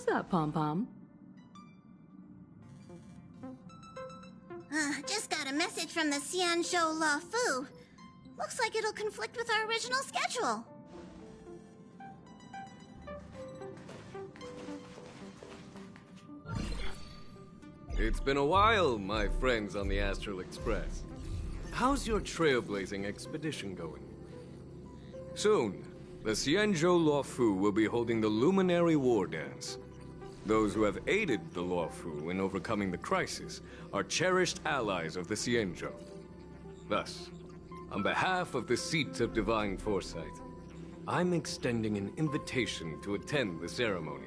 What's up, Pom-Pom? Just got a message from the Xianzhou La Fu. Looks like it'll conflict with our original schedule. It's been a while, my friends on the Astral Express. How's your trailblazing expedition going? Soon, the Xianzhou Luofu will be holding the Luminary War Dance. Those who have aided the Luofu in overcoming the crisis are cherished allies of the Xianzhou. Thus, on behalf of the Seat of Divine Foresight, I'm extending an invitation to attend the ceremony.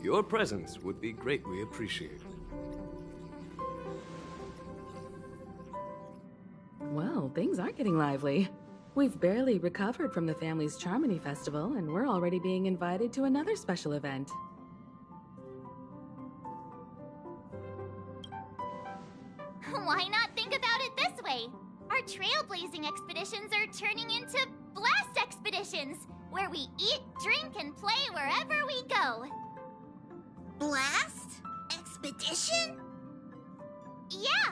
Your presence would be greatly appreciated. Well, things are getting lively. We've barely recovered from the family's Charmony Festival, and we're already being invited to another special event. Why not think about it this way? Our trailblazing expeditions are turning into blast expeditions, where we eat, drink, and play wherever we go. Blast? Expedition? Yeah!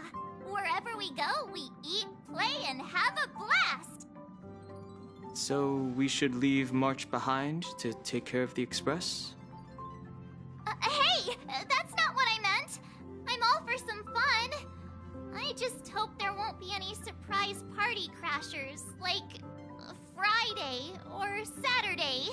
Wherever we go, we eat, play, and have a blast! So we should leave March behind to take care of the Express? Hey! That's not what I meant! I'm all for some fun! I just hope there won't be any surprise party crashers, like Friday or Saturday.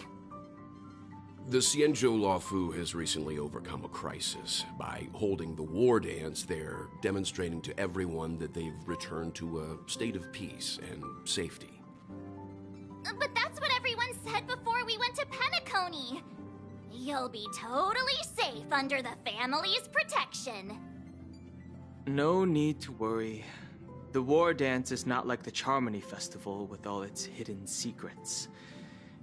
The Xianzhou Luofu has recently overcome a crisis. By holding the war dance, they're demonstrating to everyone that they've returned to a state of peace and safety. But that's what everyone said before we went to Penacony. You'll be totally safe under the family's protection. No need to worry. The war dance is not like the Charmony Festival with all its hidden secrets.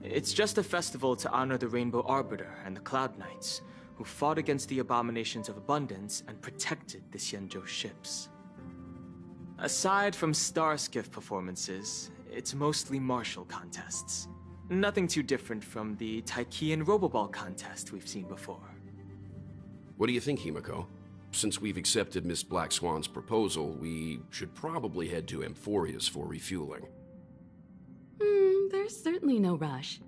It's just a festival to honor the Rainbow Arbiter and the Cloud Knights, who fought against the abominations of abundance and protected the Xianzhou ships. Aside from star skiff performances, it's mostly martial contests. Nothing too different from the Taiki and Roboball contest we've seen before. What do you think, Himiko? Since we've accepted Miss Black Swan's proposal, we should probably head to Amphorius for refueling. There's certainly no rush.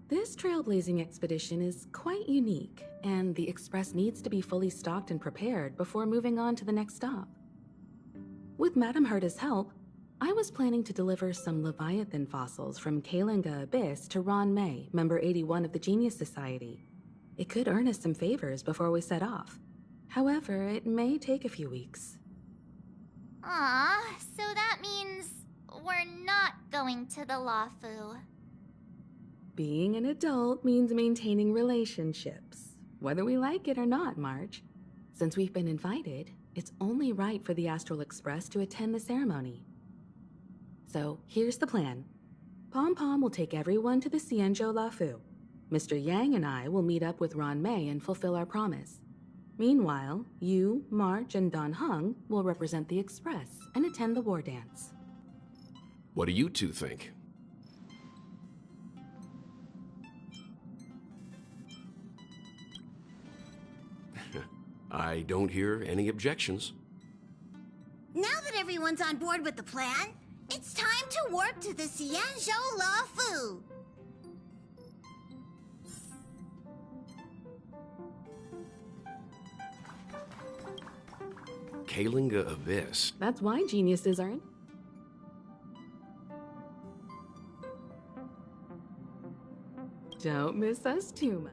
This trailblazing expedition is quite unique, and the Express needs to be fully stocked and prepared before moving on to the next stop. With Madame Herta's help, I was planning to deliver some Leviathan fossils from Kalinga Abyss to Ron May, member 81 of the Genius Society. It could earn us some favors before we set off. However, it may take a few weeks. So that means we're not going to the Luofu. Being an adult means maintaining relationships, whether we like it or not, March. Since we've been invited, it's only right for the Astral Express to attend the ceremony. So here's the plan. Pom-Pom will take everyone to the Xianzhou Luofu. Mr. Yang and I will meet up with Ron May and fulfill our promise. Meanwhile, you, March, and Don Hung will represent the Express and attend the war dance. What do you two think? I don't hear any objections. Now that everyone's on board with the plan, it's time to work to the Xianzhou La Fu. Kalinga Abyss. That's why geniuses aren't. Don't miss us too much.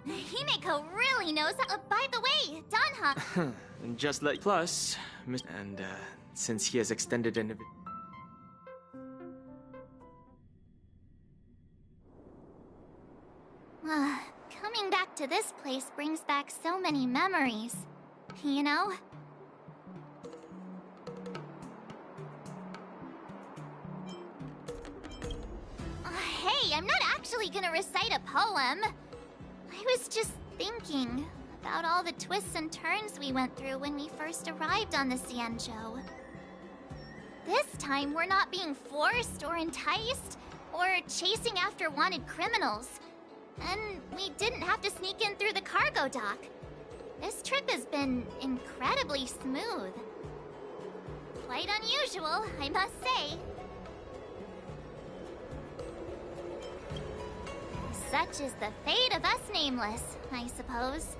Himiko really knows. By the way, Danha. Just like plus, and since he has extended an Coming back to this place brings back so many memories. You know? Hey, I'm not actually gonna recite a poem. I was just thinking about all the twists and turns we went through when we first arrived on the Xianzhou. This time, we're not being forced or enticed. or chasing after wanted criminals. And we didn't have to sneak in through the cargo dock. This trip has been incredibly smooth. Quite unusual, I must say. Such is the fate of us nameless, I suppose.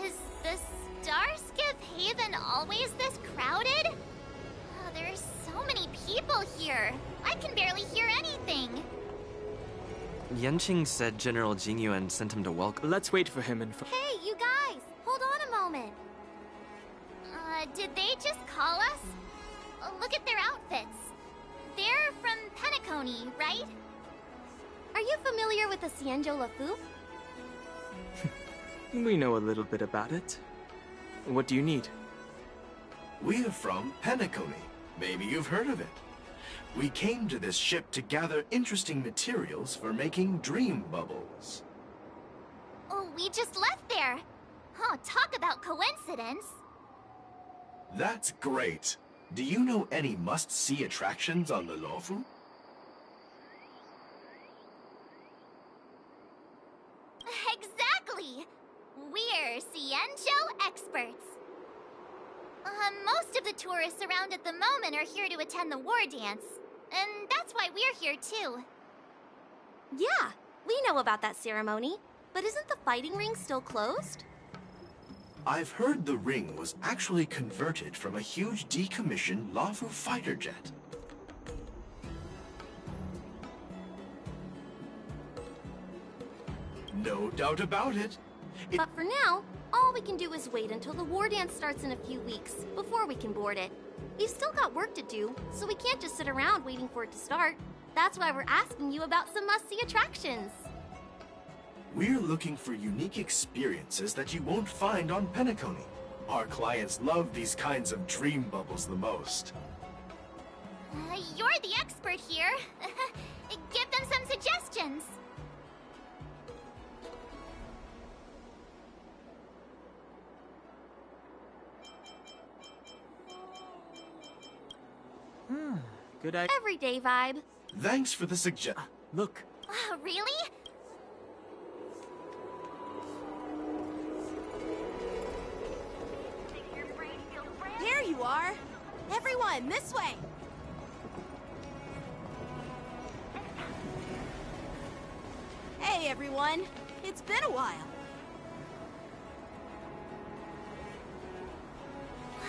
Is the Starskiff Haven always this crowded? Oh, there's so many people here. I can barely hear anything. Yanqing said General Jingyuan sent him to welcome. Let's wait for him in Hey, you guys! Hold on a moment. Did they just call us? Look at their outfits. They're from Penacony, right? Are you familiar with the Xianzhou Lafu? We know a little bit about it. What do you need? We're from Penacony. Maybe you've heard of it. We came to this ship to gather interesting materials for making dream bubbles. Oh, we just left there. Oh, talk about coincidence. That's great. Do you know any must-see attractions on the Luofu? Exactly! We're Xianzhou experts. Most of the tourists around at the moment are here to attend the war dance. And that's why we're here too. Yeah, we know about that ceremony. But isn't the fighting ring still closed? I've heard the ring was actually converted from a huge decommissioned Luofu fighter jet. No doubt about it. But for now, all we can do is wait until the war dance starts in a few weeks, before we can board it. We've still got work to do, so we can't just sit around waiting for it to start. That's why we're asking you about some must-see attractions. We're looking for unique experiences that you won't find on Penacony. Our clients love these kinds of dream bubbles the most. You're the expert here. Give them some suggestions. Good idea. Everyday vibe. Thanks for the suggestion. Look. Really? There you are! Everyone, this way! Hey, everyone! It's been a while.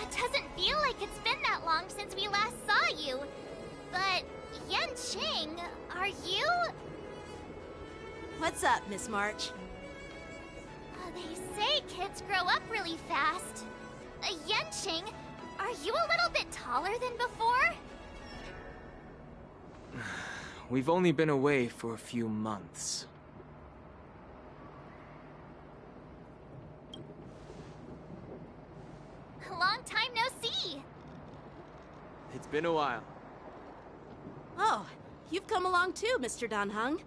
It doesn't feel like it's been that long since we last saw you. But, Yanqing, are you? What's up, Miss March? They say kids grow up really fast. Yanqing, are you a little bit taller than before? We've only been away for a few months. Long time no see. It's been a while. Oh, you've come along too, Mr. Danheng.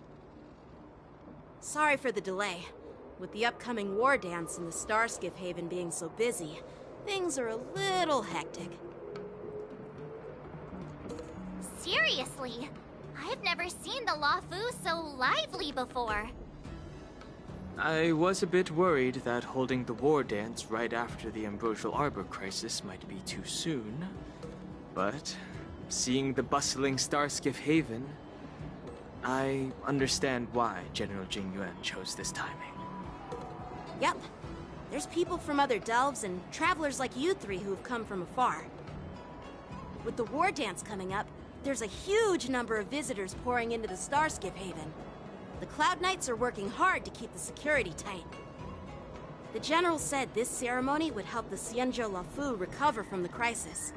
Sorry for the delay. With the upcoming war dance and the Starskiff Haven being so busy, things are a little hectic. Seriously, I've never seen the Luofu so lively before. I was a bit worried that holding the war dance right after the Ambrosial Arbor crisis might be too soon. But seeing the bustling Starskiff Haven, I understand why General Jingyuan chose this timing. Yep. There's people from other delves and travelers like you three who've come from afar. With the war dance coming up, there's a huge number of visitors pouring into the Starskiff Haven. The Cloud Knights are working hard to keep the security tight. The General said this ceremony would help the Xianzhou Luofu recover from the crisis.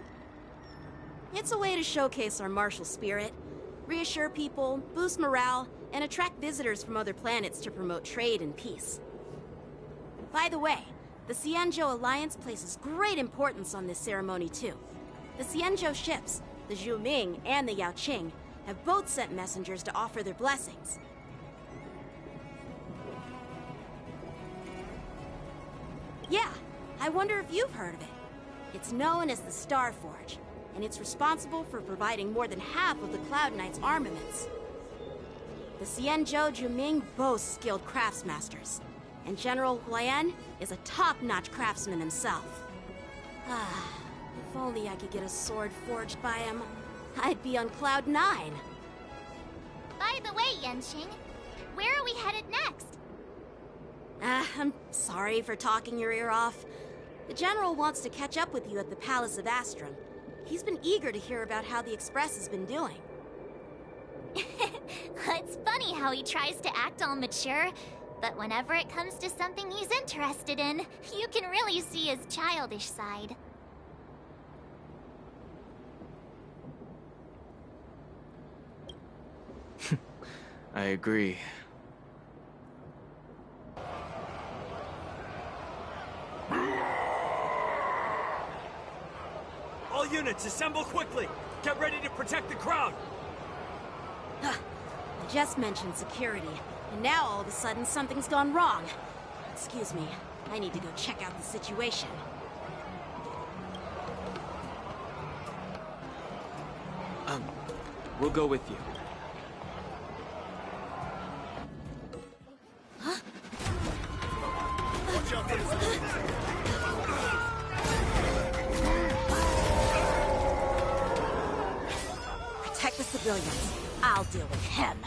It's a way to showcase our martial spirit, reassure people, boost morale, and attract visitors from other planets to promote trade and peace. By the way, the Xianzhou Alliance places great importance on this ceremony too. The Xianzhou ships, the Zhu Ming and the Yaoqing, have both sent messengers to offer their blessings. Yeah, I wonder if you've heard of it. It's known as the Star Forge, and it's responsible for providing more than half of the Cloud Knight's armaments. The Xianzhou Juming boasts skilled craftsmasters, and General Huan is a top-notch craftsman himself. Ah, if only I could get a sword forged by him, I'd be on Cloud 9. By the way, Yanqing, where are we headed next? I'm sorry for talking your ear off. The General wants to catch up with you at the Palace of Astrum. He's been eager to hear about how the Express has been doing. It's funny how he tries to act all mature, but whenever it comes to something he's interested in, you can really see his childish side. I agree. All units, assemble quickly! Get ready to protect the crowd! I just mentioned security, and now all of a sudden something's gone wrong. Excuse me, I need to go check out the situation. We'll go with you. Protect the civilians. I'll deal with him.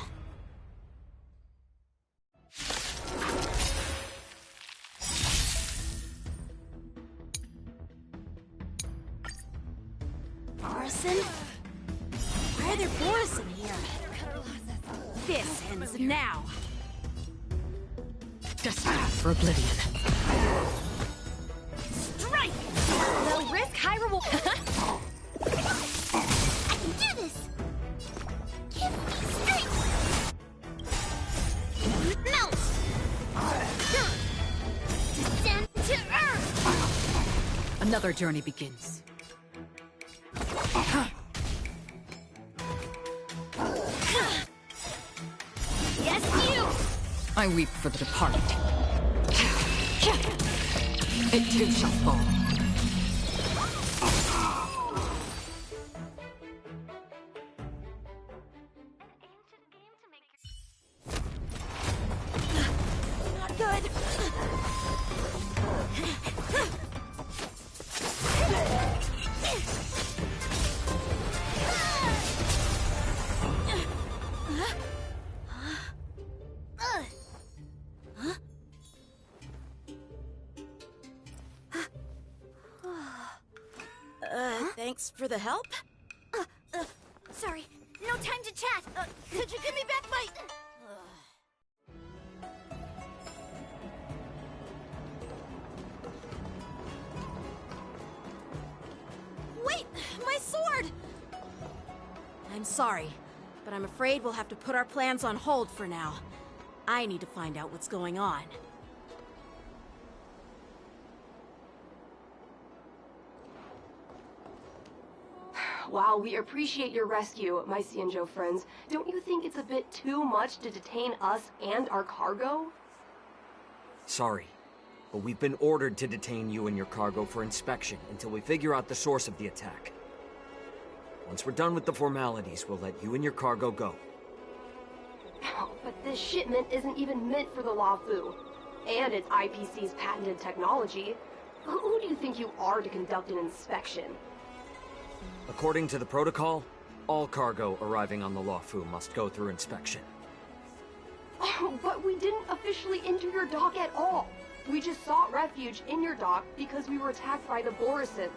Borison? Why are there Borison here? This ends now. Desperate for oblivion. Strike! Low risk, high reward. I can do this! Give me strength! Melt! Descend to earth! Another journey begins. Yes, you! I weep for the departed. It too shall fall. Not good. Thanks for the help. Sorry, no time to chat. Could you give me back my... Wait! My sword! I'm sorry, but I'm afraid we'll have to put our plans on hold for now. I need to find out what's going on. While we appreciate your rescue, my Xianzhou friends, don't you think it's a bit too much to detain us and our cargo? Sorry, but we've been ordered to detain you and your cargo for inspection until we figure out the source of the attack. Once we're done with the formalities, we'll let you and your cargo go. But this shipment isn't even meant for the Luofu, and it's IPC's patented technology. Who do you think you are to conduct an inspection? According to the protocol, all cargo arriving on the Luofu must go through inspection. Oh, but we didn't officially enter your dock at all. We just sought refuge in your dock because we were attacked by the Borisons.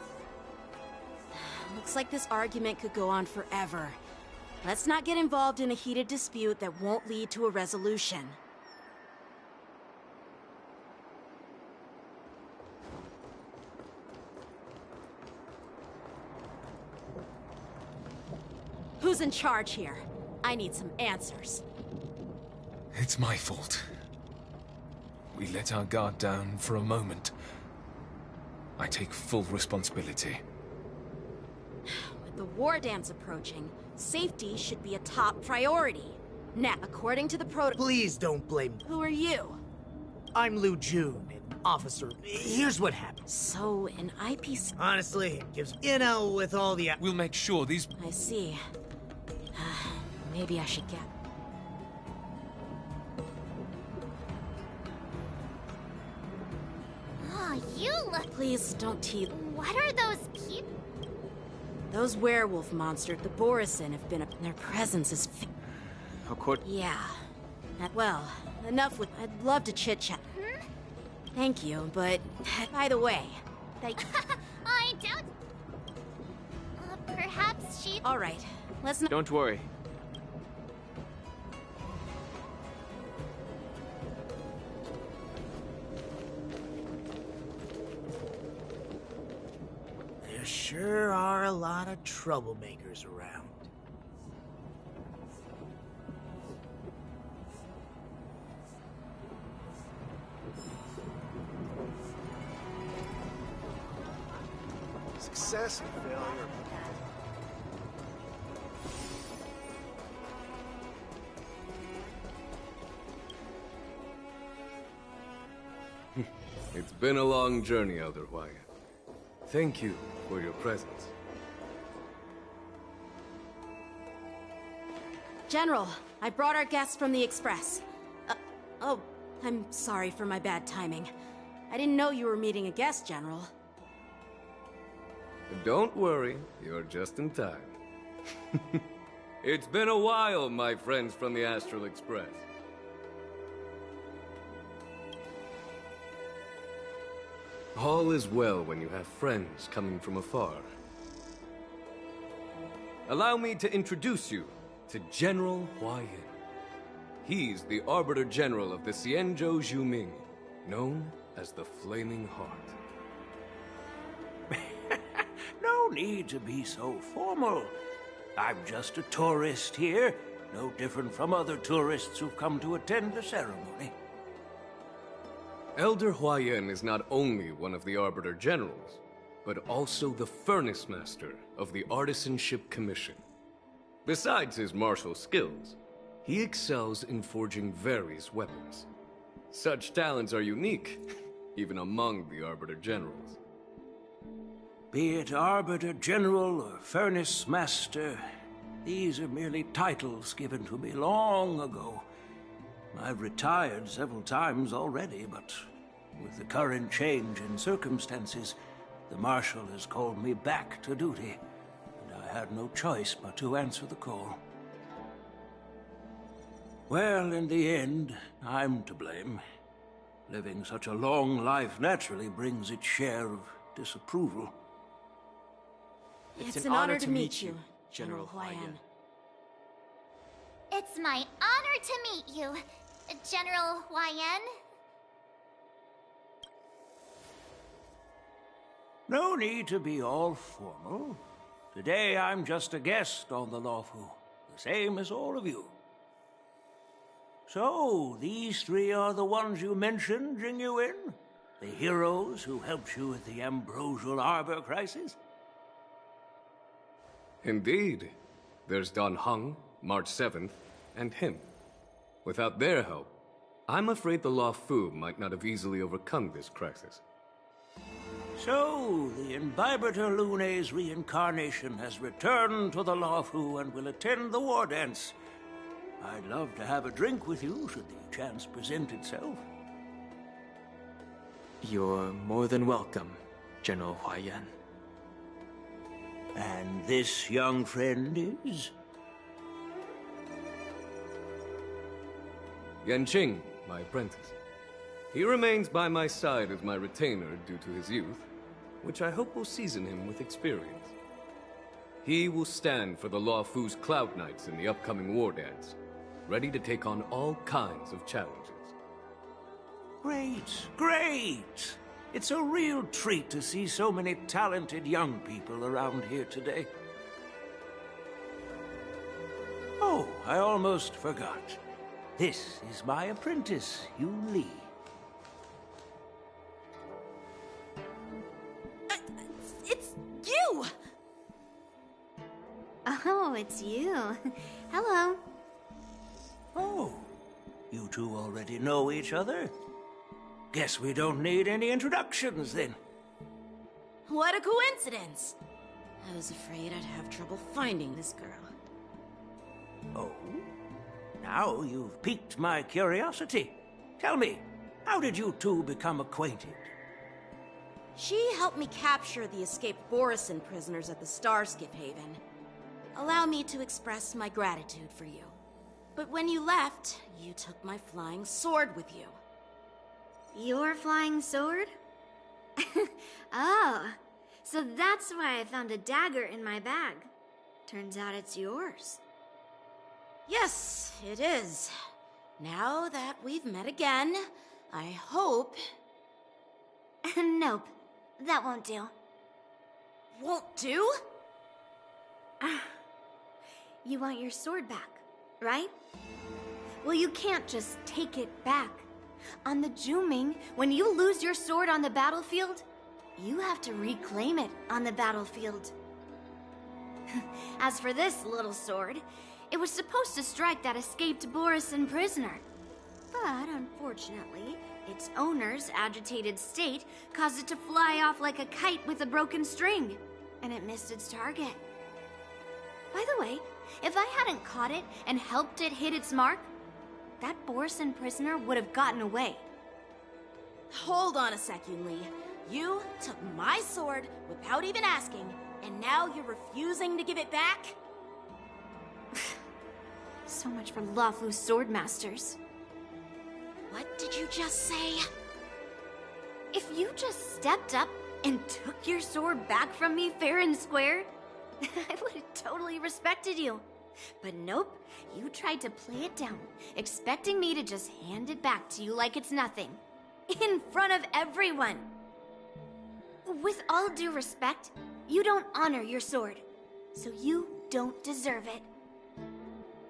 Looks like this argument could go on forever. Let's not get involved in a heated dispute that won't lead to a resolution. Who's in charge here? I need some answers. It's my fault. We let our guard down for a moment. I take full responsibility. With the war dance approaching, Safety should be a top priority. Now, according to the protocol... Please don't blame me. Who are you? I'm Lu Jun, an officer. Here's what happened. So, an IPC... Honestly, it gives... with all the... We'll make sure these... I see. Maybe I should get... Oh, you look... Please, don't tease... What are those people? Those werewolf monsters, the Borison, have been... Their presence is... Yeah. Well, enough with... I'd love to chit-chat. Thank you, but... By the way... I doubt... perhaps she... Alright, let's not... Don't worry. There sure are a lot of troublemakers around. Success and failure. It's been a long journey, Elder Wyatt. Thank you for your presence. General, I brought our guests from the Express. Oh, I'm sorry for my bad timing. I didn't know you were meeting a guest, General. Don't worry, you're just in time. It's been a while, my friends from the Astral Express. All is well when you have friends coming from afar. Allow me to introduce you to General Huayan. He's the Arbiter General of the Xianzhou Zhuming, known as the Flaming Heart. No need to be so formal. I'm just a tourist here, no different from other tourists who've come to attend the ceremony. Elder Huayan is not only one of the Arbiter Generals, but also the Furnace Master of the Artisanship Commission. Besides his martial skills, he excels in forging various weapons. Such talents are unique, even among the Arbiter Generals. Be it Arbiter General or Furnace Master, these are merely titles given to me long ago. I've retired several times already, but with the current change in circumstances, the Marshal has called me back to duty, and I had no choice but to answer the call. Well, in the end, I'm to blame. Living such a long life naturally brings its share of disapproval. It's an honor to meet you, General Huayan. It's my honor to meet you, General Huayan. No need to be all formal. Today I'm just a guest on the Luofu, the same as all of you. So, these three are the ones you mentioned, Jingyuin? The heroes who helped you with the Ambrosial Arbor crisis? Indeed. There's Dan Heng, March 7th, and him. Without their help, I'm afraid the Luofu might not have easily overcome this crisis. So, the Imbibitor Lune's reincarnation has returned to the Luofu and will attend the war dance. I'd love to have a drink with you, should the chance present itself. You're more than welcome, General Huayan. And this young friend is? Yanqing, my apprentice. He remains by my side as my retainer due to his youth, which I hope will season him with experience. He will stand for the Luofu's Cloud Knights in the upcoming war dance, ready to take on all kinds of challenges. Great, great! It's a real treat to see so many talented young people around here today. Oh, I almost forgot. This is my apprentice, Yun Li. It's you! Oh, it's you. Hello. Oh, you two already know each other? Guess we don't need any introductions then. What a coincidence! I was afraid I'd have trouble finding this girl. Oh? Now you've piqued my curiosity. Tell me, how did you two become acquainted? She helped me capture the escaped Borisin prisoners at the Starskip Haven. Allow me to express my gratitude for you. But when you left, you took my flying sword with you. Your flying sword? Oh, so that's why I found a dagger in my bag. Turns out it's yours. Yes, it is. Now that we've met again, I hope... Nope, that won't do. Won't do? You want your sword back, right? Well, you can't just take it back. On the Juming, when you lose your sword on the battlefield, you have to reclaim it on the battlefield. As for this little sword, it was supposed to strike that escaped Borisin prisoner. But unfortunately, its owner's agitated state caused it to fly off like a kite with a broken string, and it missed its target. By the way, if I hadn't caught it and helped it hit its mark, that Borisin prisoner would have gotten away. Hold on a sec, Yunli. You took my sword without even asking, and now you're refusing to give it back? So much for Luofu's swordmasters. What did you just say? If you just stepped up and took your sword back from me fair and square, I would have totally respected you. But nope, you tried to play it down, expecting me to just hand it back to you like it's nothing. In front of everyone. With all due respect, you don't honor your sword, so you don't deserve it.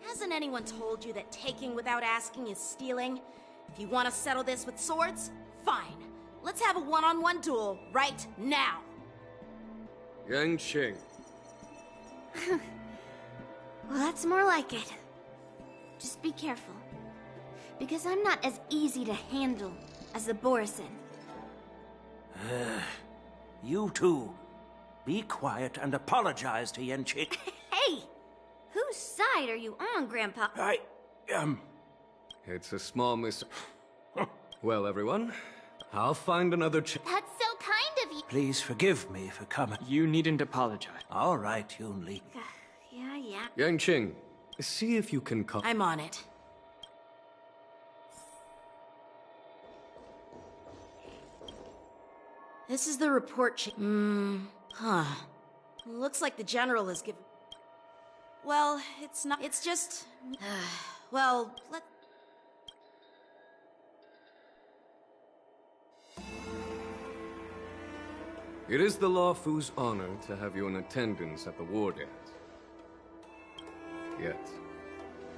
Hasn't anyone told you that taking without asking is stealing? If you want to settle this with swords, fine. Let's have a one-on-one duel right now. Yanqing. Well, that's more like it. Just be careful, because I'm not as easy to handle as the Borisin. You two, be quiet and apologize to Yanqing. Hey! Whose side are you on, Grandpa? It's a small Well, everyone, I'll find another That's so kind of you. Please forgive me for coming. You needn't apologize. All right, Yunli. Yeah. Yanqing, see if you can come. I'm on it. This is the report Looks like the General has given... Well, it's not... It's just... well, let... It is the Luofu's honor to have you in attendance at the war dance. Yet,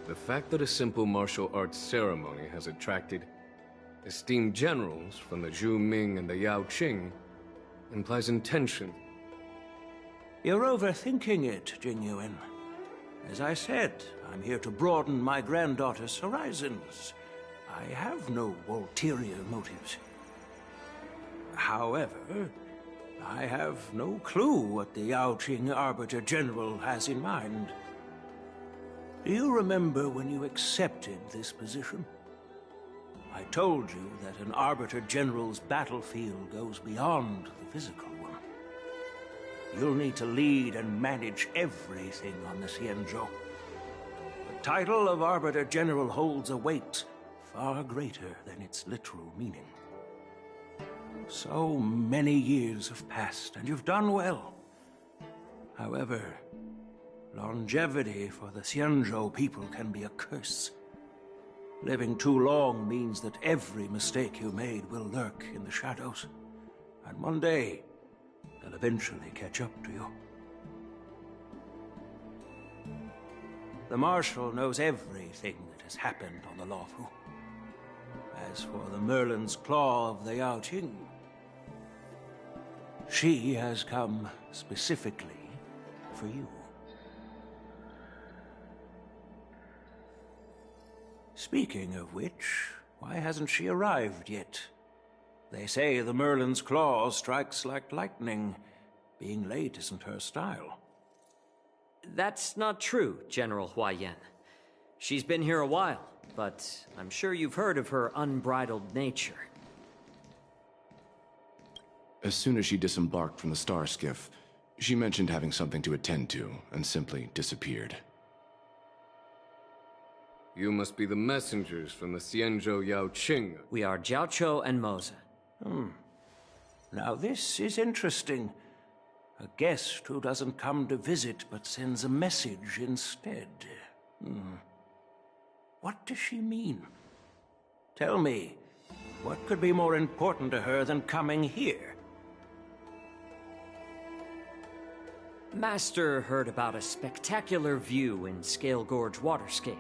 the fact that a simple martial arts ceremony has attracted esteemed generals from the Zhu Ming and the Yao Qing implies intention. You're overthinking it, Jingyuan. As I said, I'm here to broaden my granddaughter's horizons. I have no ulterior motives. However, I have no clue what the Yao Qing Arbiter General has in mind. Do you remember when you accepted this position? I told you that an Arbiter General's battlefield goes beyond the physical one. You'll need to lead and manage everything on the Xianzhou. The title of Arbiter General holds a weight far greater than its literal meaning. So many years have passed, and you've done well. However, longevity for the Xianzhou people can be a curse. Living too long means that every mistake you made will lurk in the shadows. And one day, they'll eventually catch up to you. The Marshal knows everything that has happened on the Luofu. As for the Merlin's Claw of the Yao Qing, she has come specifically for you. Speaking of which, why hasn't she arrived yet? They say the Merlin's claw strikes like lightning. Being late isn't her style. That's not true, General Huayan. She's been here a while, but I'm sure you've heard of her unbridled nature. As soon as she disembarked from the star skiff, she mentioned having something to attend to and simply disappeared. You must be the messengers from the Xianzhou Yaoqing. We are Jiaoqiu and Moza. Now this is interesting. A guest who doesn't come to visit but sends a message instead. What does she mean? Tell me, what could be more important to her than coming here? Master heard about a spectacular view in Scale Gorge Waterscape.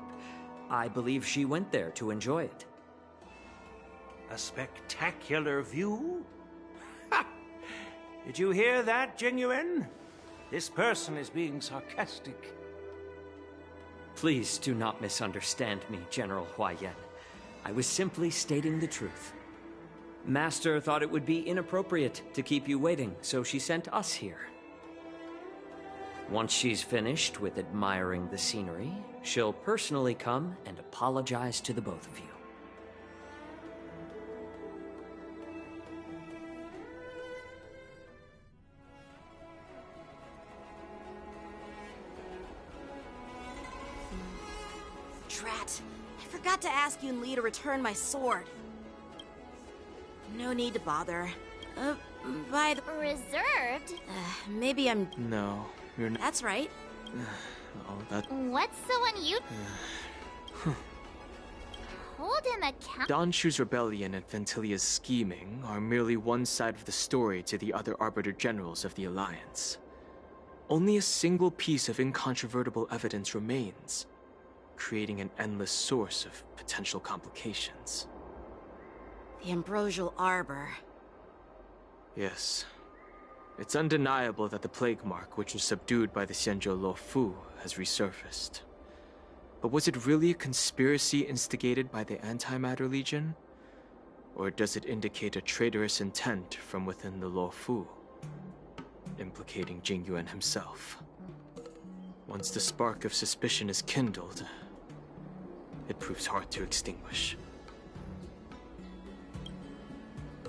I believe she went there to enjoy it. A spectacular view? Ha! Did you hear that, Jingyuan? This person is being sarcastic. Please do not misunderstand me, General Huayan. I was simply stating the truth. Master thought it would be inappropriate to keep you waiting, so she sent us here. Once she's finished with admiring the scenery, she'll personally come and apologize to the both of you. Drat. I forgot to ask Yun Li to return my sword. No need to bother. By the... Reserved? Maybe I'm... No, you're not. That's right. Oh, that... What's so unusual? Hold him accountable. Don Shu's rebellion and Ventilia's scheming are merely one side of the story to the other Arbiter Generals of the Alliance. Only a single piece of incontrovertible evidence remains, creating an endless source of potential complications. The Ambrosial Arbor. Yes. It's undeniable that the plague mark, which was subdued by the Xianzhou Luofu, has resurfaced. But was it really a conspiracy instigated by the Antimatter Legion? Or does it indicate a traitorous intent from within the Luofu, implicating Jingyuan himself? Once the spark of suspicion is kindled, it proves hard to extinguish.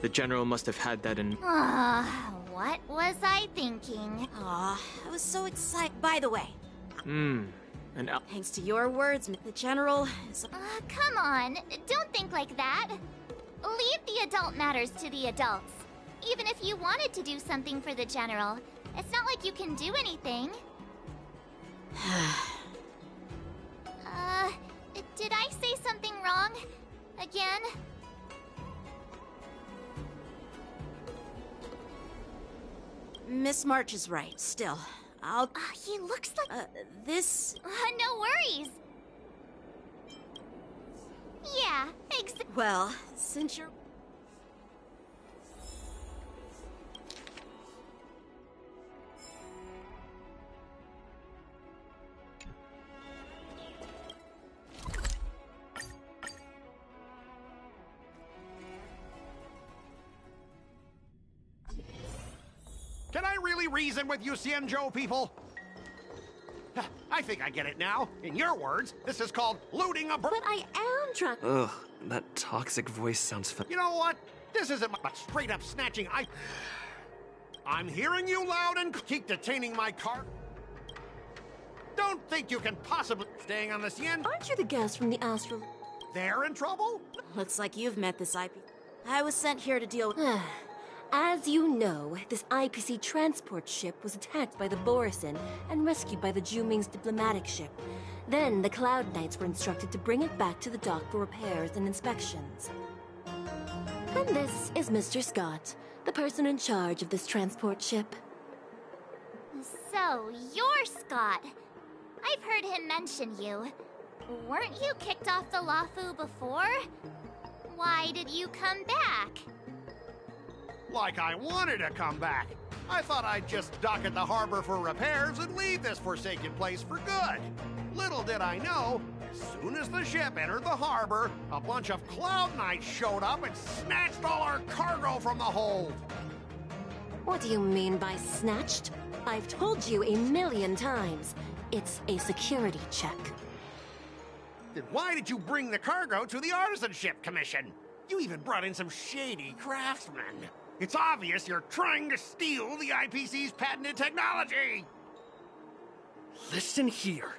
The General must have had that in... What was I thinking? Aw, I was so excited. By the way... Thanks to your words, the General is... Come on, don't think like that. Leave the adult matters to the adults. Even if you wanted to do something for the General, it's not like you can do anything. Did I say something wrong? Again? Miss March is right. Still, I'll... He looks like... this... no worries. Yeah, Well, since you're... Can I really reason with you Xianzhou people? I think I get it now. In your words, this is called looting a bird. But I am trying. Ugh, that toxic voice sounds You know what? This isn't but straight up snatching. I'm hearing you loud and keep detaining my car. Don't think you can possibly staying on the Xian. Aren't you the guest from the Astral? They're in trouble? Looks like you've met this IP. I was sent here to deal with... As you know, this IPC transport ship was attacked by the Borisin and rescued by the Juming's diplomatic ship. Then the Cloud Knights were instructed to bring it back to the dock for repairs and inspections. And this is Mr. Scott, the person in charge of this transport ship. So, you're Scott. I've heard him mention you. Weren't you kicked off the Luofu before? Why did you come back? Like I wanted to come back. I thought I'd just dock at the harbor for repairs and leave this forsaken place for good. Little did I know, as soon as the ship entered the harbor, a bunch of Cloud Knights showed up and snatched all our cargo from the hold. What do you mean by snatched? I've told you 1,000,000 times. It's a security check. Then why did you bring the cargo to the Artisanship Commission? You even brought in some shady craftsmen. It's obvious you're trying to steal the IPC's patented technology! Listen here.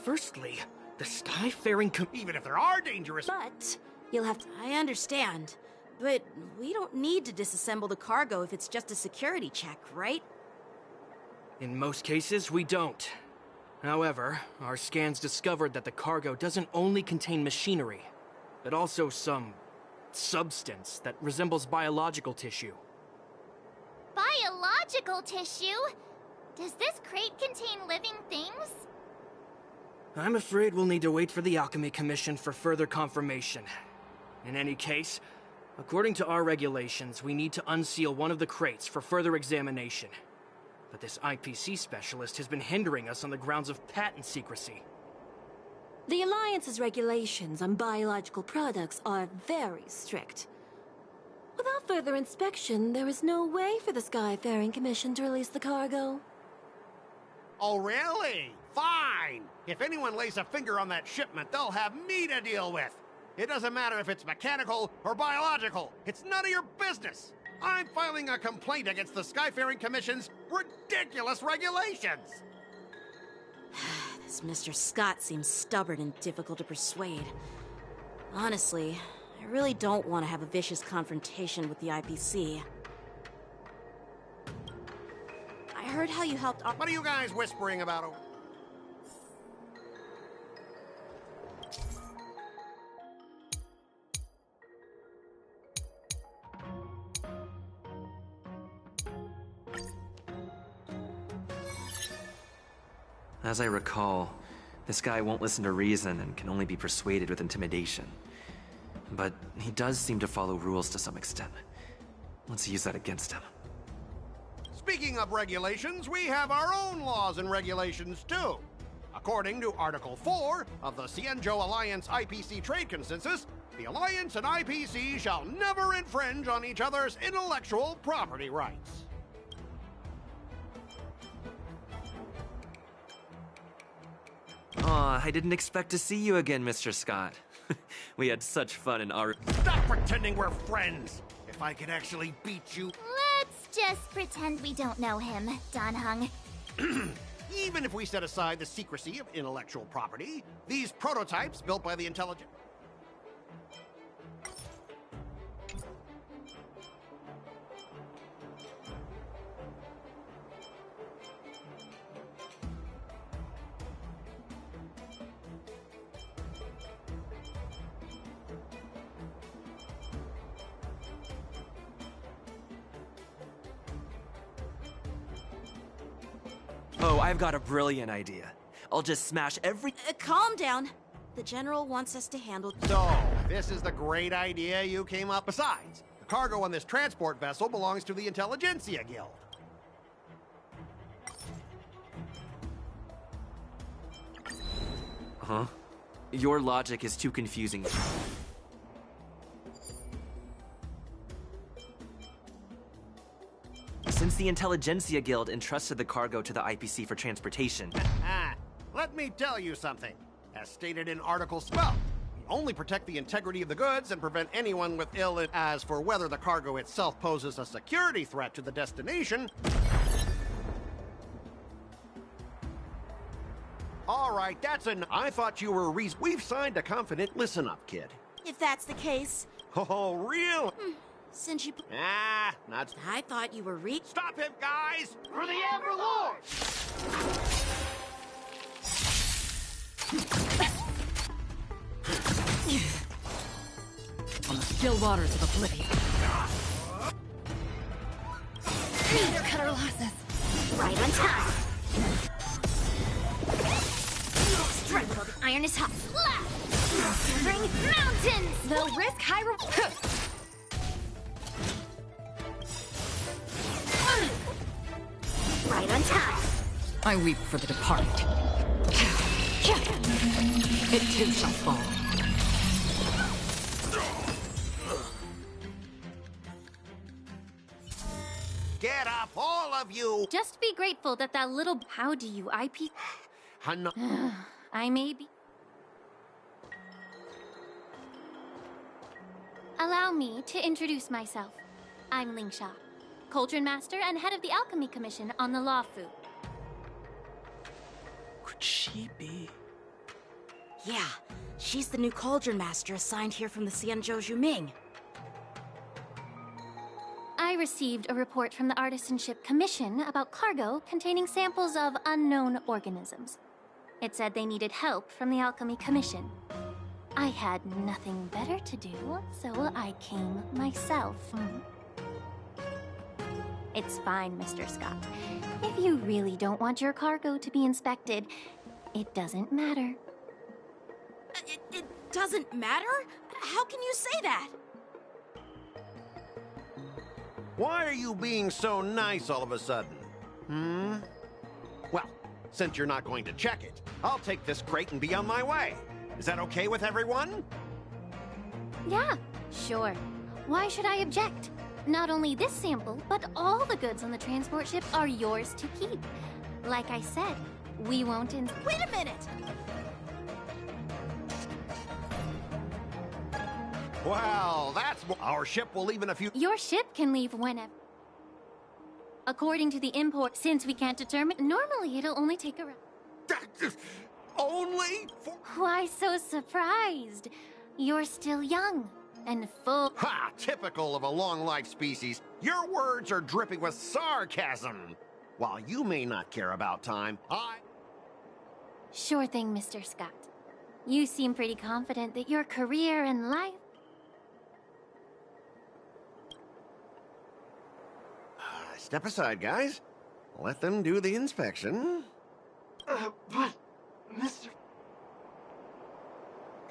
Firstly, the Skyfaring Even if there are dangerous... But you'll have to... I understand. But we don't need to disassemble the cargo if it's just a security check, right? In most cases, we don't. However, our scans discovered that the cargo doesn't only contain machinery, but also some substance that resembles biological tissue. Biological tissue? Does this crate contain living things? I'm afraid we'll need to wait for the Alchemy Commission for further confirmation. In any case, according to our regulations, we need to unseal one of the crates for further examination. But this IPC specialist has been hindering us on the grounds of patent secrecy. The Alliance's regulations on biological products are very strict. Without further inspection, there is no way for the Skyfaring Commission to release the cargo. Oh, really? Fine! If anyone lays a finger on that shipment, they'll have me to deal with. It doesn't matter if it's mechanical or biological. It's none of your business. I'm filing a complaint against the Skyfaring Commission's ridiculous regulations. This Mr. Scott seems stubborn and difficult to persuade. Honestly, I really don't want to have a vicious confrontation with the IPC. I heard how you helped... What are you guys whispering about? As I recall, this guy won't listen to reason and can only be persuaded with intimidation. But he does seem to follow rules to some extent. Let's use that against him. Speaking of regulations, we have our own laws and regulations, too. According to Article 4 of the Cienjo Alliance IPC Trade Consensus, the Alliance and IPC shall never infringe on each other's intellectual property rights. Aw, I didn't expect to see you again, Mr. Scott. We had such fun in our... Stop pretending we're friends! If I could actually beat you... Let's just pretend we don't know him, Dan Hung. Even if we set aside the secrecy of intellectual property, these prototypes built by the intelligent... Oh, I've got a brilliant idea. I'll just smash every... Calm down. The General wants us to handle... So, this is the great idea you came up. Besides, the cargo on this transport vessel belongs to the Intelligentsia Guild. Huh? Your logic is too confusing. Since the Intelligentsia Guild entrusted the cargo to the IPC for transportation... Let me tell you something. As stated in Article 12, we only protect the integrity of the goods and prevent anyone with ill... As for whether the cargo itself poses a security threat to the destination... All right, that's enough. I thought you were We've signed a confident... Listen up, kid. If that's the case... Oh, real? Since you... Not... I thought you were Stop him, guys! For the Everlord! On the still waters of oblivion. Cut our losses. Right on time. Strike while the iron is hot. Bring mountains! They'll risk high reward. on time. I weep for the departed. It too shall fall. Get up, all of you! Just be grateful that that little... How do you IP... I may be... Allow me to introduce myself. I'm Lingsha, Cauldron Master and head of the Alchemy Commission on the Law Fu. Could she be? Yeah, she's the new Cauldron Master assigned here from the Xianzhou Juming. I received a report from the Artisanship Commission about cargo containing samples of unknown organisms. It said they needed help from the Alchemy Commission. I had nothing better to do, so I came myself. It's fine, Mr. Scott. If you really don't want your cargo to be inspected, it doesn't matter. It doesn't matter? How can you say that? Why are you being so nice all of a sudden? Well, since you're not going to check it, I'll take this crate and be on my way. Is that okay with everyone? Yeah, sure. Why should I object? Not only this sample, but all the goods on the transport ship are yours to keep. Like I said, we won't Wait a minute! Well, that's... Our ship will leave in a few... Your ship can leave whenever. According to the import, since we can't determine, normally it'll only take around... Only? Why so surprised? You're still young and full... Ha! Typical of a long-life species. Your words are dripping with sarcasm. While you may not care about time, Sure thing, Mr. Scott. You seem pretty confident that your career and life... Step aside, guys. Let them do the inspection. But, Mr...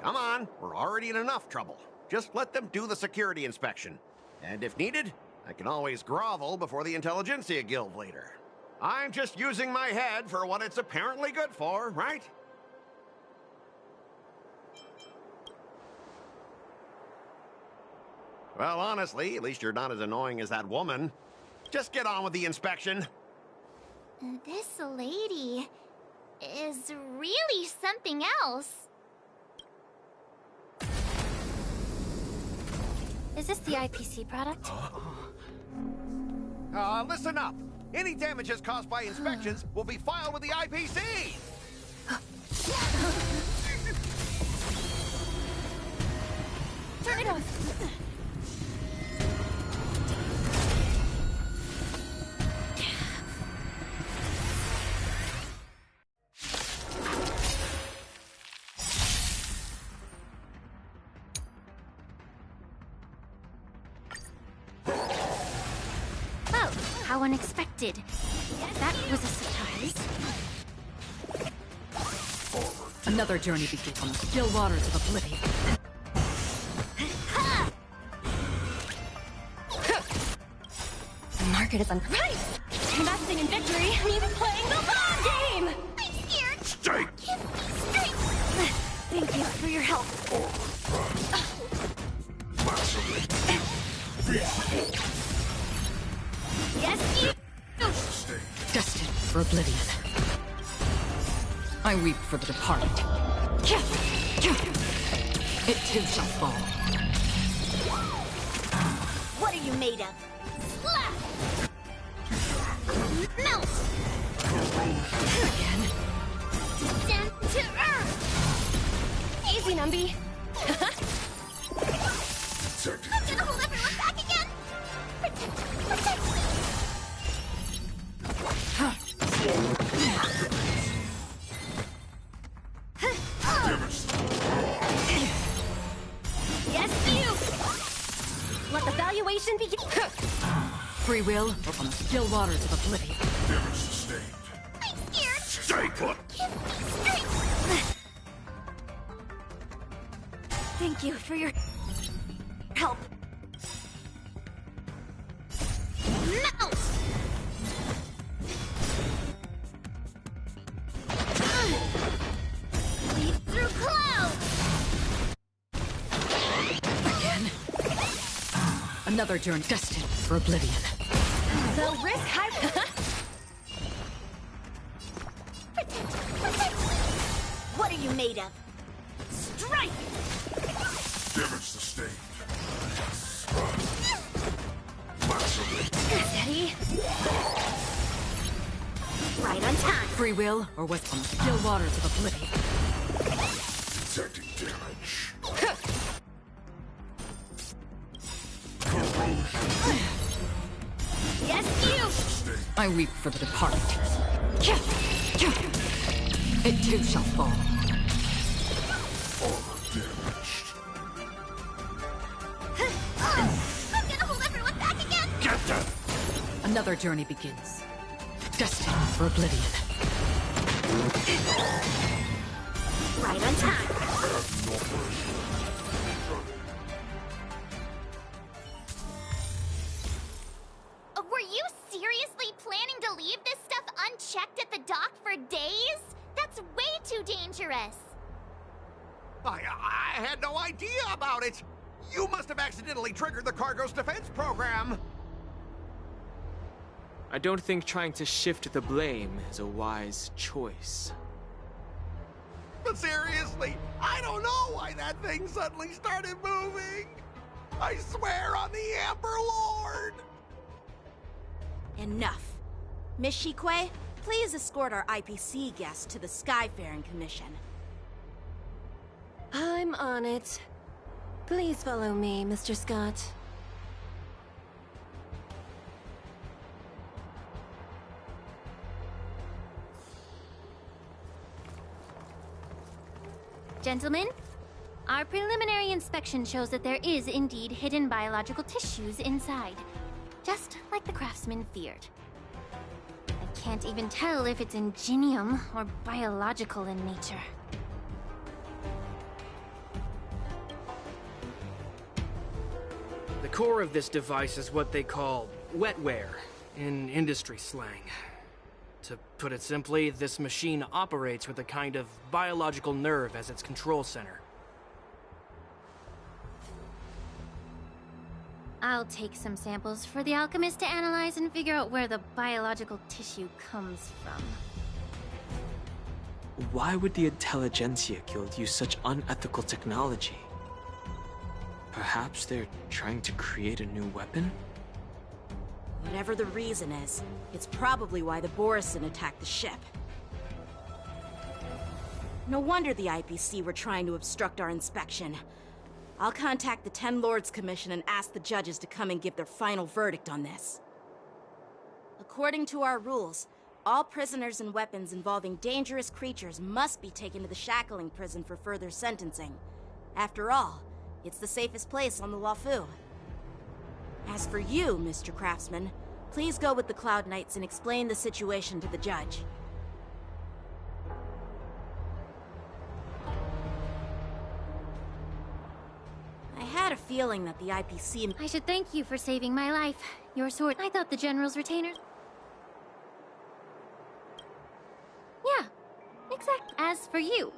Come on, we're already in enough trouble. Just let them do the security inspection. And if needed, I can always grovel before the Intelligentsia Guild later. I'm just using my head for what it's apparently good for, right? Well, honestly, at least you're not as annoying as that woman. Just get on with the inspection. This lady is really something else. Is this the IPC product? Listen up. Any damages caused by inspections will be filed with the IPC. Turn it off. Oh, how unexpected. That was a surprise. Another journey begins on the still waters of oblivion. The market is unprised. Investing in victory means playing the long game! I'm scared! Strike! Thank you for your help. Yes, you! Destined for oblivion. I weep for the departed. It too shall fall. What are you made of? Slap! Melt! Again? Down to earth! Easy, Numby. I'm gonna hold everyone back again! Protect me! Yes, you! Let the valuation begin. Free will on the still waters of oblivion. I'm scared! Stay put! Give me strength! Thank you for your help. Melt! Another journey destined for oblivion. So risk high. What are you made of? Strike! Damage sustained. Steady. Right on time. Free will or wisdom? Still waters of oblivion. Detecting damage. Yes, you! I weep for the departed. It too shall fall. Armor damaged. I'm gonna hold everyone back again! Get them! Another journey begins. Destined for oblivion. Right on time. Were you seriously planning to leave this stuff unchecked at the dock for days? That's way too dangerous. I had no idea about it. You must have accidentally triggered the cargo's defense program. I don't think trying to shift the blame is a wise choice. But seriously, I don't know why that thing suddenly started moving. I swear on the Amber Lord. Enough. Miss Shikwe, please escort our IPC guests to the Skyfaring Commission. I'm on it. Please follow me, Mr. Scott. Gentlemen, our preliminary inspection shows that there is indeed hidden biological tissues inside. Just like the craftsman feared. I can't even tell if it's ingenium or biological in nature. The core of this device is what they call wetware in industry slang. To put it simply, this machine operates with a kind of biological nerve as its control center. I'll take some samples for the alchemist to analyze and figure out where the biological tissue comes from. Why would the Intelligentsia Guild use such unethical technology? Perhaps they're trying to create a new weapon? Whatever the reason is, it's probably why the Borisin attacked the ship. No wonder the IPC were trying to obstruct our inspection. I'll contact the Ten Lords Commission and ask the judges to come and give their final verdict on this. According to our rules, all prisoners and weapons involving dangerous creatures must be taken to the shackling prison for further sentencing. After all, it's the safest place on the Luofu. As for you, Mr. Craftsman, please go with the Cloud Knights and explain the situation to the judge. I had a feeling that the IPC... I should thank you for saving my life. Your sword... I thought the General's retainers... Yeah, exactly. As for you...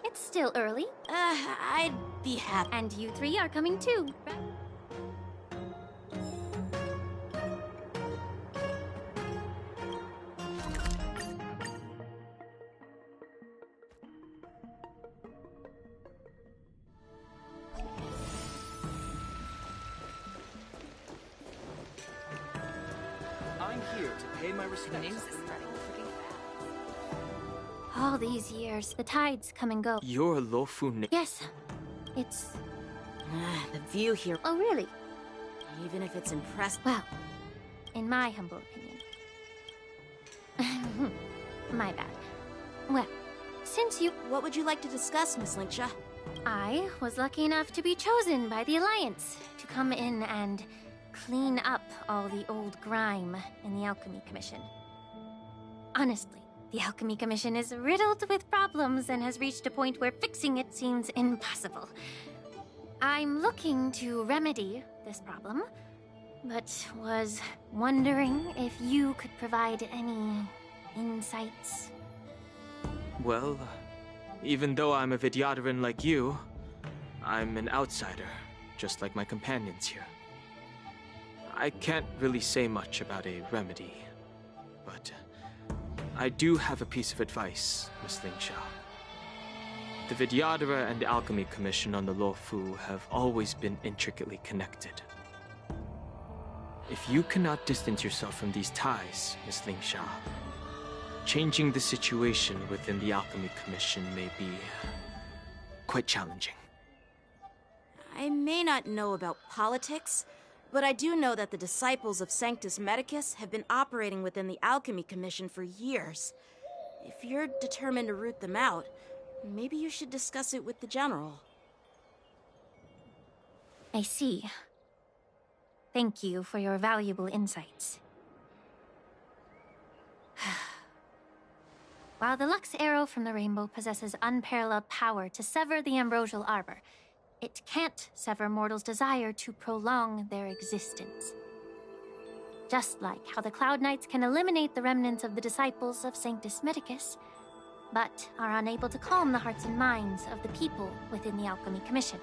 it's still early. I'd be happy. And you three are coming too, right? I'm here to pay my respects. All these years, the tides come and go. You're Luofu. Yes, it's... the view here... Oh, really? Even if it's impressive... Well, in my humble opinion. My bad. Well, since you... What would you like to discuss, Miss Linksha? I was lucky enough to be chosen by the Alliance to come in and clean up all the old grime in the Alchemy Commission. Honestly, the Alchemy Commission is riddled with problems and has reached a point where fixing it seems impossible. I'm looking to remedy this problem, but was wondering if you could provide any insights. Well, even though I'm a Vidyadharan like you, I'm an outsider. just like my companions here. I can't really say much about a remedy, but I do have a piece of advice, Miss Lingsha. The Vidyadhara and the Alchemy Commission on the Luofu have always been intricately connected. If you cannot distance yourself from these ties, Miss Lingsha, changing the situation within the Alchemy Commission may be quite challenging. I may not know about politics, but I do know that the disciples of Sanctus Medicus have been operating within the Alchemy Commission for years. If you're determined to root them out, maybe you should discuss it with the General. I see. Thank you for your valuable insights. While the Lux Arrow from the Rainbow possesses unparalleled power to sever the Ambrosial Arbor, it can't sever mortals' desire to prolong their existence. Just like how the Cloud Knights can eliminate the remnants of the disciples of Sanctus Medicus, but are unable to calm the hearts and minds of the people within the Alchemy Commission.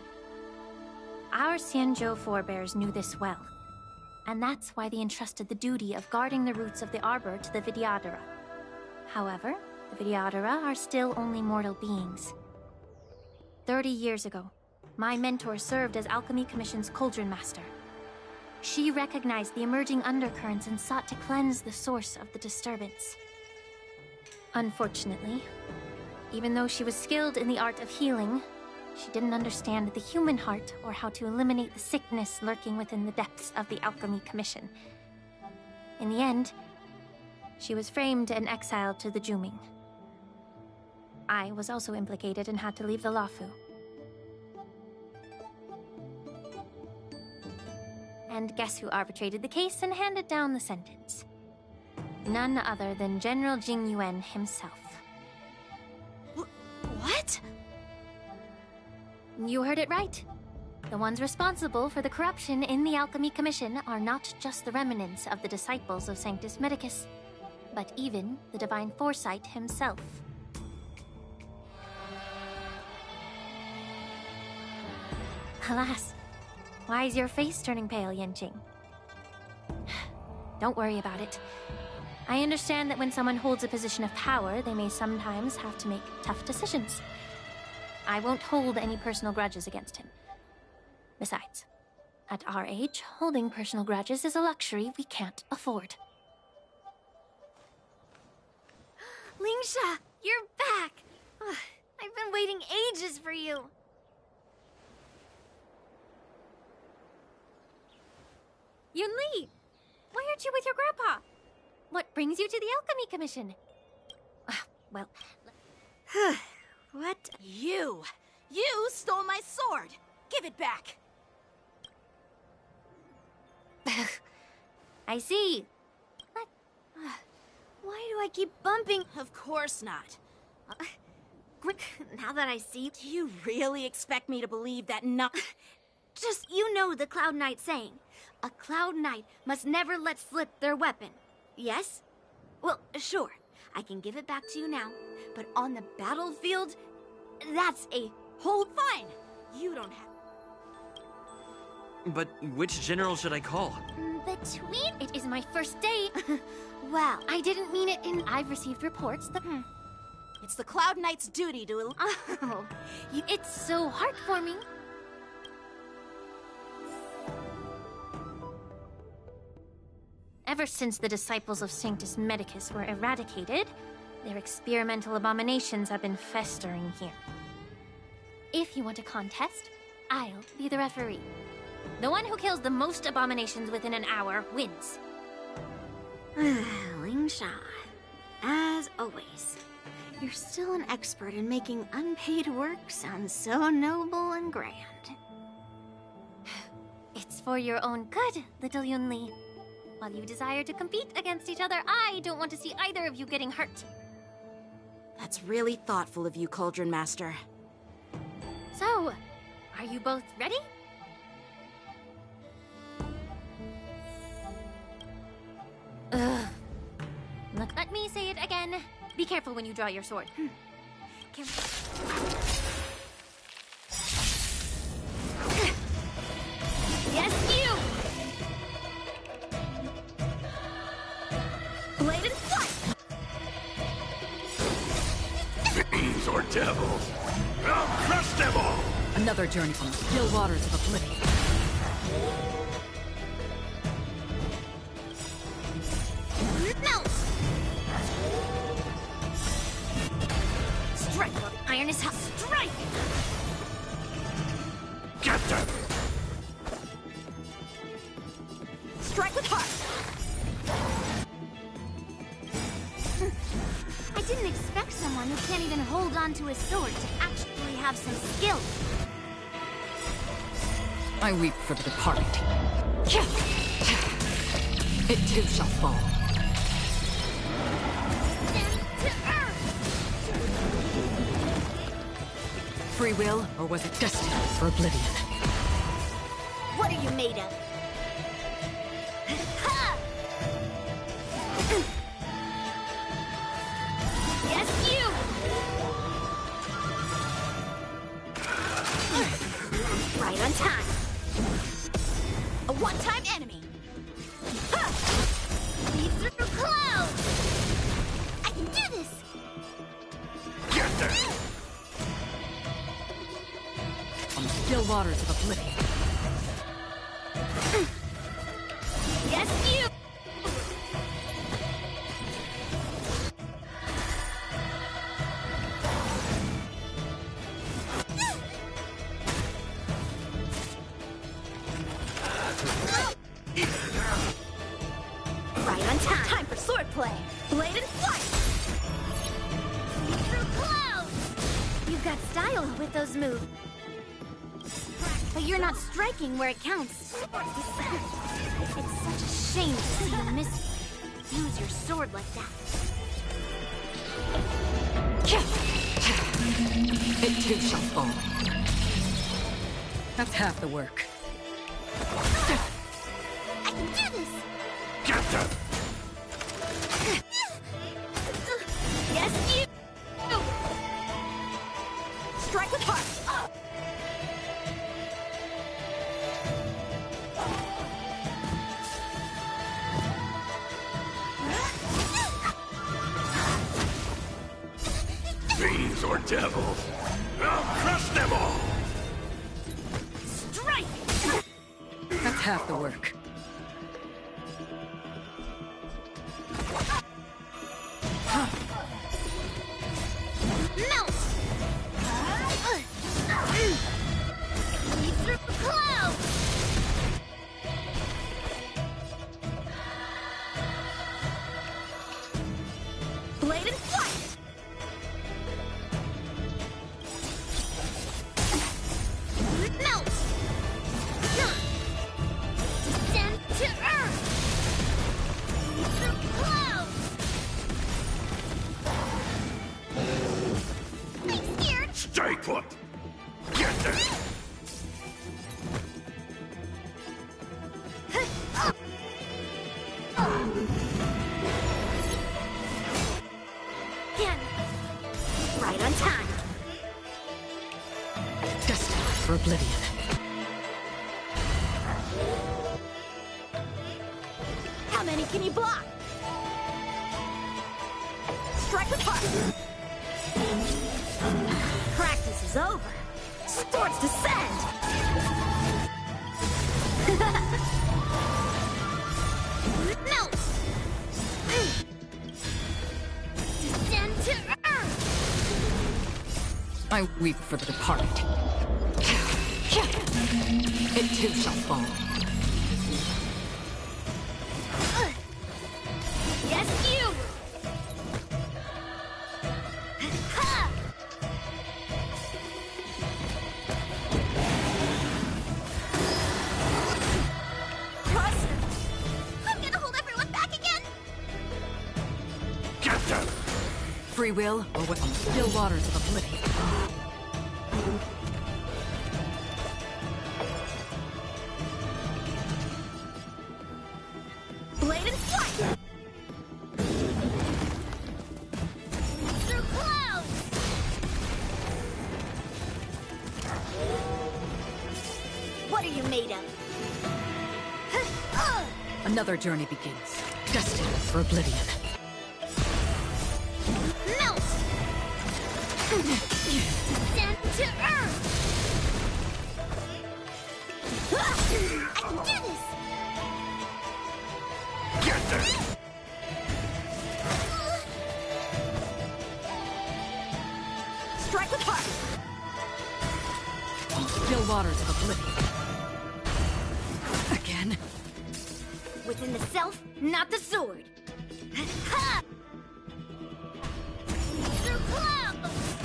Our Xianzhou forebears knew this well, and that's why they entrusted the duty of guarding the roots of the Arbor to the Vidyadhara. However, the Vidyadhara are still only mortal beings. 30 years ago, my mentor served as Alchemy Commission's Cauldron Master. She recognized the emerging undercurrents and sought to cleanse the source of the disturbance. Unfortunately, even though she was skilled in the art of healing, she didn't understand the human heart or how to eliminate the sickness lurking within the depths of the Alchemy Commission. In the end, she was framed and exiled to the Juming. I was also implicated and had to leave the Luofu. And guess who arbitrated the case and handed down the sentence? None other than General Jing Yuan himself. What? You heard it right. The ones responsible for the corruption in the Alchemy Commission are not just the remnants of the disciples of Sanctus Medicus, but even the Divine Foresight himself. Alas, why is your face turning pale, Yanqing? Don't worry about it. I understand that when someone holds a position of power, they may sometimes have to make tough decisions. I won't hold any personal grudges against him. Besides, at our age, holding personal grudges is a luxury we can't afford. Lingsha, you're back! Ugh, I've been waiting ages for you. Yunli, why aren't you with your grandpa? What brings you to the Alchemy Commission? Well... What? You stole my sword! Give it back! I see. What? Why do I keep bumping? Of course not. Now that I see... Do you really expect me to believe that Just, you know the Cloud Knight saying. A Cloud Knight must never let slip their weapon. Yes? Well, sure. I can give it back to you now. But on the battlefield, that's a whole... Fine! You don't have... But which general should I call? Between... It is my first day. Well, I didn't mean it in... I've received reports that... It's the Cloud Knight's duty to... Oh, it's so heartwarming. Ever since the disciples of Sanctus Medicus were eradicated, their experimental abominations have been festering here. If you want a contest, I'll be the referee. The one who kills the most abominations within an hour wins. Lingsha, as always, you're still an expert in making unpaid work sound so noble and grand. It's for your own good, little Yunli. While you desire to compete against each other, I don't want to see either of you getting hurt. That's really thoughtful of you, Cauldron Master. So, are you both ready? Ugh. Let me say it again. Be careful when you draw your sword. Yes, you! Blade and flight! Fiends or devils, I'll crush them all! Another journey from the still waters of oblivion. Melt! Strike while the iron is hot. Strike! Get them! Strike with heart! I didn't expect someone who can't even hold on to his sword to actually have some skill. I weep for the departed. It too shall fall. Free will, or was it destiny for oblivion? What are you made of? Yes, you! Right on time. A one-time enemy. Lead through clouds! I can do this! Get them! On the still waters of oblivion. Yes, you! Right on time. Time for swordplay. Blade and flight. Lead through clouds. You've got style with those moves. But you're not striking where it counts. It's such a shame to see you misuse your sword like that. It too shall fall. That's half the work. I can do this! Get them! Yes, you! Strike with heart! Fiends or devils, I'll crush them all! Strike! That's half the work. Melt! Lead through clouds! Blade and flight! Melt! Descend to earth! Lead through clouds! I'm scared! Stay put! Get them! Again! Right on time! Destined for oblivion. How many can you block? Strike with heart! Practice is over. Swords descend! Melt! Descend to earth! I weep for the departed. It too shall fall. Yes, you! Ha! Crusher! I'm gonna hold everyone back again! Get them! Free will, or what on the still waters of oblivion. Blade and flight! Through clouds! What are you made of? Another journey begins, destined for oblivion. Melt! Descend to Earth! I can do this! Get there! Strike with heart! Still waters of oblivion. Again? Within the self, not the sword. Ha! Through clouds!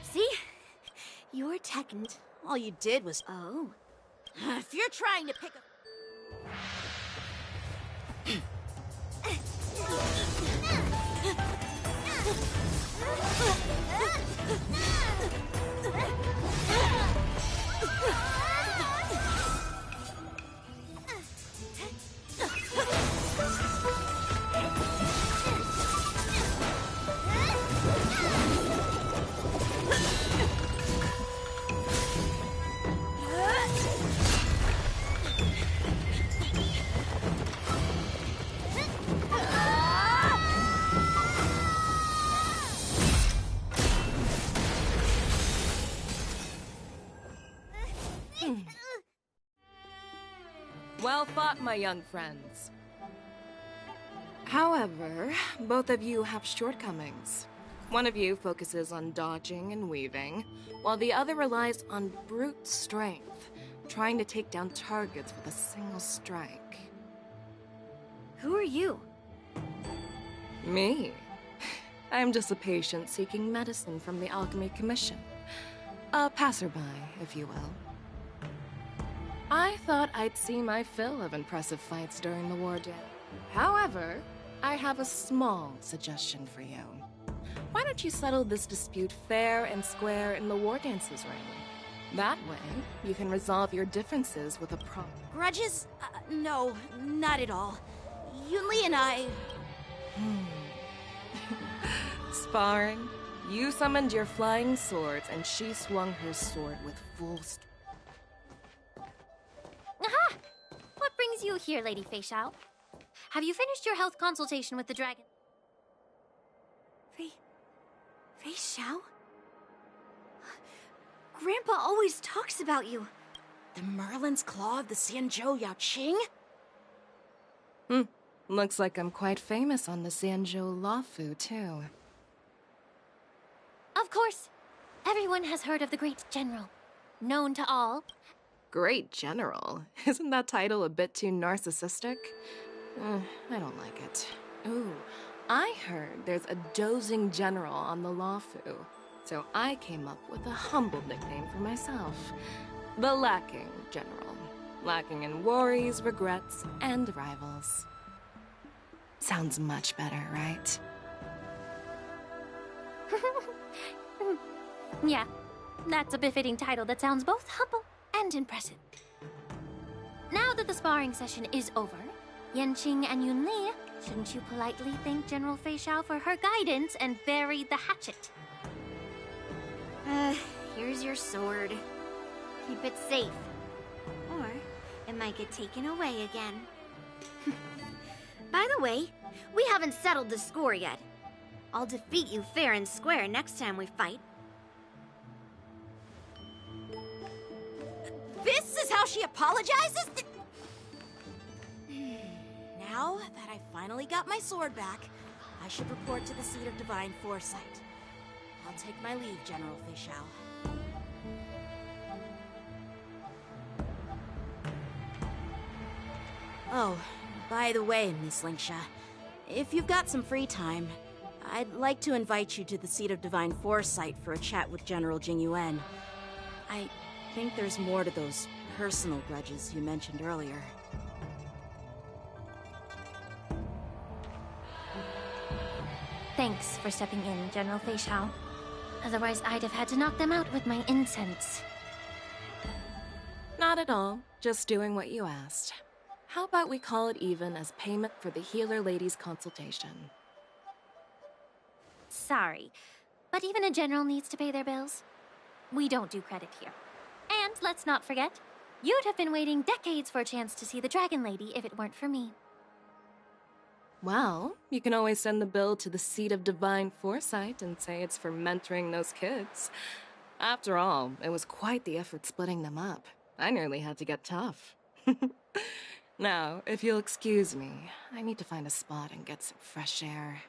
See? Your techn... All you did was... Oh. If you're trying to pick up... Well fought, my young friends. However, both of you have shortcomings. One of you focuses on dodging and weaving, while the other relies on brute strength, trying to take down targets with a single strike. Who are you? Me? I'm just a patient seeking medicine from the Alchemy Commission. A passerby, if you will. I thought I'd see my fill of impressive fights during the war day. However, I have a small suggestion for you. Why don't you settle this dispute fair and square in the war dances ring? That way, you can resolve your differences with a Grudges? No, not at all. Yunli and I... Sparring? You summoned your flying swords, and she swung her sword with full strength. Aha! What brings you here, Lady Fei Xiao? Have you finished your health consultation with the dragon? Fei Xiao? Grandpa always talks about you. The Merlin's Claw of the Xianzhou Yaoqing? Looks like I'm quite famous on the Xianzhou Luofu, too. Of course. Everyone has heard of the Great General. Known to all. Great General? Isn't that title a bit too narcissistic? I don't like it. Ooh, I heard there's a dozing general on the Luofu, so I came up with a humble nickname for myself. The Lacking General. Lacking in worries, regrets, and rivals. Sounds much better, right? Yeah, that's a befitting title that sounds both humble and impressive. Now that the sparring session is over, Yanqing and Yunli, shouldn't you politely thank General Fei Xiao for her guidance and bury the hatchet? Here's your sword. Keep it safe. Or it might get taken away again. By the way, we haven't settled the score yet. I'll defeat you fair and square next time we fight. This is how she apologizes? Now that I finally got my sword back, I should report to the Seat of Divine Foresight. I'll take my leave, General Fei Xiao. Oh, by the way, Miss Lingsha, if you've got some free time, I'd like to invite you to the Seat of Divine Foresight for a chat with General Jingyuan. I think there's more to those personal grudges you mentioned earlier. Thanks for stepping in, General Fei Xiao. Otherwise, I'd have had to knock them out with my incense. Not at all. Just doing what you asked. How about we call it even as payment for the healer lady's consultation? Sorry, but even a general needs to pay their bills. We don't do credit here. And let's not forget. You'd have been waiting decades for a chance to see the Dragon Lady if it weren't for me. Well, you can always send the bill to the Seat of Divine Foresight and say it's for mentoring those kids. After all, it was quite the effort splitting them up. I nearly had to get tough. Now, if you'll excuse me, I need to find a spot and get some fresh air.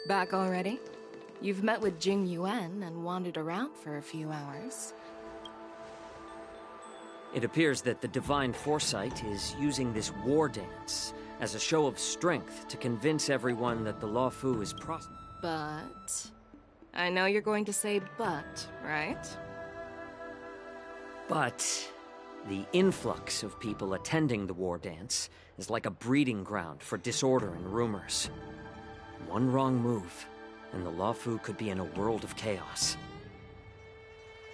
Back already? You've met with Jing Yuan and wandered around for a few hours. It appears that the Divine Foresight is using this war dance as a show of strength to convince everyone that the Law Fu is But... I know you're going to say but, right? But the influx of people attending the war dance is like a breeding ground for disorder and rumors. One wrong move, and the Law Fu could be in a world of chaos.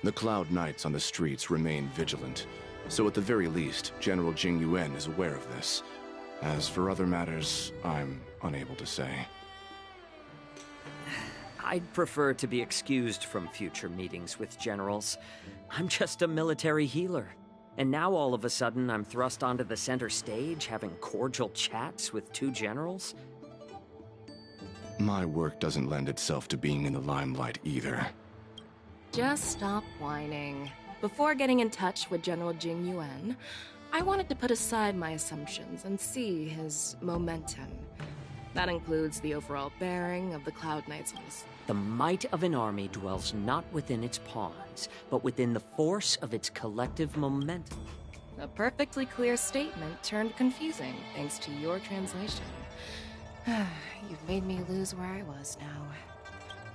The Cloud Knights on the streets remain vigilant, so at the very least, General Jing Yuan is aware of this. As for other matters, I'm unable to say. I'd prefer to be excused from future meetings with generals. I'm just a military healer. And now all of a sudden I'm thrust onto the center stage having cordial chats with two generals? My work doesn't lend itself to being in the limelight either. Just stop whining. Before getting in touch with General Jing Yuan, I wanted to put aside my assumptions and see his momentum. That includes the overall bearing of the Cloud Knights on his... The might of an army dwells not within its pawns, but within the force of its collective momentum. A perfectly clear statement turned confusing thanks to your translation. You've made me lose where I was now.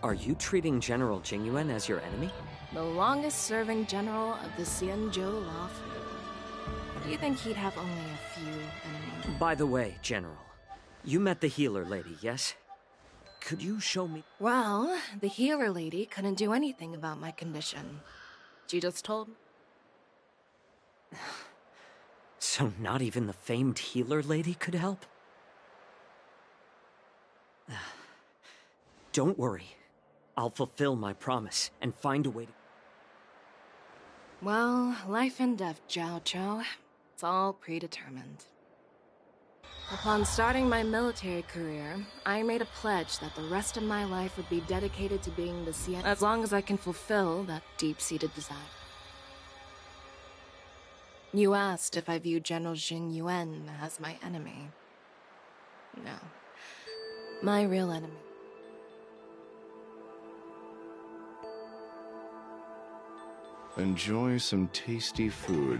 Are you treating General Jing Yuan as your enemy? The longest-serving general of the Xianzhou Law Fu. Do you think he'd have only a few enemies? By the way, General, you met the healer lady, yes? Could you show me... Well, the healer lady couldn't do anything about my condition. She just told me. So not even the famed healer lady could help? Don't worry. I'll fulfill my promise and find a way to... Well, life and death, Zhao Chou. It's all predetermined. Upon starting my military career, I made a pledge that the rest of my life would be dedicated to being the Xian... as long as I can fulfill that deep-seated desire. You asked if I viewed General Jing Yuan as my enemy. No. My real enemy. Enjoy some tasty food.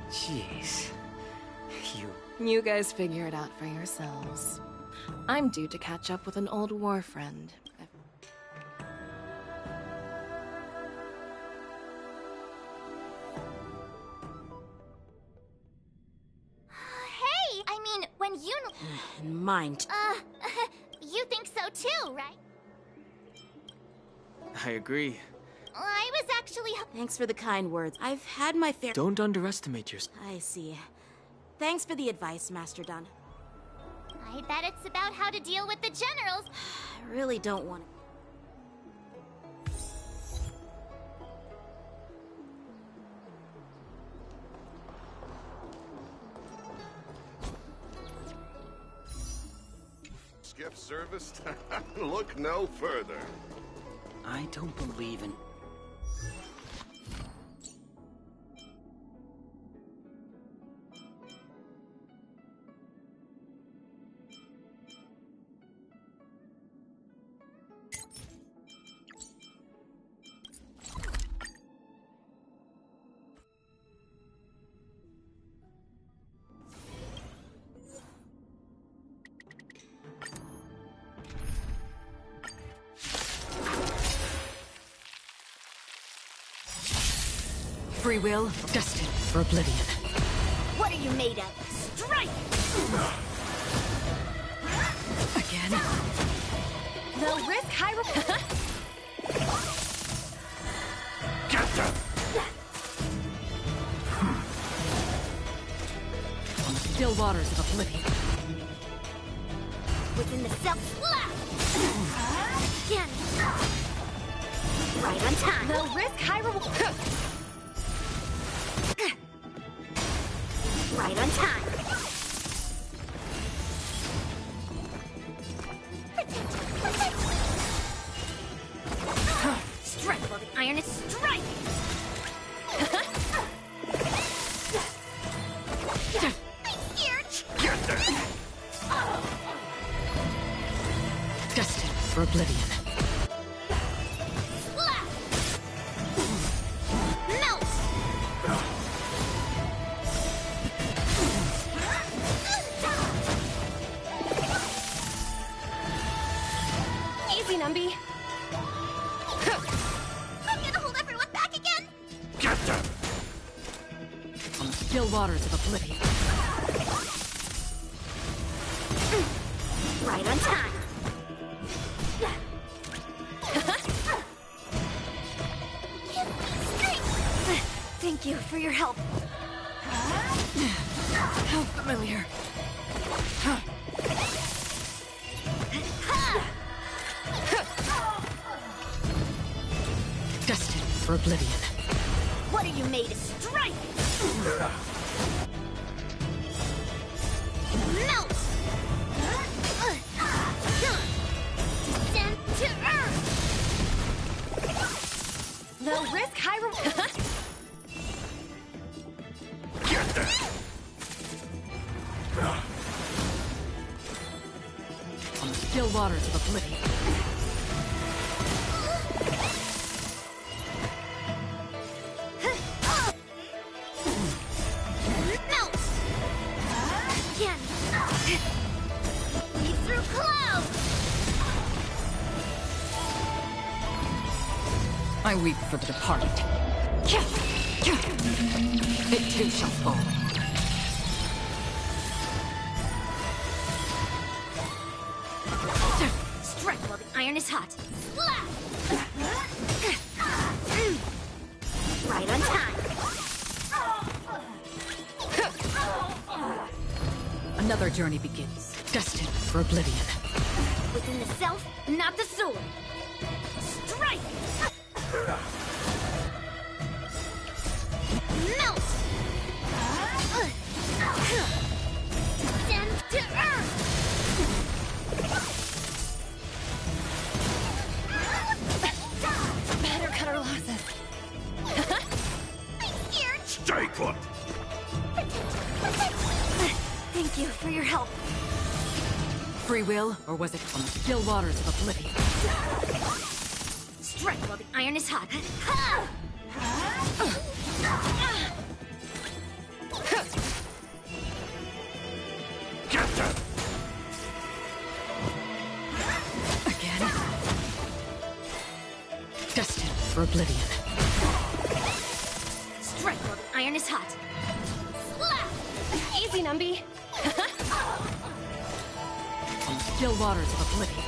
Jeez. You guys figure it out for yourselves. I'm due to catch up with an old war friend. Hey! I mean, when you... Mind. You think so too, right? I agree. I was actually... Thanks for the kind words. I've had my fair... Don't underestimate yourself. I see. Thanks for the advice, Master Dun. I bet it's about how to deal with the generals. I really don't want to... Skiff serviced? Look no further. I don't believe in... Free will, destined for oblivion. What are you made of? Strike! Again? They'll risk high... Get still waters of oblivion. Within the self slap! Again! Right on time! Low risk, high reward! Right on time! Strike while the iron is striking! Get there! Destined for oblivion. Slap! Melt! Easy, Numby. I'm gonna hold everyone back again! Get them! On the still waters of oblivion. Right on time. Thank you for your help. How familiar. Destined for oblivion. What are you made of? Strike! Melt! Descend to earth! Low risk, high reward. Get them! On the still waters of oblivion. Melt! Again! Lead through clouds! I weep for the departed. It too shall fall. Strike while the iron is hot. Slap! Right on time. Another journey begins. Destined for oblivion. Within the self, not the sword. Strike! Melt! Descend to earth! Better cut our losses. Stay put! Thank you for your help. Free will, or was it on the still waters of oblivion? Strike while the iron is hot. Get them! Again. Destined for oblivion. Strike while the iron is hot. Slap! Easy, Numby. On the still waters of oblivion.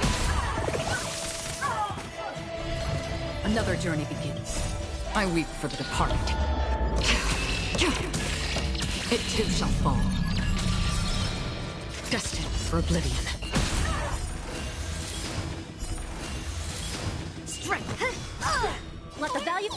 Another journey begins. I weep for the departed. It too shall fall. Destined for oblivion. Strike! Let the value...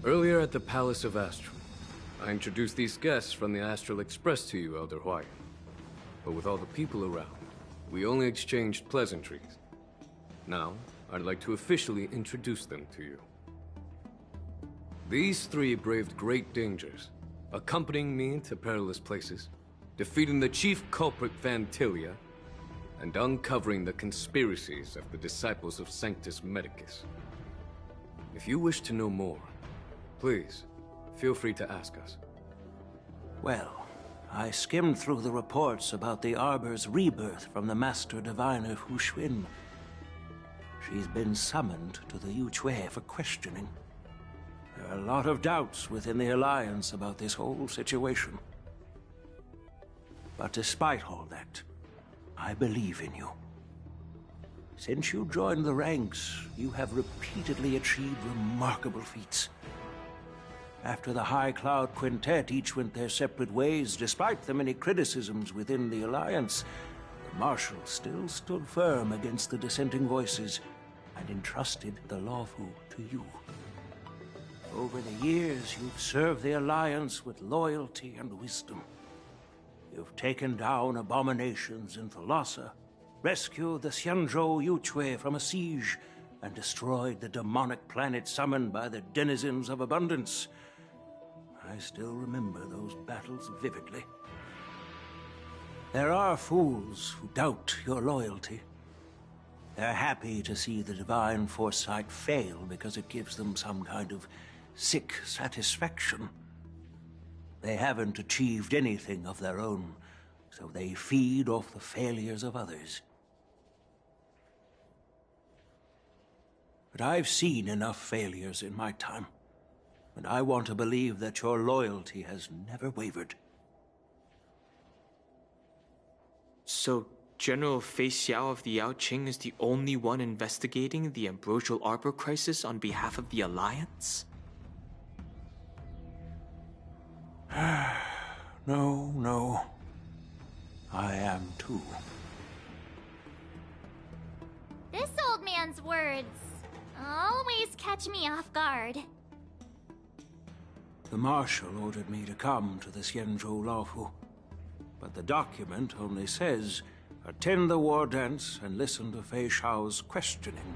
Earlier at the Palace of Astral, I introduced these guests from the Astral Express to you, Elder Hwyan. But with all the people around, we only exchanged pleasantries. Now, I'd like to officially introduce them to you. These three braved great dangers, accompanying me to perilous places, defeating the chief culprit Vantilia, and uncovering the conspiracies of the disciples of Sanctus Medicus. If you wish to know more, please, feel free to ask us. Well, I skimmed through the reports about the Arbor's rebirth from the Master Diviner Hu Xuan. She's been summoned to the Yu Chui for questioning. There are a lot of doubts within the Alliance about this whole situation. But despite all that, I believe in you. Since you joined the ranks, you have repeatedly achieved remarkable feats. After the High Cloud Quintet each went their separate ways, despite the many criticisms within the Alliance, the Marshal still stood firm against the dissenting voices and entrusted the Lawfu to you. Over the years, you've served the Alliance with loyalty and wisdom. You've taken down abominations in Thalassa, rescued the Xianzhou Yu Chui from a siege, and destroyed the demonic planet summoned by the denizens of abundance. I still remember those battles vividly. There are fools who doubt your loyalty. They're happy to see the divine foresight fail because it gives them some kind of sick satisfaction. They haven't achieved anything of their own, so they feed off the failures of others. But I've seen enough failures in my time, and I want to believe that your loyalty has never wavered. So, General Fei Xiao of the Yao Qing is the only one investigating the Ambrosial Arbor crisis on behalf of the Alliance? No. I am too. This old man's words always catch me off guard. The Marshal ordered me to come to the Xianzhou Laofu, but the document only says, attend the war dance and listen to Fei Xiao's questioning.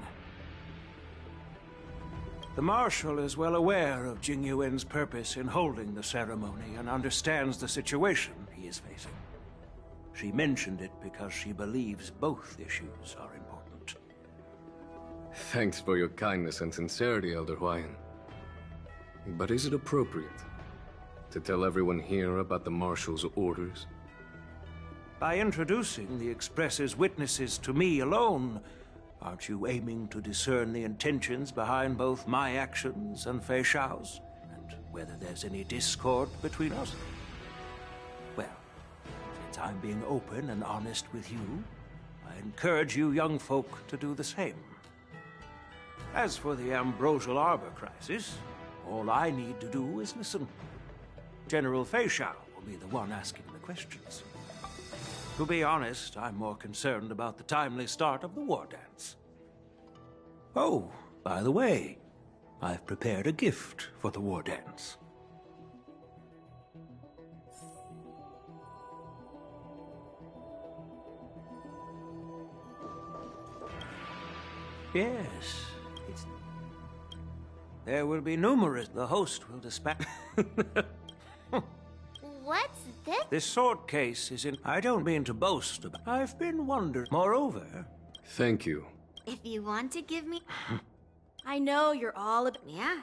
The Marshal is well aware of Jing Yuan's purpose in holding the ceremony and understands the situation he is facing. She mentioned it because she believes both issues are important. Thanks for your kindness and sincerity, Elder Hwyan. But is it appropriate to tell everyone here about the Marshal's orders? By introducing the Express's witnesses to me alone, aren't you aiming to discern the intentions behind both my actions and Fei Xiao's? And whether there's any discord between us? Well, since I'm being open and honest with you, I encourage you young folk to do the same. As for the Ambrosial Arbor crisis, all I need to do is listen. General Fei Xiao will be the one asking the questions. To be honest, I'm more concerned about the timely start of the war dance. Oh, by the way, I've prepared a gift for the war dance. Yes, there will be numerous. The host will dispatch. What's this? This sword case is in. I don't mean to boast, but I've been wondering. Moreover. Thank you. If you want to give me... I know you're all about... Yeah.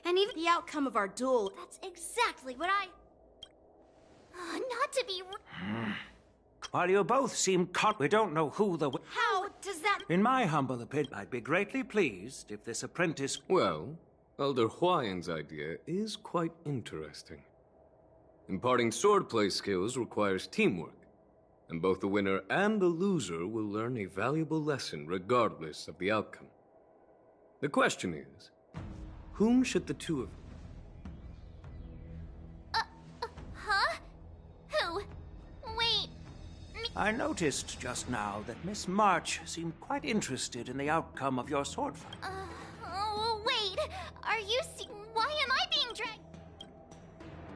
And even the outcome of our duel... That's exactly what I... Not to be... While you both seem we don't know who the... How does that... In my humble opinion, I'd be greatly pleased if this apprentice... Well, Elder Hwayan's idea is quite interesting. Imparting swordplay skills requires teamwork, and both the winner and the loser will learn a valuable lesson regardless of the outcome. The question is, whom should the two of... Huh? Who? Wait... I noticed just now that Miss March seemed quite interested in the outcome of your sword fight. Oh, wait. Wait, are you why am I being dragged?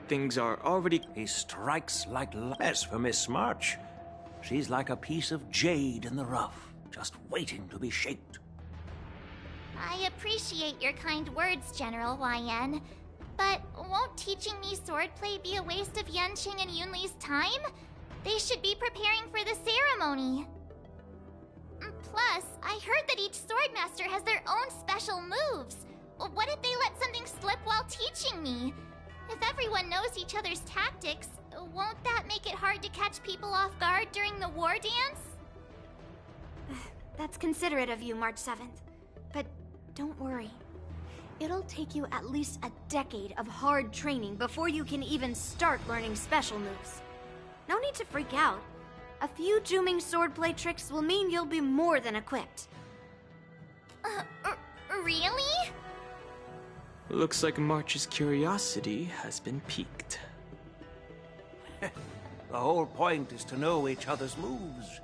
Things are already... He strikes like as for Miss March. She's like a piece of jade in the rough, just waiting to be shaped. I appreciate your kind words, General YN. But won't teaching me swordplay be a waste of Yanqing and Yunli's time? They should be preparing for the ceremony. Plus, I heard that each swordmaster has their own special moves. What if they let something slip while teaching me? If everyone knows each other's tactics, won't that make it hard to catch people off guard during the war dance? That's considerate of you, March 7th. But don't worry. It'll take you at least a decade of hard training before you can even start learning special moves. No need to freak out. A few Juming swordplay tricks will mean you'll be more than equipped. Really? Looks like March's curiosity has been piqued. The whole point is to know each other's moves.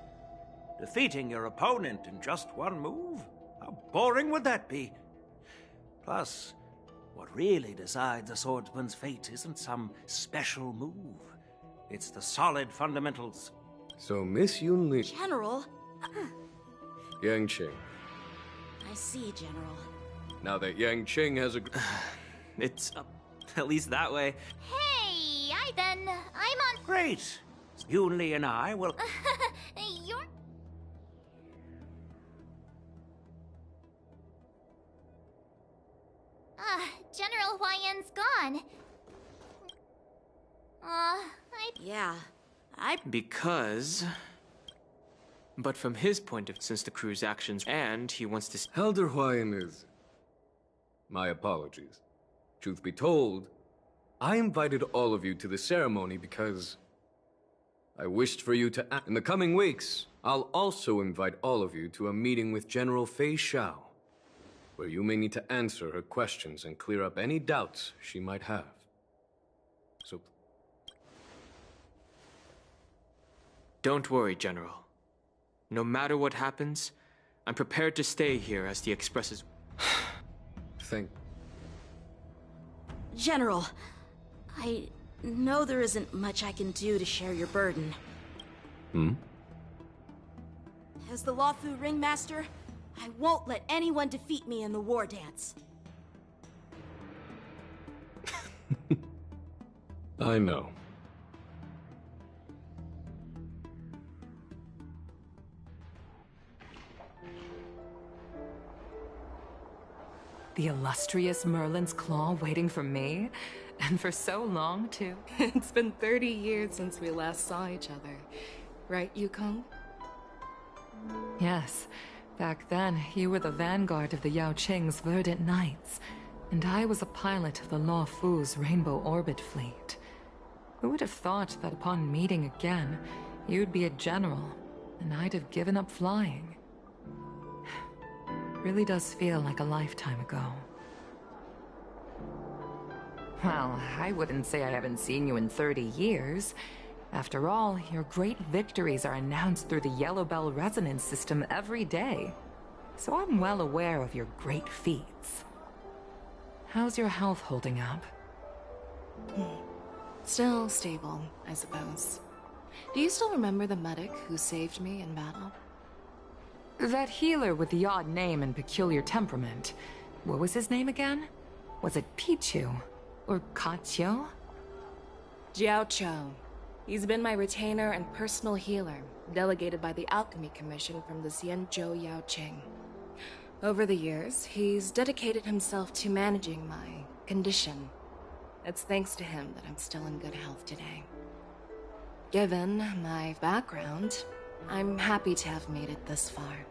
Defeating your opponent in just one move? How boring would that be? Plus, what really decides a swordsman's fate isn't some special move. It's the solid fundamentals. So, Miss Yunli... General? Yanqing. I see, General. Now that Yanqing has a... It's at least that way. Hey, I'm on... Great! Yunli and I will... You're... General Huayan's gone. Yeah, Because... But from his point of view, since the crew's actions, and he wants to... Elder Huayan is... My apologies. Truth be told, I invited all of you to the ceremony because... I wished for you to act. In the coming weeks, I'll also invite all of you to a meeting with General Fei Xiao, where you may need to answer her questions and clear up any doubts she might have. So... Don't worry, General. No matter what happens, I'm prepared to stay here as the Express's... General, I know there isn't much I can do to share your burden. As the Luofu Ringmaster, I won't let anyone defeat me in the war dance. I know. The illustrious Merlin's Claw waiting for me? And for so long, too. It's been 30 years since we last saw each other. Right, Yukong? Yes. Back then, you were the vanguard of the Yao Qing's Verdant Knights, and I was a pilot of the Luofu's Rainbow Orbit Fleet. Who would have thought that upon meeting again, you'd be a general, and I'd have given up flying? Really does feel like a lifetime ago. Well, I wouldn't say I haven't seen you in 30 years. After all, your great victories are announced through the Yellow Bell resonance system every day. So I'm well aware of your great feats. How's your health holding up? Still stable, I suppose. Do you still remember the medic who saved me in battle? That healer with the odd name and peculiar temperament. What was his name again? Was it Pichu? Or Kachio? Jiao Cho. He's been my retainer and personal healer, delegated by the Alchemy Commission from the Xianzhou Yao Qing. Over the years, he's dedicated himself to managing my condition. It's thanks to him that I'm still in good health today. Given my background, I'm happy to have made it this far.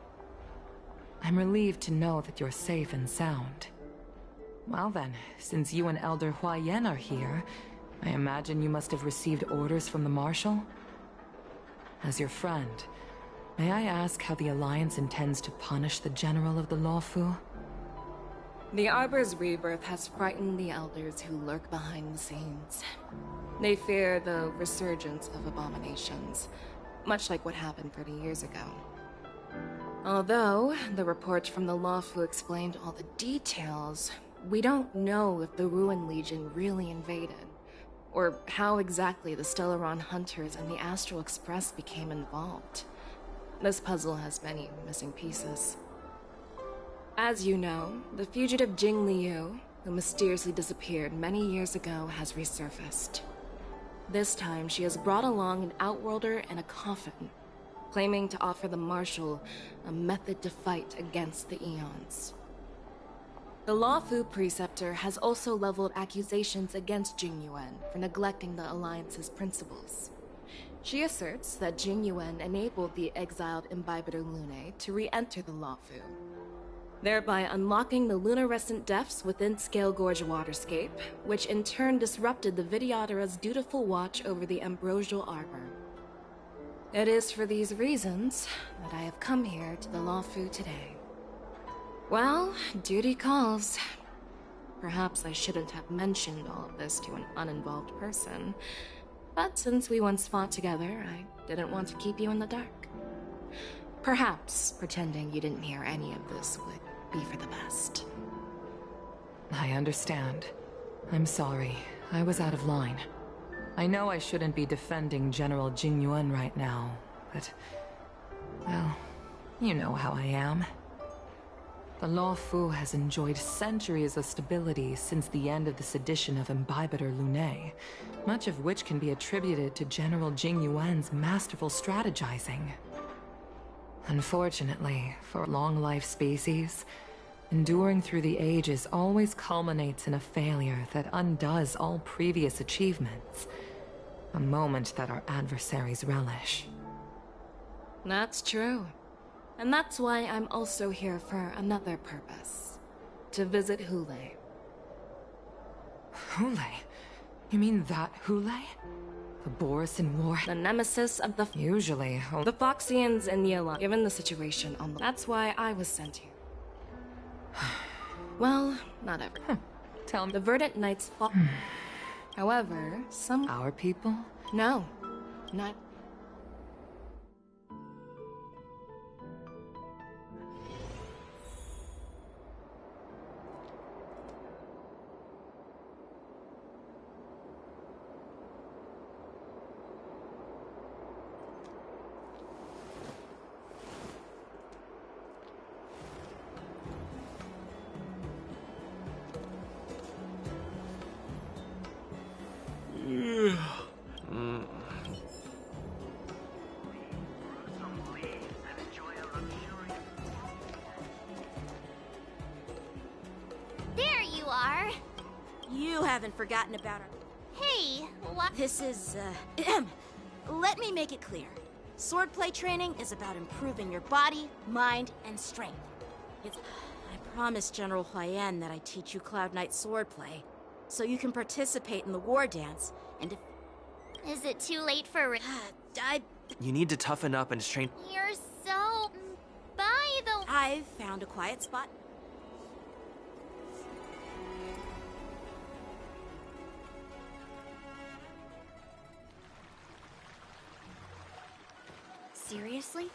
I'm relieved to know that you're safe and sound. Well then, since you and Elder Huayan are here, I imagine you must have received orders from the Marshal? As your friend, may I ask how the Alliance intends to punish the General of the Luofu? The Arbor's rebirth has frightened the Elders who lurk behind the scenes. They fear the resurgence of abominations, much like what happened 30 years ago. Although the reports from the Luofu explained all the details, We don't know if the Ruin Legion really invaded, or how exactly the Stellaron Hunters and the Astral Express became involved. This puzzle has many missing pieces. As you know, the fugitive Jing Liu, who mysteriously disappeared many years ago, has resurfaced. This time, she has brought along an outworlder and a coffin, claiming to offer the Marshal a method to fight against the Eons. The Luofu Preceptor has also leveled accusations against Jing Yuan for neglecting the Alliance's principles. She asserts that Jing Yuan enabled the exiled Imbibitor Lunae to re-enter the Luofu, thereby unlocking the lunarescent depths within Scale Gorge Waterscape, which in turn disrupted the Vidyadhara's dutiful watch over the Ambrosial Arbor. It is for these reasons that I have come here to the Luofu today. Well, duty calls. Perhaps I shouldn't have mentioned all of this to an uninvolved person, but since we once fought together, I didn't want to keep you in the dark. Perhaps pretending you didn't hear any of this would be for the best. I understand. I'm sorry. I was out of line. I know I shouldn't be defending General Jing Yuan right now, but... well, you know how I am. The Luofu has enjoyed centuries of stability since the end of the sedition of Imbibitor Lunae, much of which can be attributed to General Jing Yuan's masterful strategizing. Unfortunately, for long-life species, enduring through the ages always culminates in a failure that undoes all previous achievements, a moment that our adversaries relish. That's true. And that's why I'm also here for another purpose. To visit Hule. Hule? You mean that Hule? The Borisin War? The nemesis of the... Usually... the Foxians in the Alliance. Given the situation on the... That's why I was sent here. Well, not ever. Tell me... The Verdant Knights fought... However, some... Our people? No. Not... There you are. You haven't forgotten about her. Hey, what? This is, let me make it clear. Swordplay training is about improving your body, mind, and strength. I promised General Huayan that I'd teach you Cloud Knight swordplay, so you can participate in the war dance, and if... Is it too late for... You need to toughen up and train... You're so... by the... I've found a quiet spot. Seriously?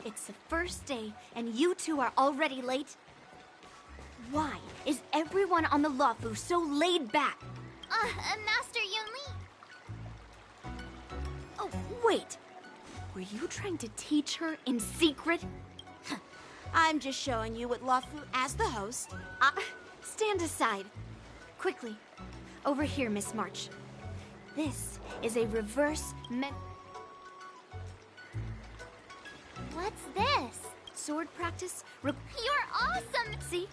It's the first day, and you two are already late? Why is everyone on the Luofu so laid back? Master Yunli. Oh, wait. Were you trying to teach her in secret? I'm just showing you what Luofu, as the host... Stand aside. Quickly. Over here, Miss March. This is a reverse What's this? sword practice. You're awesome! See?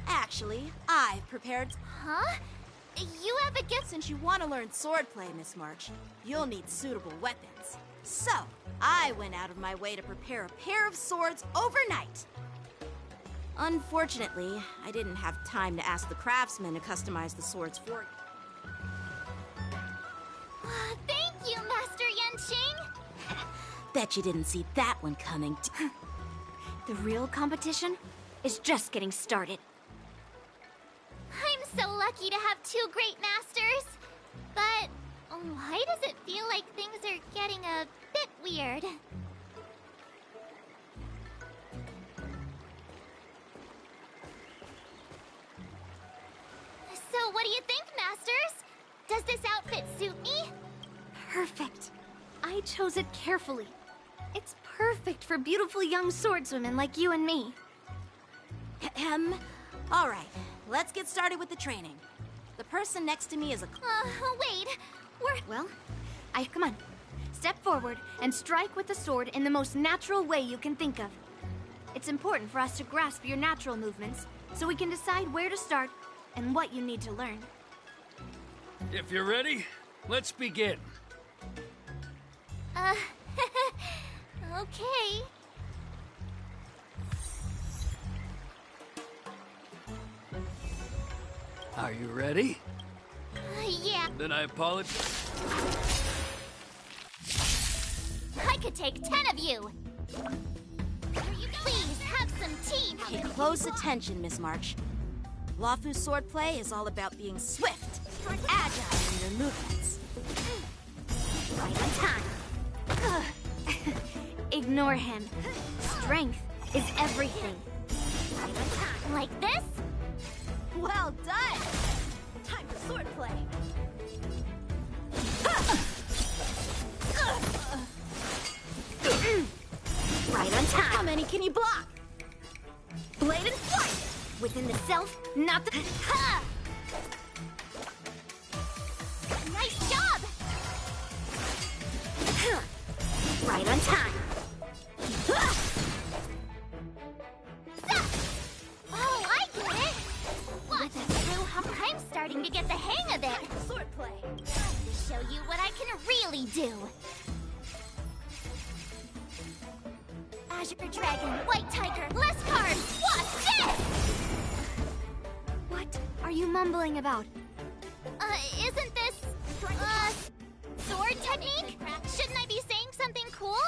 Actually, I've prepared... Huh? You have a gift. Since you want to learn swordplay, Miss March, you'll need suitable weapons. So, I went out of my way to prepare a pair of swords overnight. Unfortunately, I didn't have time to ask the craftsman to customize the swords for you. Thank you, Master Yanqing! Bet you didn't see that one coming. The real competition is just getting started. I'm so lucky to have two great masters. But why does it feel like things are getting a bit weird? what do you think, Masters? Does this outfit suit me? Perfect. I chose it carefully. It's perfect for beautiful young swordswomen like you and me. All right, let's get started with the training. The person next to me is a... Wait. Well, come on. Step forward and strike with the sword in the most natural way you can think of. It's important for us to grasp your natural movements, so we can decide where to start and what you need to learn. If you're ready, let's begin. Okay. Are you ready? Yeah. Then I apologize. I could take 10 of you. Please, have some tea. Pay close attention, Miss March. Luofu's swordplay is all about being swift, agile in your movements. Right on time. Ignore him. Strength is everything. Right on time. Like this? Well done! Time for swordplay. Right on time. How many can you block? Blade and flight! Within the self, not the... Ha! Nice job! Right on time. Oh, I get it! Watch through how I'm starting to get the hang of it. Swordplay. Time to show you what I can really do. Azure Dragon, White Tiger, less cards! Watch this! What are you mumbling about? Isn't this... sword technique? Shouldn't I be saying something cool?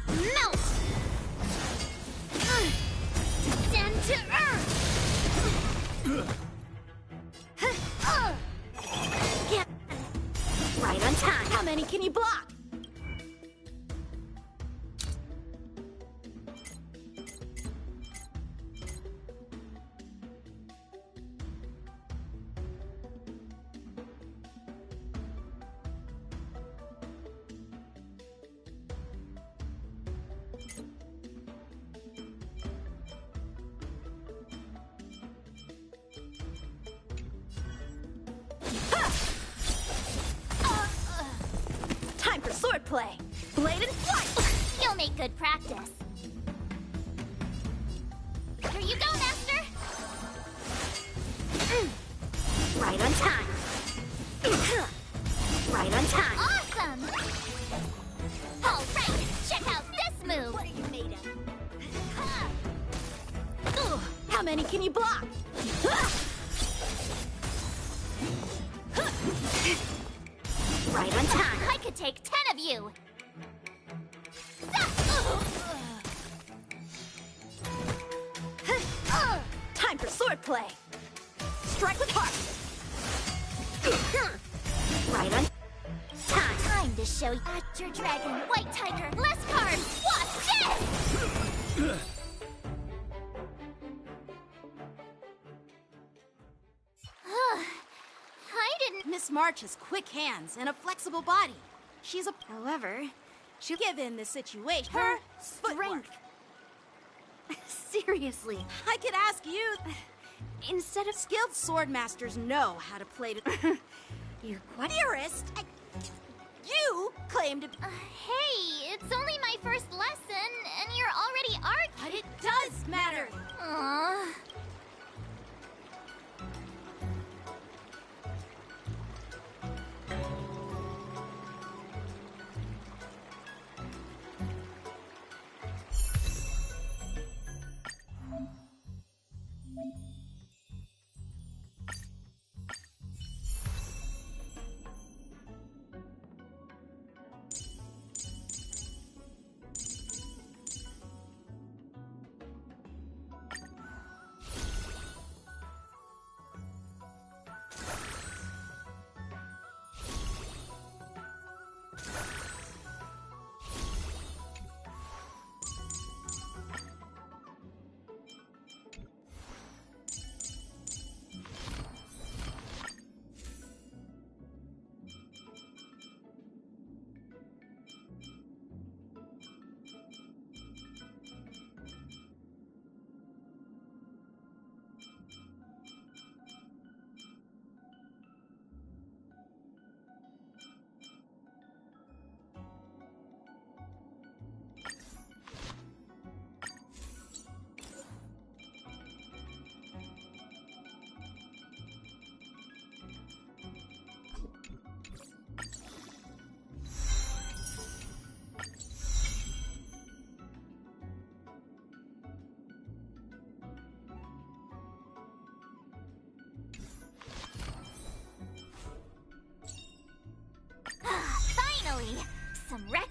Melt! Descend to earth! Get... Right on time. How many can you block? Time for swordplay. Blade and flight. You'll make good practice. Here you go, Master! Right on time. Right on time. Awesome! All right, check out this move! What are you made of? How many can you block? Right on time. I could take 10 of you! Time for swordplay. Strike with heart. Right on time. Time to show you. Azure Dragon, White Tiger, less cards! Watch this! I didn't... Miss March has quick hands and a flexible body. She's a... However, she'll give in the situation. her Footwork. strength. Seriously. I could ask you. Instead of... Skilled sword masters know how to play to... You're quite... Dearest, you claim to... Hey, it's only my first lesson, and you're already arguing. But it does matter. Aww.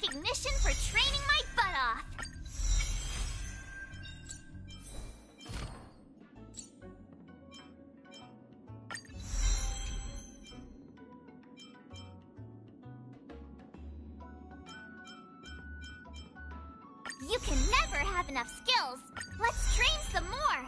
recognition for training my butt off. You can never have enough skills. Let's train some more.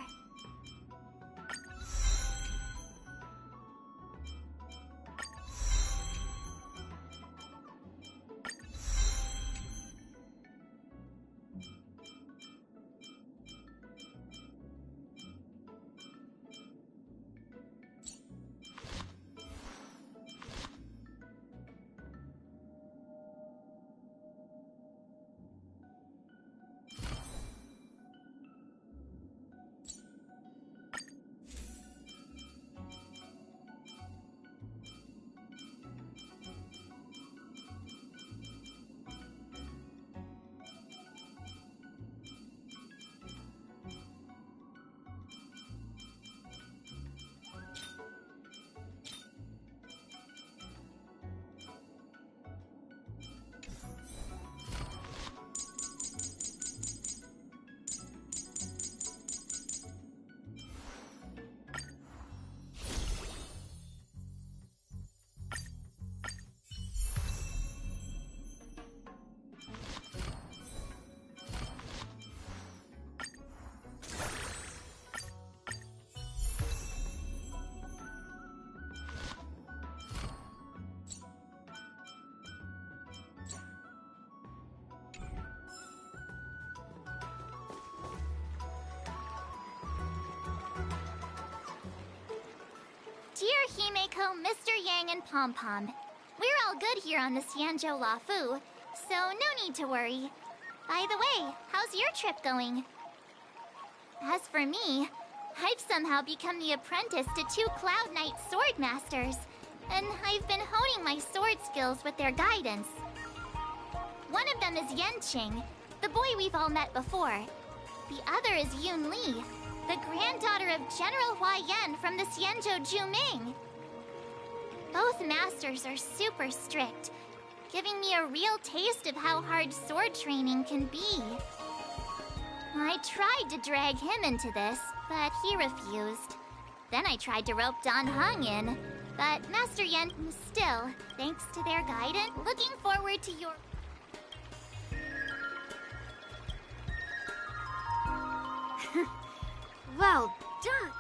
Dear Himeko, Mr. Yang, and Pom Pom, we're all good here on the Xianzhou Lafu, so no need to worry. By the way, how's your trip going? As for me, I've somehow become the apprentice to 2 Cloud Knight sword masters, and I've been honing my sword skills with their guidance. One of them is Yanqing, the boy we've all met before. The other is Yun Li, the granddaughter of General Hua Yan from the Xianzhou Juming. Both masters are super strict, giving me a real taste of how hard sword training can be. I tried to drag him into this, but he refused. Then I tried to rope Dan Heng in, but Master Yan, still, thanks to their guidance, looking forward to your... Well done!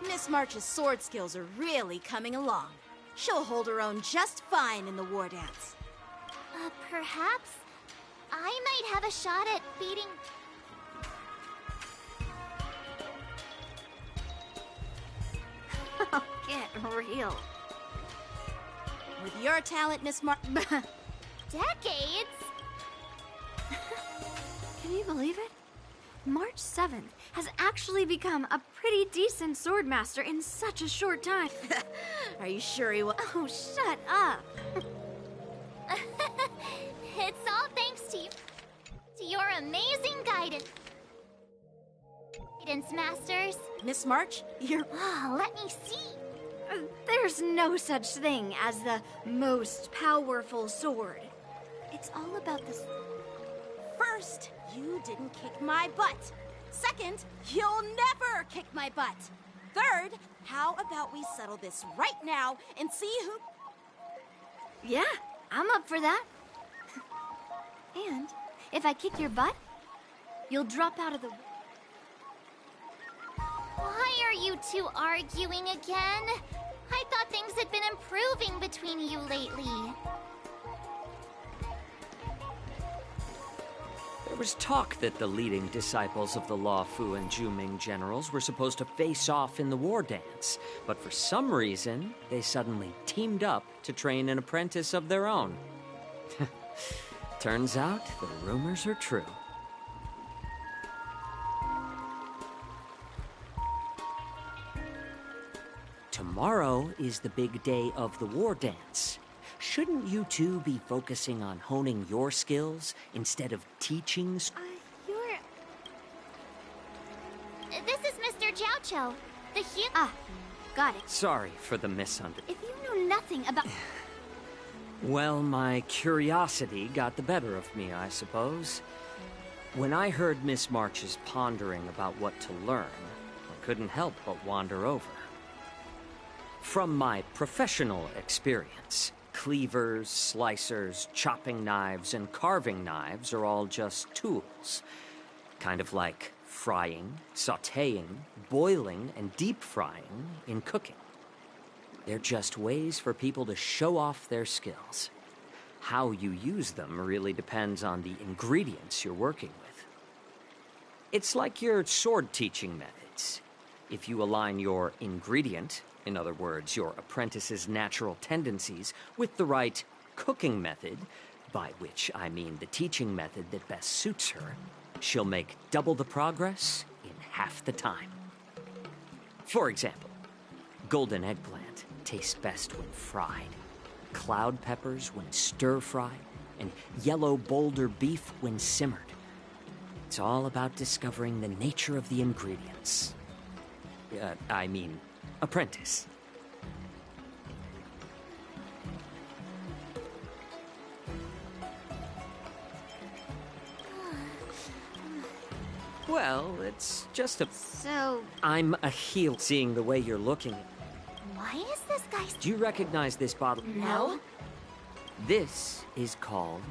Miss March's sword skills are really coming along. She'll hold her own just fine in the war dance. Perhaps I might have a shot at beating... Oh, get real. With your talent, Miss March... Decades? Can you believe it? March 7th has actually become a pretty decent swordmaster in such a short time. Are you sure he will? Oh, shut up. It's all thanks to you. To your amazing guidance. Masters. Miss March, you're... Oh, let me see. There's no such thing as the most powerful sword. It's all about this. First, you didn't kick my butt. Second, you'll never kick my butt. Third, how about we settle this right now and see who... Yeah, I'm up for that. And if I kick your butt, you'll drop out of the... Why are you two arguing again? I thought things had been improving between you lately. There was talk that the leading disciples of the Luofu and Juming generals were supposed to face off in the war dance, but for some reason, they suddenly teamed up to train an apprentice of their own. Turns out, the rumors are true. Tomorrow is the big day of the war dance. Shouldn't you two be focusing on honing your skills instead of teaching? This is Mr. Jiaoqiu, the Got it. Sorry for the misunderstanding. If you knew nothing about... Well, my curiosity got the better of me, I suppose. When I heard Miss March's pondering about what to learn, I couldn't help but wander over. From my professional experience, cleavers, slicers, chopping knives, and carving knives are all just tools. Kind of like frying, sautéing, boiling, and deep frying in cooking. They're just ways for people to show off their skills. How you use them really depends on the ingredients you're working with. It's like your sword teaching methods. If you align your ingredient, in other words, your apprentice's natural tendencies, with the right cooking method, by which I mean the teaching method that best suits her, she'll make double the progress in half the time. For example, golden eggplant tastes best when fried, cloud peppers when stir-fried, and yellow boulder beef when simmered. It's all about discovering the nature of the ingredients. Apprentice. Well, it's just a... So... I'm a heel seeing the way you're looking. Why is this guy... Do you recognize this bottle? No. This is called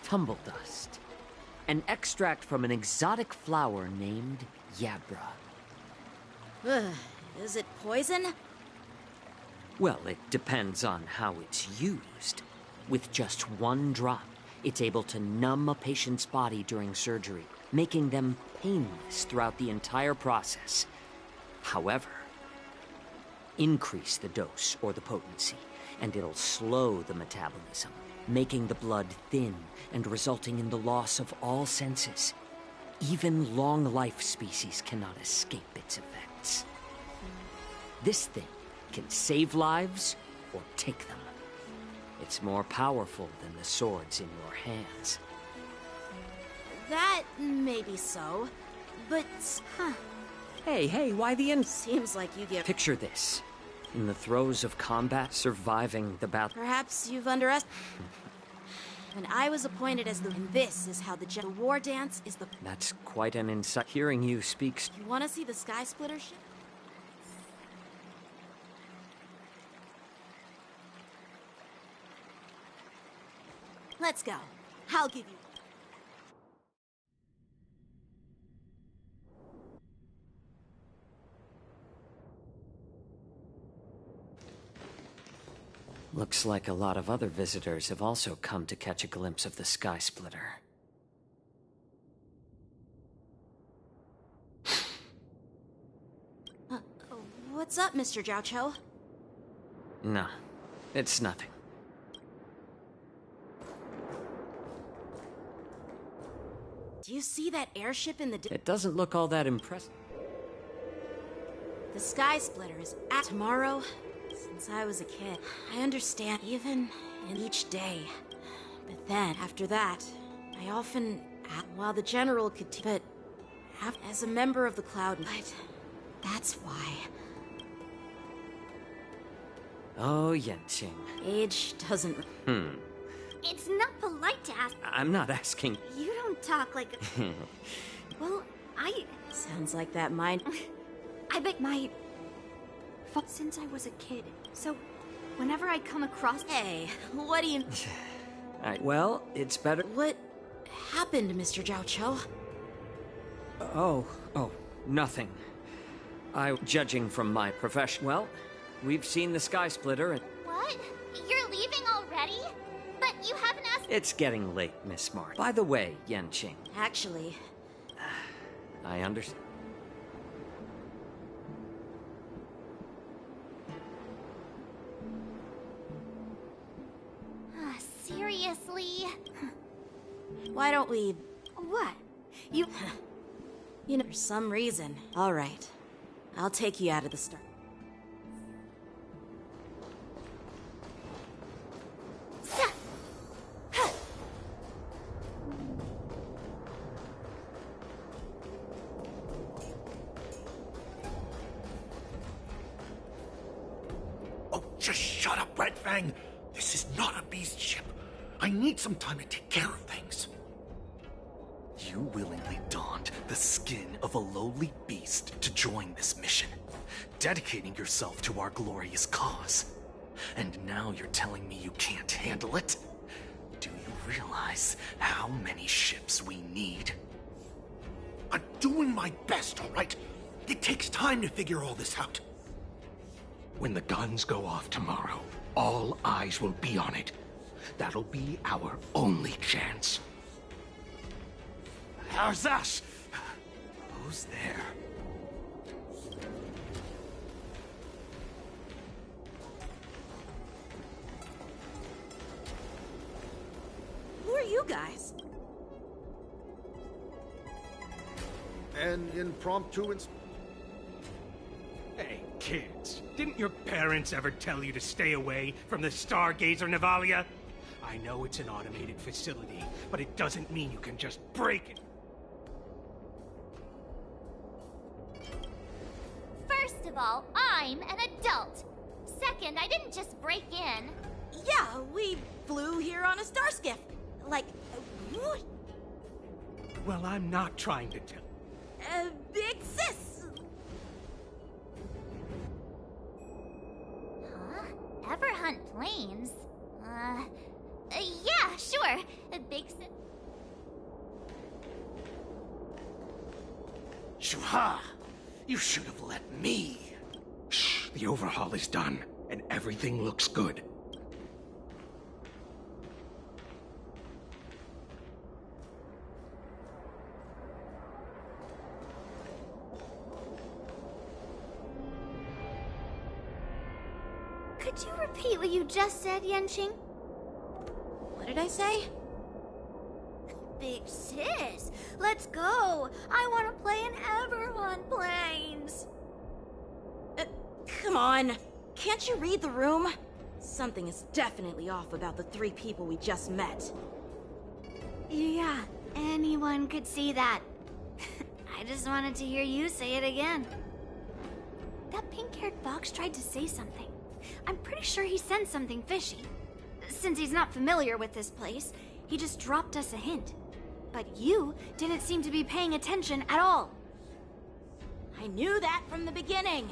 tumble dust. An extract from an exotic flower named Yabra. Is it poison? Well, it depends on how it's used. With just one drop, it's able to numb a patient's body during surgery, making them painless throughout the entire process. However, increase the dose or the potency, and it'll slow the metabolism, making the blood thin and resulting in the loss of all senses. Even long-life species cannot escape its effects. This thing can save lives or take them. It's more powerful than the swords in your hands. That may be so, but... Hey, why the end? Seems like you get... Picture this. In the throes of combat, surviving the battle... Perhaps you've underestimated... When I was appointed as the... And this is how the war dance is the... That's quite an insight. Hearing you speak... You want to see the Sky Splitter ship? Let's go. I'll give you... Looks like a lot of other visitors have also come to catch a glimpse of the Sky Splitter. What's up, Mr. Jiaoqiu? No, it's nothing. Do you see that airship in the... It doesn't look all that impressive. The Sky Splitter is at tomorrow. Since I was a kid, I understand even in each day. But then, after that, I often... While the General could... But as a member of the Cloud Knight, that's why. Oh, Yanqing. Age doesn't... It's not polite to ask... I'm not asking... You don't talk like... Well, Sounds like that mind... I bet my... Since I was a kid, so whenever I come across... Hey, what do you... Well, it's better... What happened, Mr. Jiaoqiu? Oh, nothing. Judging from my profession... Well, we've seen the Sky Splitter and... What? You're leaving already? But you haven't asked... It's getting late, Miss March. By the way, Yanqing... Actually... I understand. Seriously? Why don't we... What? You know, for some reason. All right. I'll take you out of the start. Just shut up, Red Fang. This is not a beast ship. I need some time to take care of things. You willingly donned the skin of a lowly beast to join this mission, dedicating yourself to our glorious cause. And now you're telling me you can't handle it? Do you realize how many ships we need? I'm doing my best, all right? It takes time to figure all this out. When the guns go off tomorrow, all eyes will be on it. That'll be our only chance. How's that? Who's there? Who are you guys? An impromptu Hey, kids, didn't your parents ever tell you to stay away from the Stargazer Navalia? I know it's an automated facility, but it doesn't mean you can just break it. First of all, I'm an adult. Second, I didn't just break in. Yeah, we flew here on a star skiff. Like, what? Well, I'm not trying to tell. Big sis! Huh? Ever hunt planes? Yeah, sure. Big sis. Shuha! You should have let me. Shh, the overhaul is done, and everything looks good. Could you repeat what you just said, Yenqing? What did I say? Big sis, let's go. I want to play in Everhunt planes. Come on. Can't you read the room? Something is definitely off about the 3 people we just met. Yeah, anyone could see that. I just wanted to hear you say it again. That pink-haired fox tried to say something. I'm pretty sure he sensed something fishy. Since he's not familiar with this place, he just dropped us a hint. But you didn't seem to be paying attention at all. I knew that from the beginning.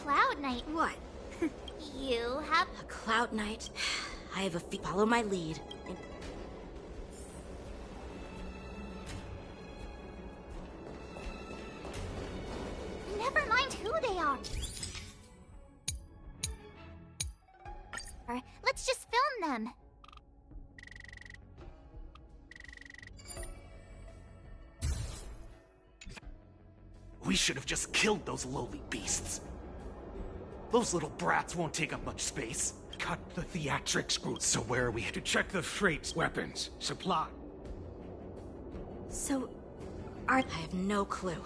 Cloud Knight. What? You have... A Cloud Knight. I have a follow my lead. Never mind who they are. Let's just film them. We should have just killed those lowly beasts. Those little brats won't take up much space. Cut the theatrics, Groot. So where are we? To check the freights, weapons, supply. So, I have no clue.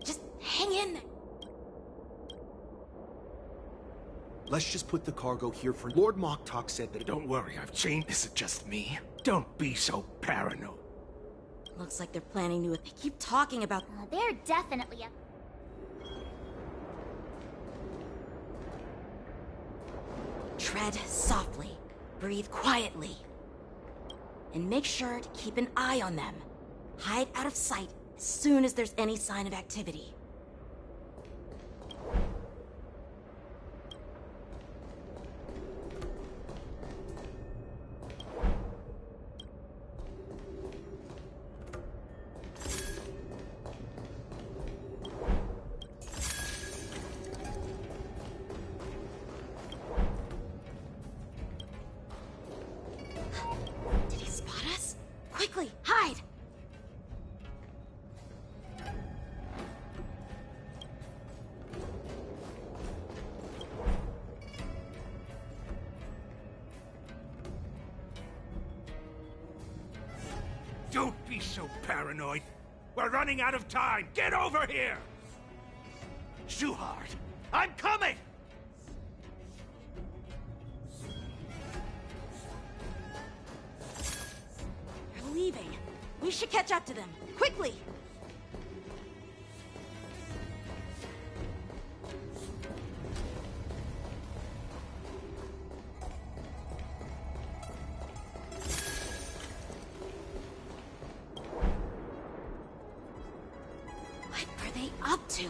Just hang in there. Let's just put the cargo here for... Lord Moktok said that... Don't worry, I've changed. Is it just me? Don't be so paranoid. Looks like they're planning to... They keep talking about... They're definitely a... Tread softly. Breathe quietly. And make sure to keep an eye on them. Hide out of sight as soon as there's any sign of activity. Did he spot us? Quickly, hide! Don't be so paranoid. We're running out of time. Get over here! Shuhard, I'm coming! They're leaving. We should catch up to them. Quickly! What are they up to?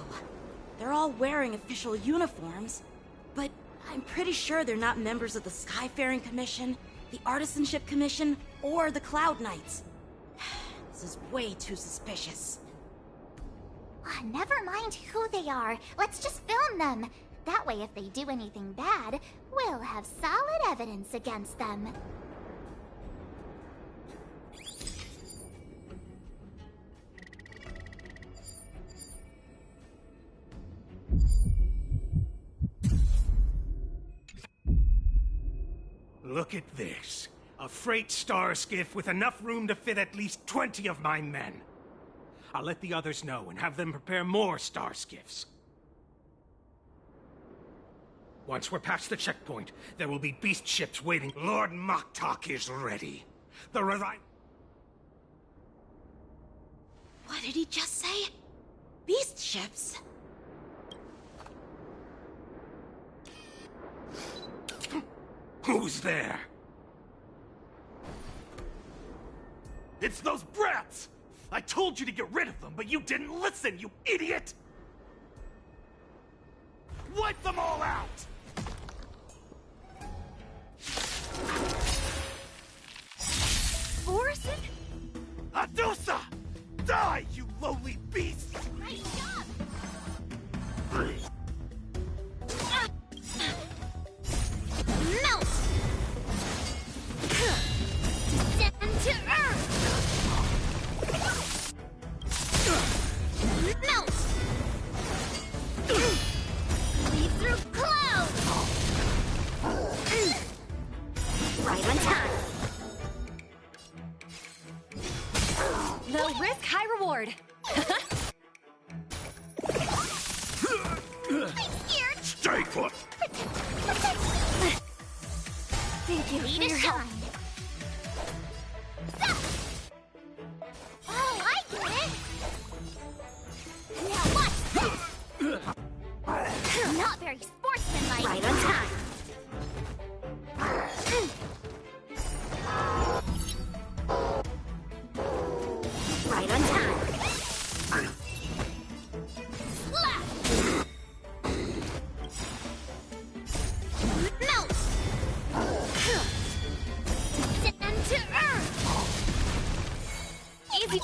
They're all wearing official uniforms, but I'm pretty sure they're not members of the Skyfaring Commission, the Artisanship Commission, or the Cloud Knights. This is way too suspicious. Never mind who they are. Let's just film them. That way, if they do anything bad, we'll have solid evidence against them. Look at this. A freight star skiff with enough room to fit at least 20 of my men. I'll let the others know and have them prepare more star skiffs. Once we're past the checkpoint, there will be beast ships waiting. Lord Moktok is ready. The What did he just say? Beast ships? Who's there? It's those brats! I told you to get rid of them, but you didn't listen, you idiot! Wipe them all out! Orson? Adusa! Die, you lowly beast! Melt! Descend to Earth! Melt! Lead through clouds! Right on time! Low risk, high reward. I'm scared! Stay put! Thank you Lead for your us help. on. Oh, I get it! Now what? Not very sportsmanlike. Right on time. right on time. Melt! Descend to earth! Easy.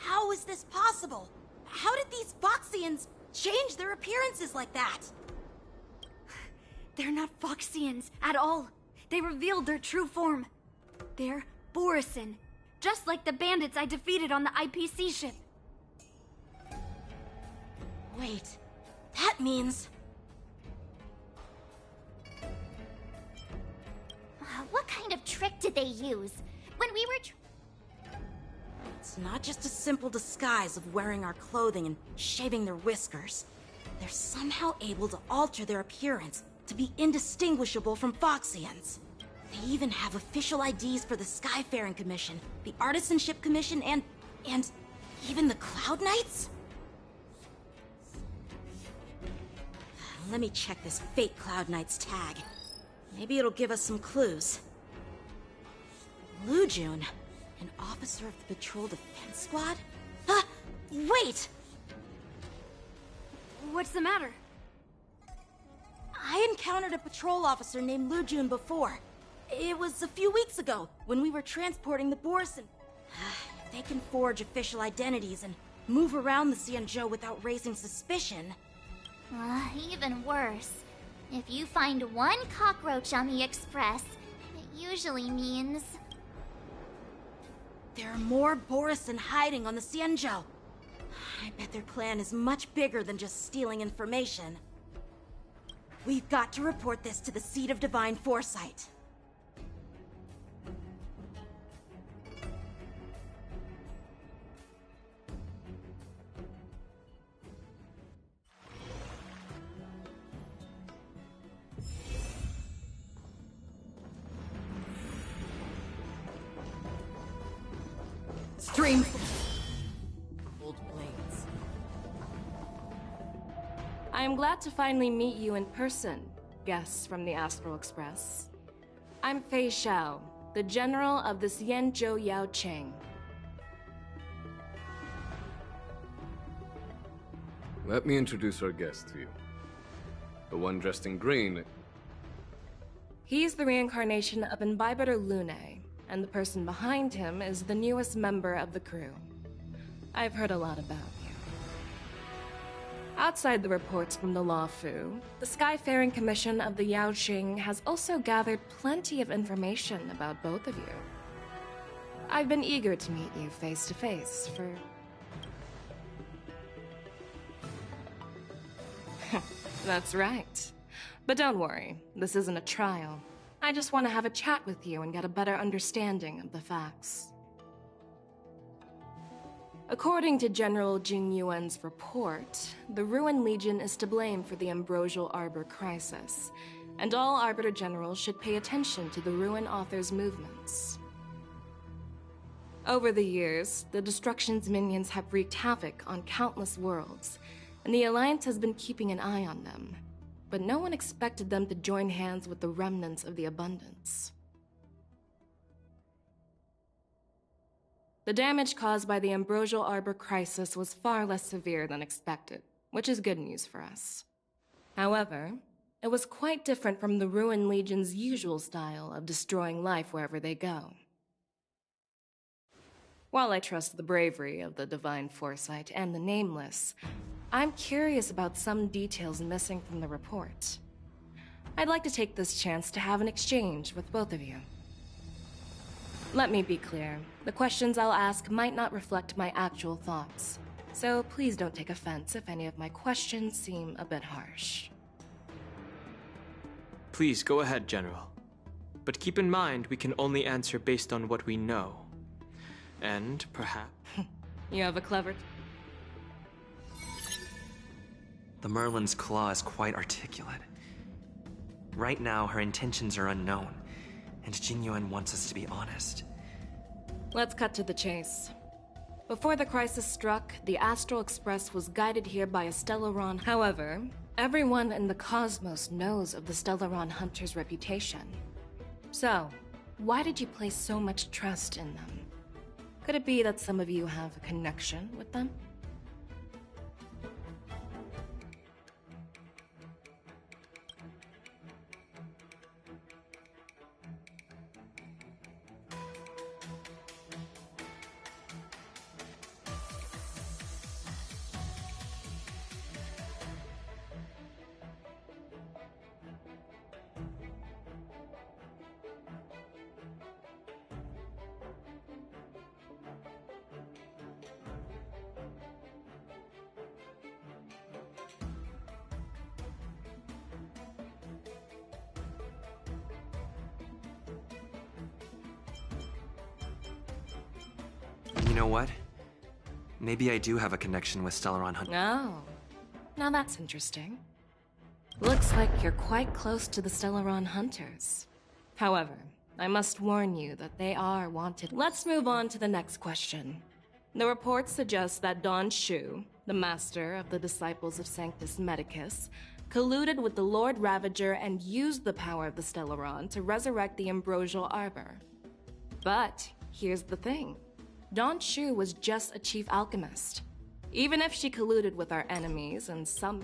How is this possible? How did these Foxians change their appearances like that? They're not Foxians at all. They revealed their true form. They're Borisin, just like the bandits I defeated on the IPC ship. Wait, that means... What kind of trick did they use? When we were It's not just a simple disguise of wearing our clothing and shaving their whiskers. They're somehow able to alter their appearance to be indistinguishable from Foxians. They even have official IDs for the Skyfaring Commission, the Artisanship Commission, and even the Cloud Knights? Let me check this fake Cloud Knight's tag. Maybe it'll give us some clues. Lujun, an officer of the Patrol Defense Squad? Wait! What's the matter? I encountered a patrol officer named Lujun before. It was a few weeks ago, when we were transporting the Borson. If they can forge official identities and move around the Xianzhou without raising suspicion... Even worse. If you find one cockroach on the Express, it usually means... There are more Borisin hiding on the Xianzhou. I bet their plan is much bigger than just stealing information. We've got to report this to the Seat of Divine Foresight. Stream. Old blades. I am glad to finally meet you in person, guests from the Astral Express. I'm Fei Xiao, the General of the Xianzhou Yao Cheng. Let me introduce our guest to you. The one dressed in green. He's the reincarnation of Imbibiter Lune, and the person behind him is the newest member of the crew. I've heard a lot about you. Outside the reports from the Law Fu, the Skyfaring Commission of the Yaoqing has also gathered plenty of information about both of you. I've been eager to meet you face to face for... That's right. But don't worry, this isn't a trial. I just want to have a chat with you and get a better understanding of the facts. According to General Jing Yuan's report, the Ruin Legion is to blame for the Ambrosial Arbor crisis, and all Arbiter Generals should pay attention to the Ruin Author's movements. Over the years, the Destruction's minions have wreaked havoc on countless worlds, and the Alliance has been keeping an eye on them. But no one expected them to join hands with the remnants of the Abundance. The damage caused by the Ambrosial Arbor crisis was far less severe than expected, which is good news for us. However, it was quite different from the Ruin Legion's usual style of destroying life wherever they go. While I trust the bravery of the Divine Foresight and the Nameless, I'm curious about some details missing from the report. I'd like to take this chance to have an exchange with both of you. Let me be clear, the questions I'll ask might not reflect my actual thoughts, so please don't take offense if any of my questions seem a bit harsh. Please go ahead, General. But keep in mind, we can only answer based on what we know. And perhaps... You have a clever... The Merlin's claw is quite articulate. Right now, her intentions are unknown, and Jingyuan wants us to be honest. Let's cut to the chase. Before the crisis struck, the Astral Express was guided here by a Stellaron. However, Everyone in the cosmos knows of the Stellaron Hunter's reputation. So, why did you place so much trust in them? Could it be that some of you have a connection with them? You know what? Maybe I do have a connection with Stellaron Hunt. Oh, now that's interesting. Looks like you're quite close to the Stellaron Hunters. However, I must warn you that they are wanted. Let's move on to the next question. The reports suggest that Don Shu, the master of the Disciples of Sanctus Medicus, colluded with the Lord Ravager and used the power of the Stellaron to resurrect the Ambrosial Arbor. But here's the thing. Don Shu was just a chief alchemist. Even if she colluded with our enemies and some...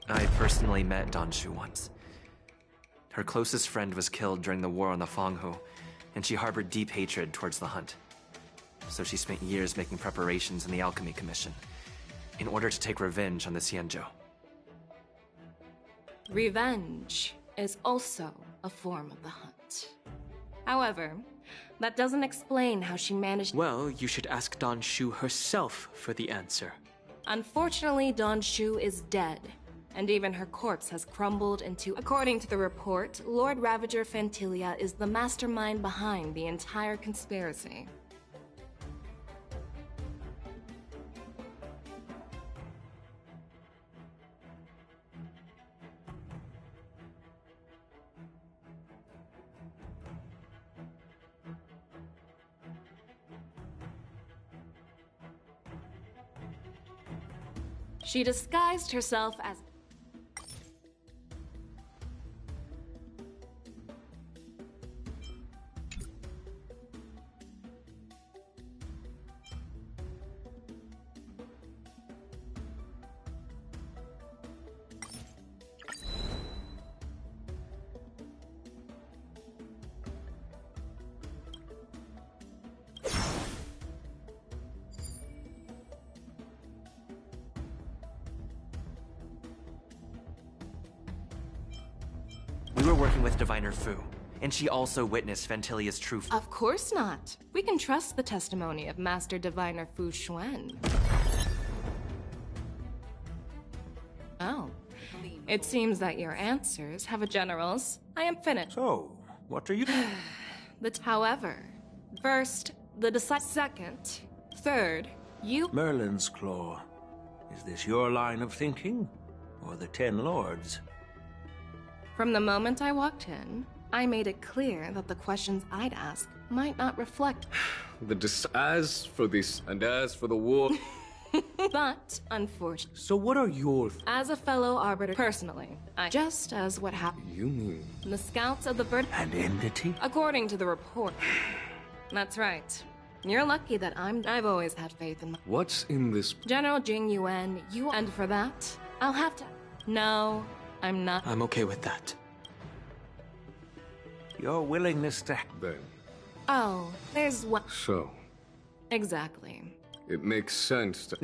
I personally met Don Shu once. Her closest friend was killed during the war on the Fanghu, and she harbored deep hatred towards the Hunt. So she spent years making preparations in the Alchemy Commission, in order to take revenge on the Xianzhou. Revenge is also a form of the Hunt. However, that doesn't explain how she managed... Well, you should ask Don Shu herself for the answer. Unfortunately, Don Shu is dead, and even her corpse has crumbled into... According to the report, Lord Ravager Fantilia is the mastermind behind the entire conspiracy. She disguised herself as... We were working with Diviner Fu, and she also witnessed Fantilia's true... Of course not. We can trust the testimony of Master Diviner Fu Xuan. Oh. It seems that your answers have a generals. I am finished. So, what are you... However, first, second, third, you... Merlin's Claw. Is this your line of thinking? Or the Ten Lords? From the moment I walked in, I made it clear that the questions I'd ask might not reflect... As for the war... But, unfortunately... So what are your... As a fellow Arbiter, personally, just as what happened... You mean... The Scouts of the Bird... And Entity? According to the report. That's right. You're lucky that I've always had faith in... What's in this... General Jing Yuan, and for that, I'll have to... No, I'm not... I'm okay with that. Your willingness to... Then... Oh, there's one... So... Exactly. It makes sense to...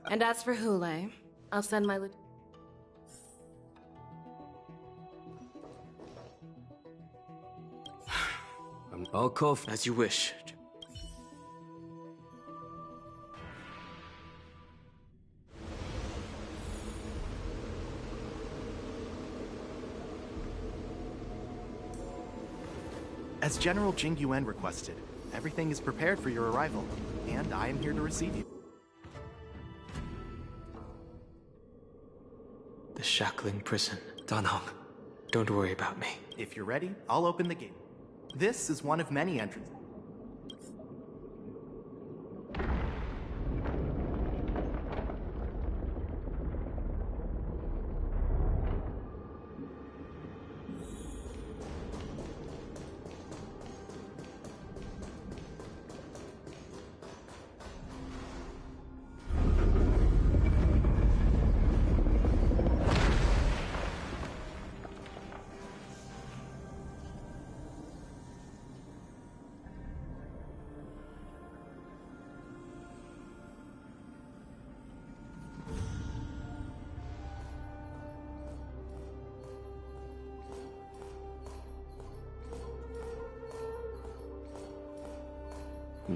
And as for Hule, I'll send my I'll call as you wish. As General Jing Yuan requested, everything is prepared for your arrival, and I am here to receive you. The shackling prison. Dan Heng. Don't worry about me. If you're ready, I'll open the gate. This is one of many entrances.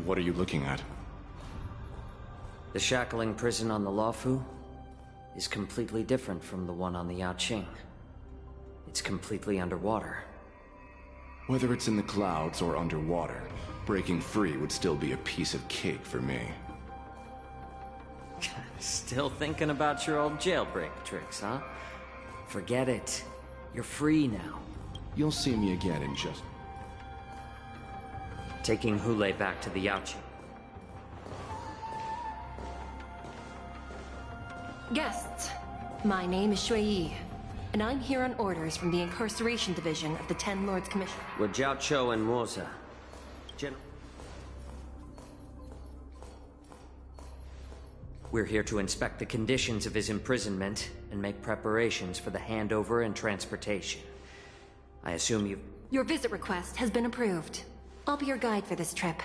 What are you looking at? The shackling prison on the Luofu is completely different from the one on the Yaoqing. It's completely underwater. Whether it's in the clouds or underwater, breaking free would still be a piece of cake for me. Still thinking about your old jailbreak tricks, huh? Forget it. You're free now. You'll see me again in just... Taking Hule back to the Yaoqing. Guests, my name is Shui Yi, and I'm here on orders from the Incarceration Division of the Ten Lords Commission. With Jiao Cho and Moza. We're here to inspect the conditions of his imprisonment and make preparations for the handover and transportation. I assume you've... Your visit request has been approved. I'll be your guide for this trip.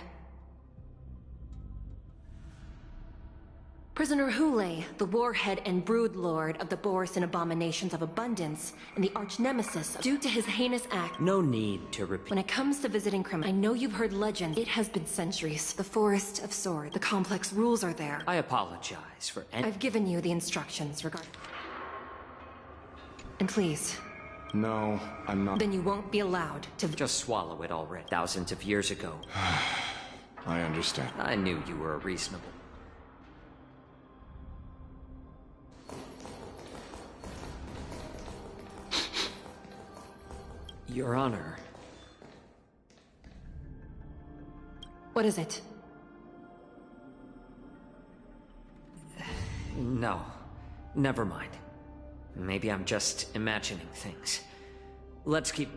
Prisoner Hule, the warhead and brood lord of the Borisin Abominations of Abundance, and the arch-nemesis due to his heinous act. No need to repeat. When it comes to visiting criminals, I know you've heard legends. It has been centuries. The Forest of Sword, the complex rules are there. I apologize for any... I've given you the instructions regarding... And please... No, I'm not... Then you won't be allowed to... Just swallow it already. Thousands of years ago. I understand. I knew you were reasonable. Your Honor. What is it? No. Never mind. Maybe I'm just imagining things. Let's keep...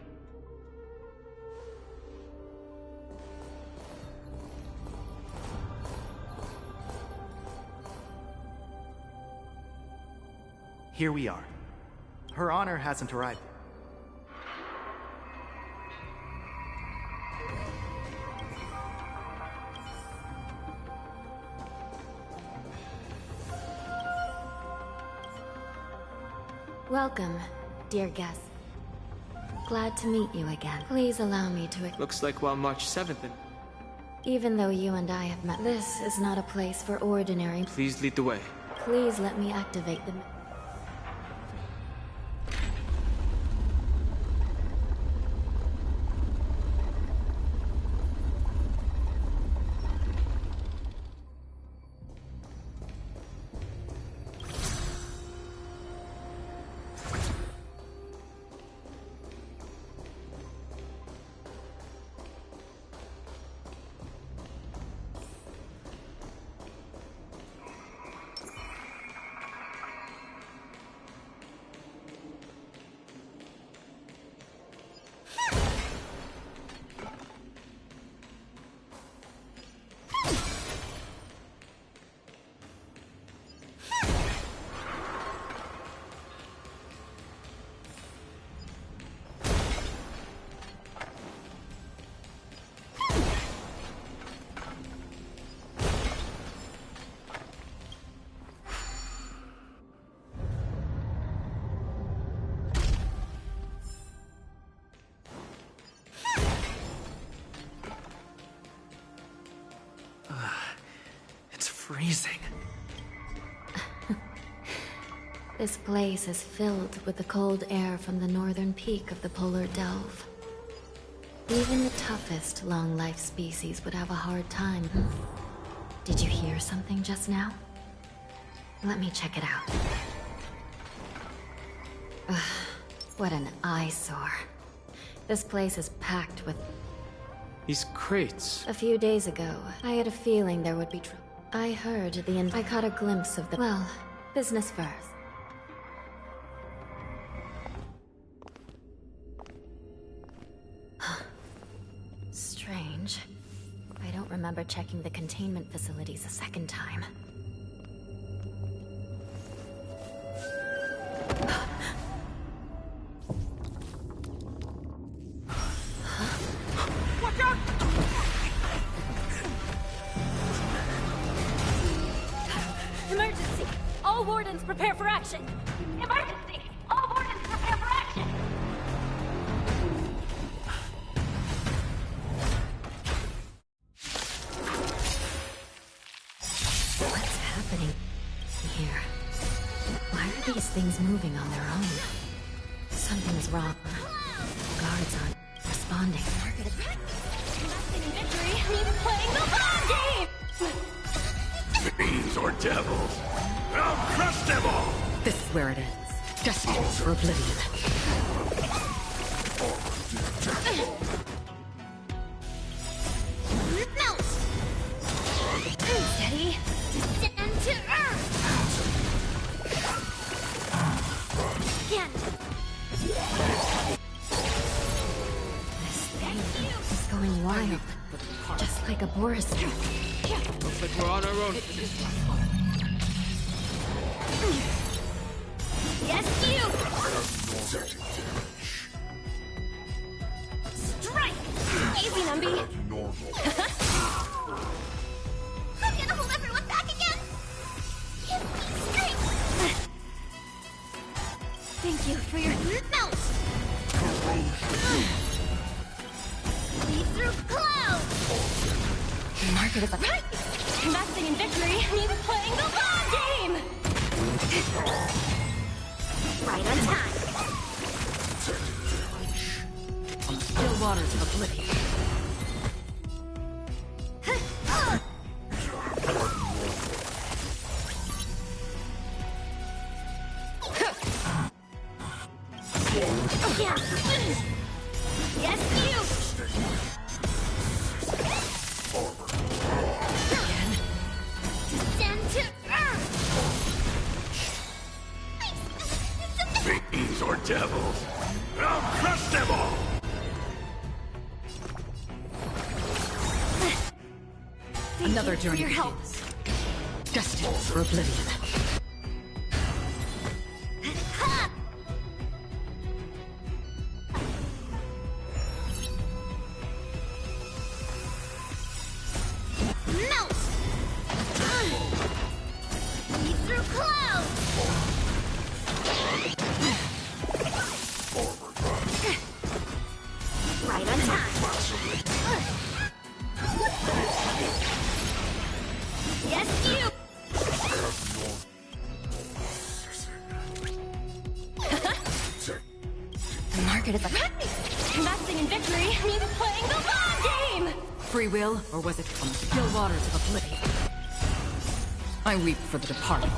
Here we are. Her Honor hasn't arrived. Welcome, dear guest. Glad to meet you again. Please allow me to... Looks like we're on March 7th. Even though you and I have met, this is not a place for ordinary... Please lead the way. Please let me activate the... freezing. This place is filled with the cold air from the northern peak of the polar delve. Even the toughest long-life species would have a hard time. Did you hear something just now? Let me check it out. Ugh, what an eyesore. This place is packed with... These crates. A few days ago, I had a feeling there would be trouble. I heard I caught a glimpse of the... Well, business first. Strange. I don't remember checking the containment facilities a second time. Watch out! Emergency! All wardens prepare for action! Emergency! All wardens prepare for action! What's happening here? Why are these things moving on their own? Something's wrong. Guards aren't responding. Victory means playing the ball game! Fiends or devils. I'll crush them all! This is where it ends. Destined for oblivion. Melt! Steady. Descend to earth! Again! This thing is going wild. Just like a Boris trap. Looks like we're on our own. Yes, you! Strike! Easy, Numby! I'm gonna hold everyone back again! Give me strength! Thank you for your melt! Lead through clouds! Market is a... Investing in victory means playing the ball game! Right on time! On the still waters of oblivion. Yeah. Yes, you! Descend to earth! Fiends or devils. I'll crush them all! Another for journey your help. begins. Destined for oblivion. Melt! Lead through clouds! Right on time! Yes, you! The market is a... Investing in victory means playing the ball game! Free will, or was it on the still waters of oblivion? I weep for the departed.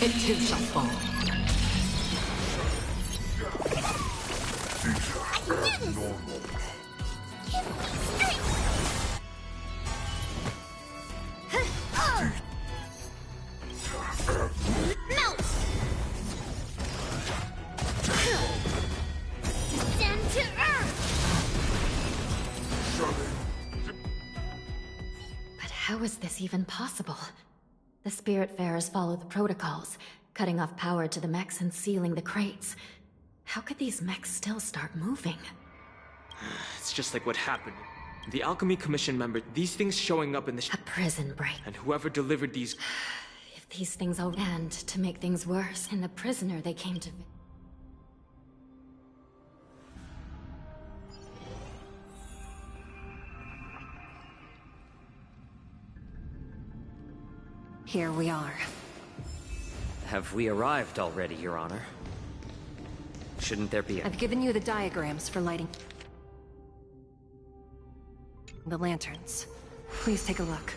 It too shall fall. Melt! Descend to earth! But how is this even possible? The Spiritfarers follow the protocols, cutting off power to the mechs and sealing the crates. How could these mechs still start moving? It's just like what happened. The Alchemy Commission member, these things showing up in the... A prison break. And whoever delivered these... If these things all... And to make things worse, in the prisoner they came to... Here we are. Have we arrived already, Your Honor? Shouldn't there be a... I've given you the diagrams for lighting the lanterns. Please take a look.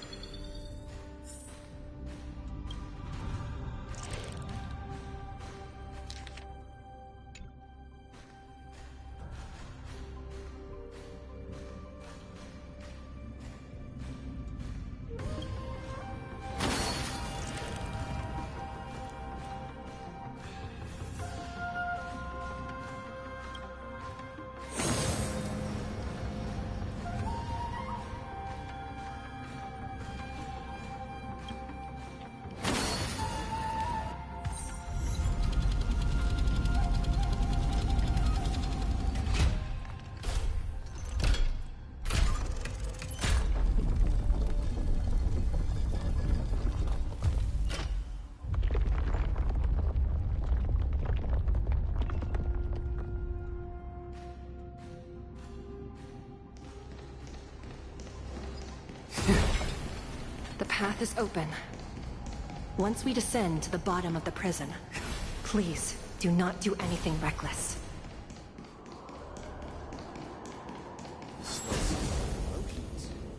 The path is open. Once we descend to the bottom of the prison, please do not do anything reckless.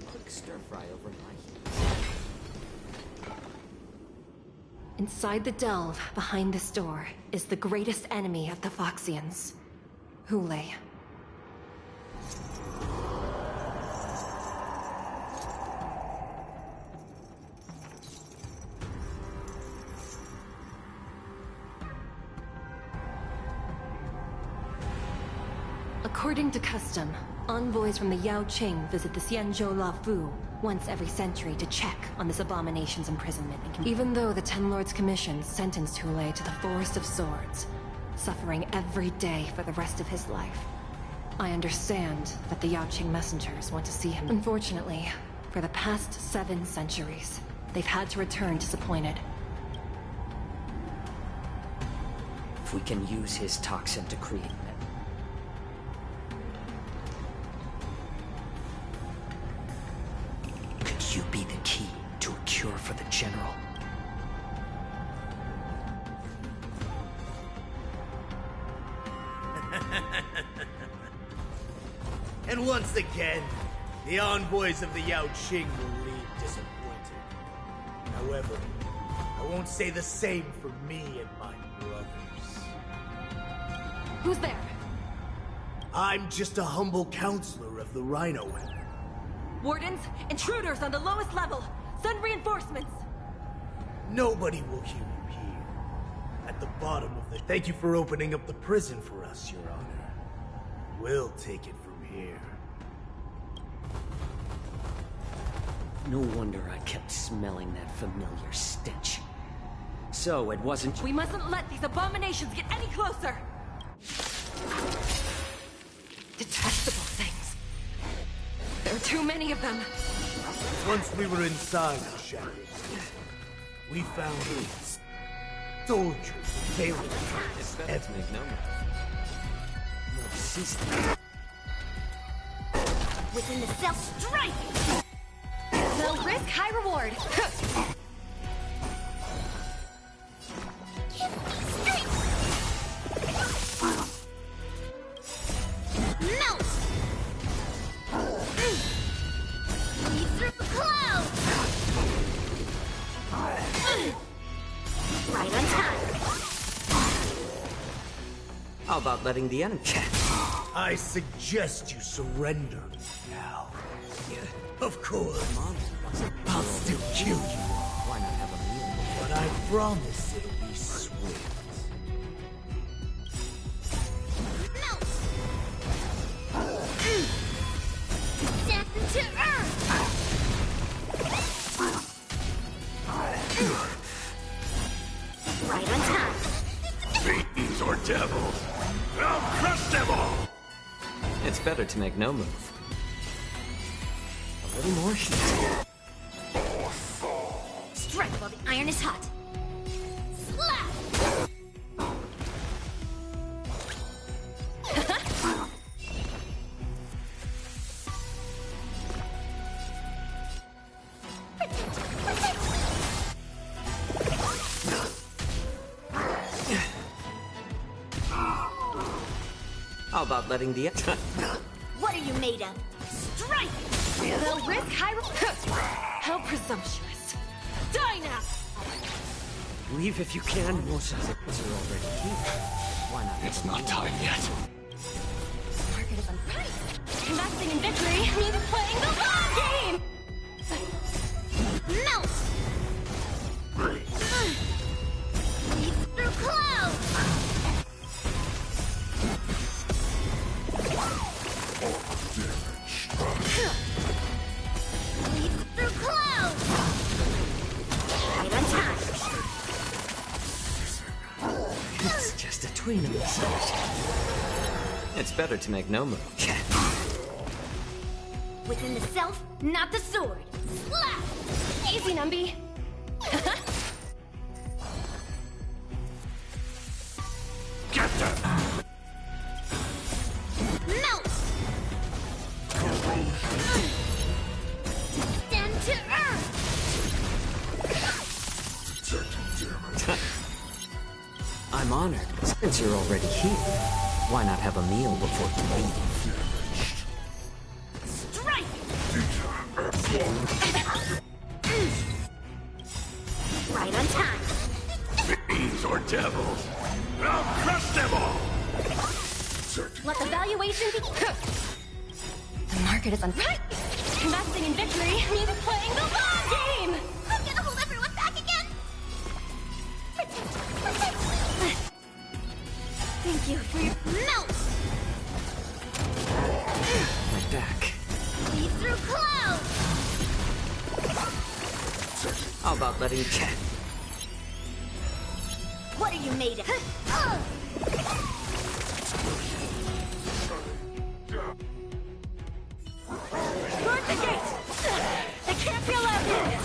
Quick stir fry over my Inside the delve, behind this door, is the greatest enemy of the Foxians, Hule. According to custom, envoys from the Yao Qing visit the Xianzhou La Fu once every century to check on this abomination's imprisonment. Even though the Ten Lords Commission sentenced Hule to the Forest of Swords, suffering every day for the rest of his life, I understand that the Yao Qing messengers want to see him. Unfortunately, for the past 7 centuries, they've had to return disappointed. If we can use his toxin to create that. Could you be the key to a cure for the General? And once again, the envoys of the Yao Qing will leave disappointed. However, I won't say the same for me and my brothers. Who's there? I'm just a humble counselor of the Rhino Emperor. Wardens, intruders on the lowest level! Send reinforcements! Nobody will hear you here. At the bottom of the... Thank you for opening up the prison for us, Your Honor. We'll take it from here. No wonder I kept smelling that familiar stench. So it wasn't... We mustn't let these abominations get any closer! Detestable things. There are too many of them. Once we were inside the shadows, we found soldiers failing us every Within the cell, strike! Low risk, high reward. Melt! Lead through the clouds! Right on time. How about letting the enemy... I suggest you surrender now. Of course. I'll still kill you. Why not have a meal? But I promise it'll be swift. Death to earth! Right on time. Thetans or devils? I'll crush them all! It's better to make no move. A little more heat. Strike while the iron is hot. Slap! How about letting the... What are you made of? Strike! They'll risk How presumptuous. Die now! Leave if you can. Most of the are already here. Why not? It's not time yet. Market is unright. Investing in victory means playing the long game! Melt! Leap through clouds! Leap through clouds! Right on time! It's just a tween of us. It's better to make no move. Within the self, not the sword. Slap! Easy, Numby. Get them! Melt! Stand to earth! I'm honored. Since you're already here, why not have a meal before you leave? Strike! Right on time. Fiends or devils! I'll crush them all! Let the valuation be... The market is unright. Investing in victory means playing the long game! I'm gonna hold everyone back again! Thank you for your melt! My back. Leap through clouds! How about letting Cat? What are you made of? Guard the gate! They can't be allowed in!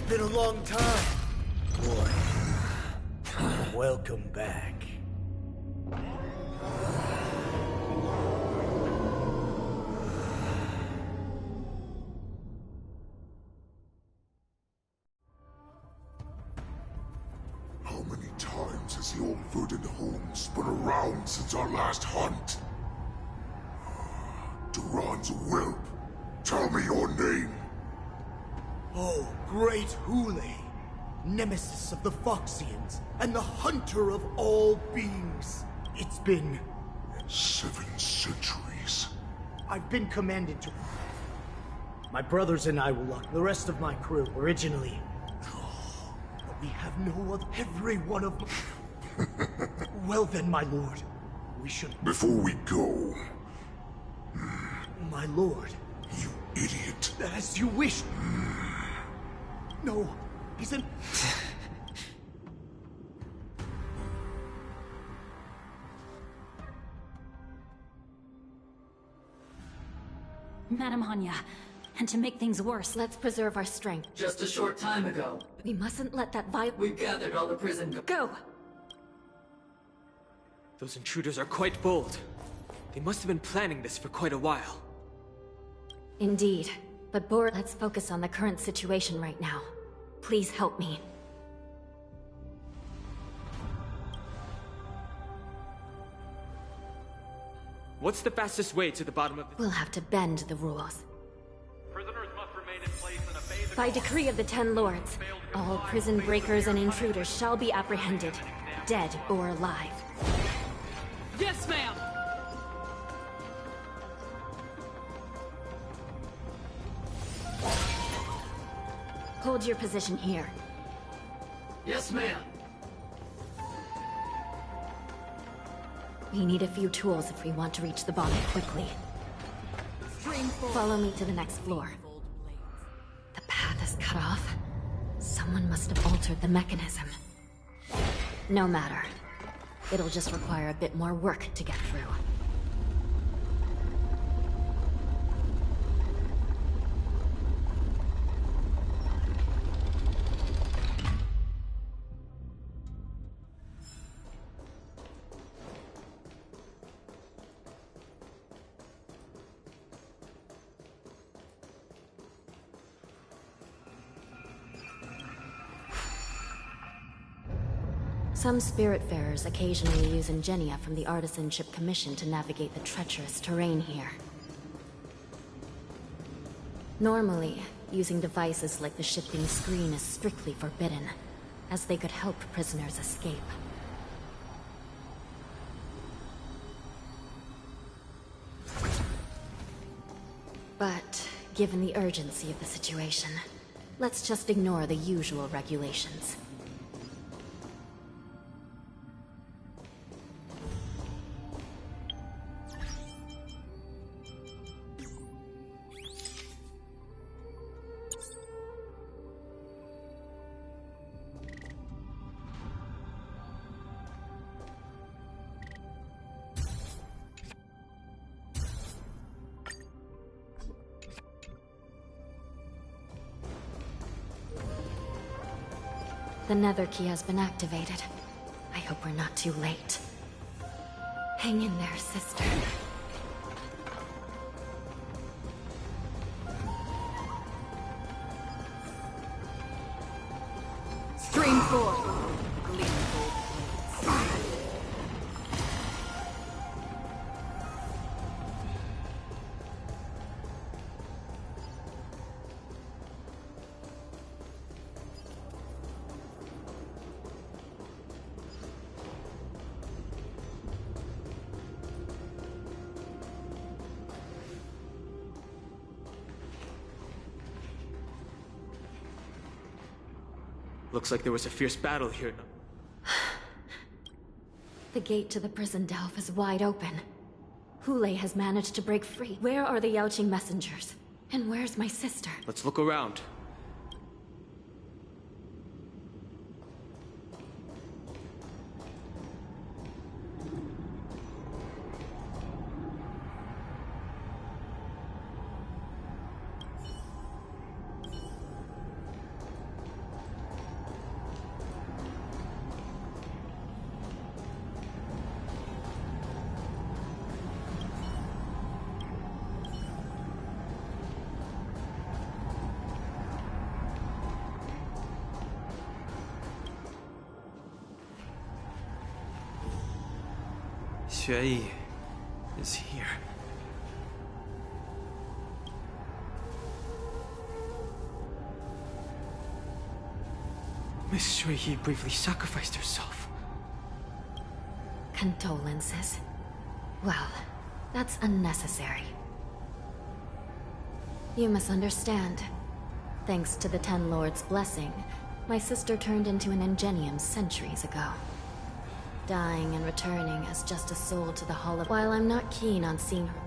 Been a long time. Boy, welcome back. How many times has the old verdant home spun around since our last hunt? Duran's whelp, tell me your name. Oh, great Hule, nemesis of the Foxians, and the hunter of all beings. It's been... 7 centuries. I've been commanded to... My brothers and I will lock the rest of my crew, originally. But we have no other... Every one of... Well then, my lord, we should... Before we go... My lord. You idiot. As you wish. No, he's an... Madam Hanya, and to make things worse, Let's preserve our strength. Just a short time ago, We mustn't let that we gathered all the prison... Go! Those intruders are quite bold. They must have been planning this for quite a while. Indeed. But let's focus on the current situation right now. Please help me. What's the fastest way to the bottom of the... We'll have to bend the rules. Prisoners must remain By decree of the Ten Lords, all prison breakers and intruders shall be apprehended, dead or alive. Yes, ma'am! Hold your position here. Yes, ma'am! We need a few tools if we want to reach the bomb quickly. Follow me to the next floor. The path is cut off. Someone must have altered the mechanism. No matter. It'll just require a bit more work to get through. Some Spiritfarers occasionally use ingenia from the Artisanship Commission to navigate the treacherous terrain here. Normally, using devices like the shifting screen is strictly forbidden, as they could help prisoners escape. But, given the urgency of the situation, let's just ignore the usual regulations. The nether key has been activated. I hope we're not too late. Hang in there, sister. Stream 4. Looks like there was a fierce battle here. The gate to the prison delve is wide open. Hule has managed to break free. Where are the Yaoqing messengers? And where's my sister? Let's look around. Xueyi is here. Miss Xueyi bravely sacrificed herself. Condolences. Well, that's unnecessary. You must understand. Thanks to the Ten Lords' blessing, my sister turned into an ingenium centuries ago. Dying and returning as just a soul to the Hall of... While I'm not keen on seeing her...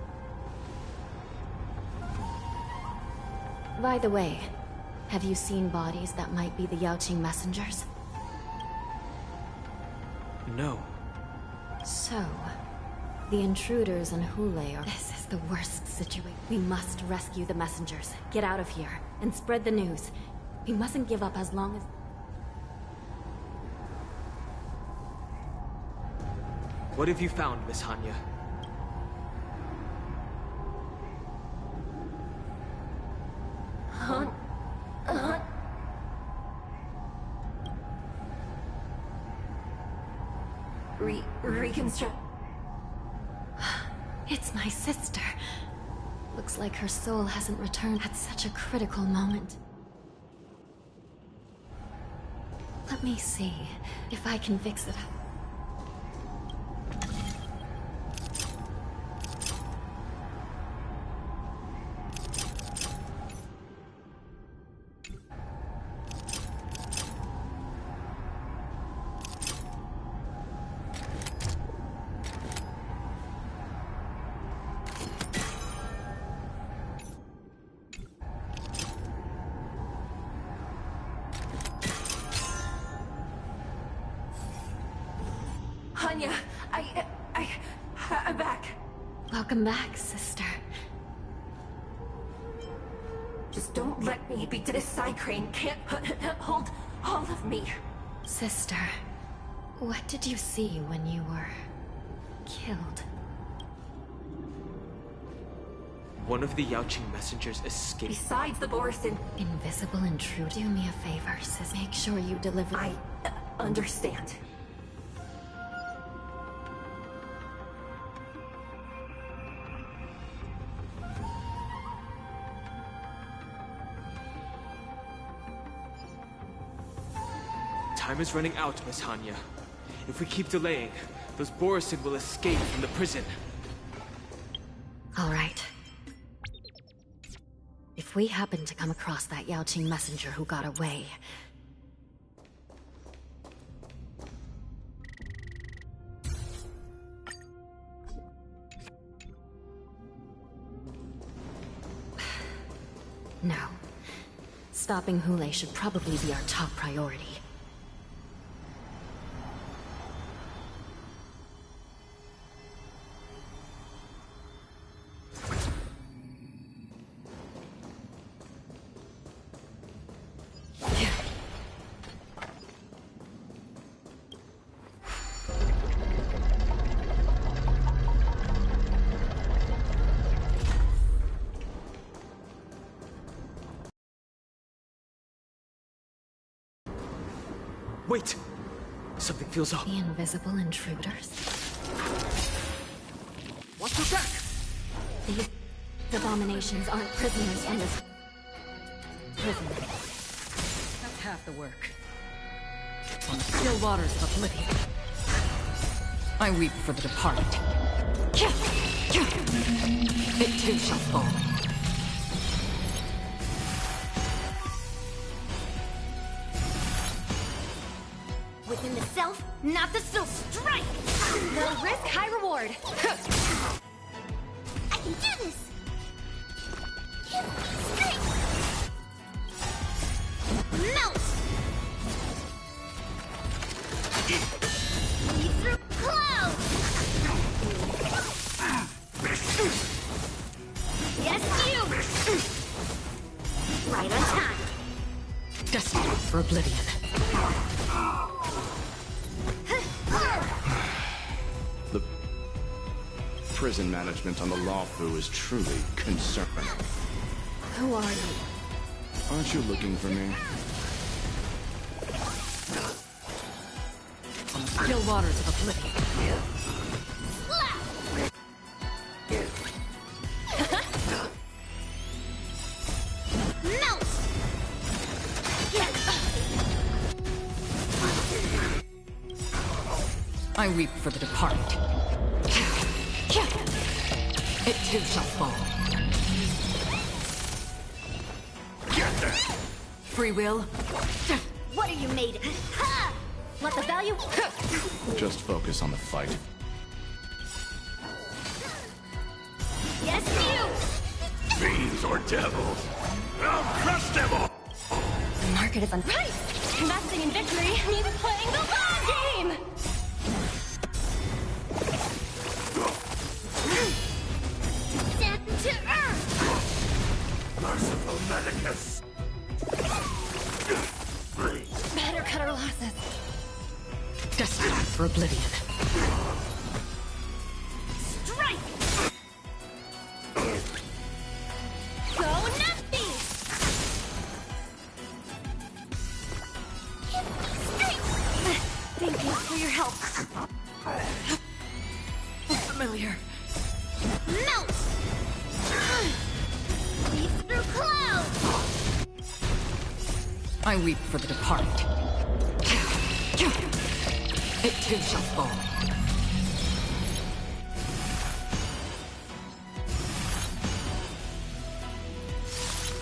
By the way, have you seen bodies that might be the Yaoqing messengers? No. So, the intruders and Hule are... This is the worst situation. We must rescue the messengers, get out of here, and spread the news. We mustn't give up as long as... What have you found, Miss Hanya? Reconstruct... It's my sister. Looks like her soul hasn't returned at such a critical moment. Let me see if I can fix it. Anya, I'm back. Welcome back, sister. Just don't let me be this side crane. Can't hold all of me. Sister, what did you see when you were killed? One of the Yaoqing messengers escaped. Besides the Borison. Invisible intruder. Do me a favor, sis. Make sure you deliver. I understand. Time is running out, Miss Hanya. If we keep delaying, those Borison will escape from the prison. All right. If we happen to come across that Yaoqing messenger who got away... No. Stopping Hule should probably be our top priority. Wait! Something feels off. The invisible intruders? Watch your back! These abominations aren't prisoners from this prison. That's half the work. On the still waters of oblivion, I weep for the departed. It too shall fall. Within the self, not the still strike! Low risk, high reward. I can do this! Give me strength! Melt! Lead through clouds! Yes, you! Right on time. Destined for oblivion. The prison management on the Luofu is truly concerning. Who are you? Aren't you looking for me? On the still waters of oblivion. Melt! I weep for the departed. It too shall fall. Free will? What are you made of? Ha! Let the value... Just focus on the fight. Yes, you! Fiends or devils, I'll crush them all! The market is right! Investing in victory means playing the long game! Down to earth! Merciful Medicus! Better cut our losses. Destined for oblivion. Strike! Go nasty! Give me strength! Thank you for your help. Familiar. Melt! I weep for the departed. It too shall fall.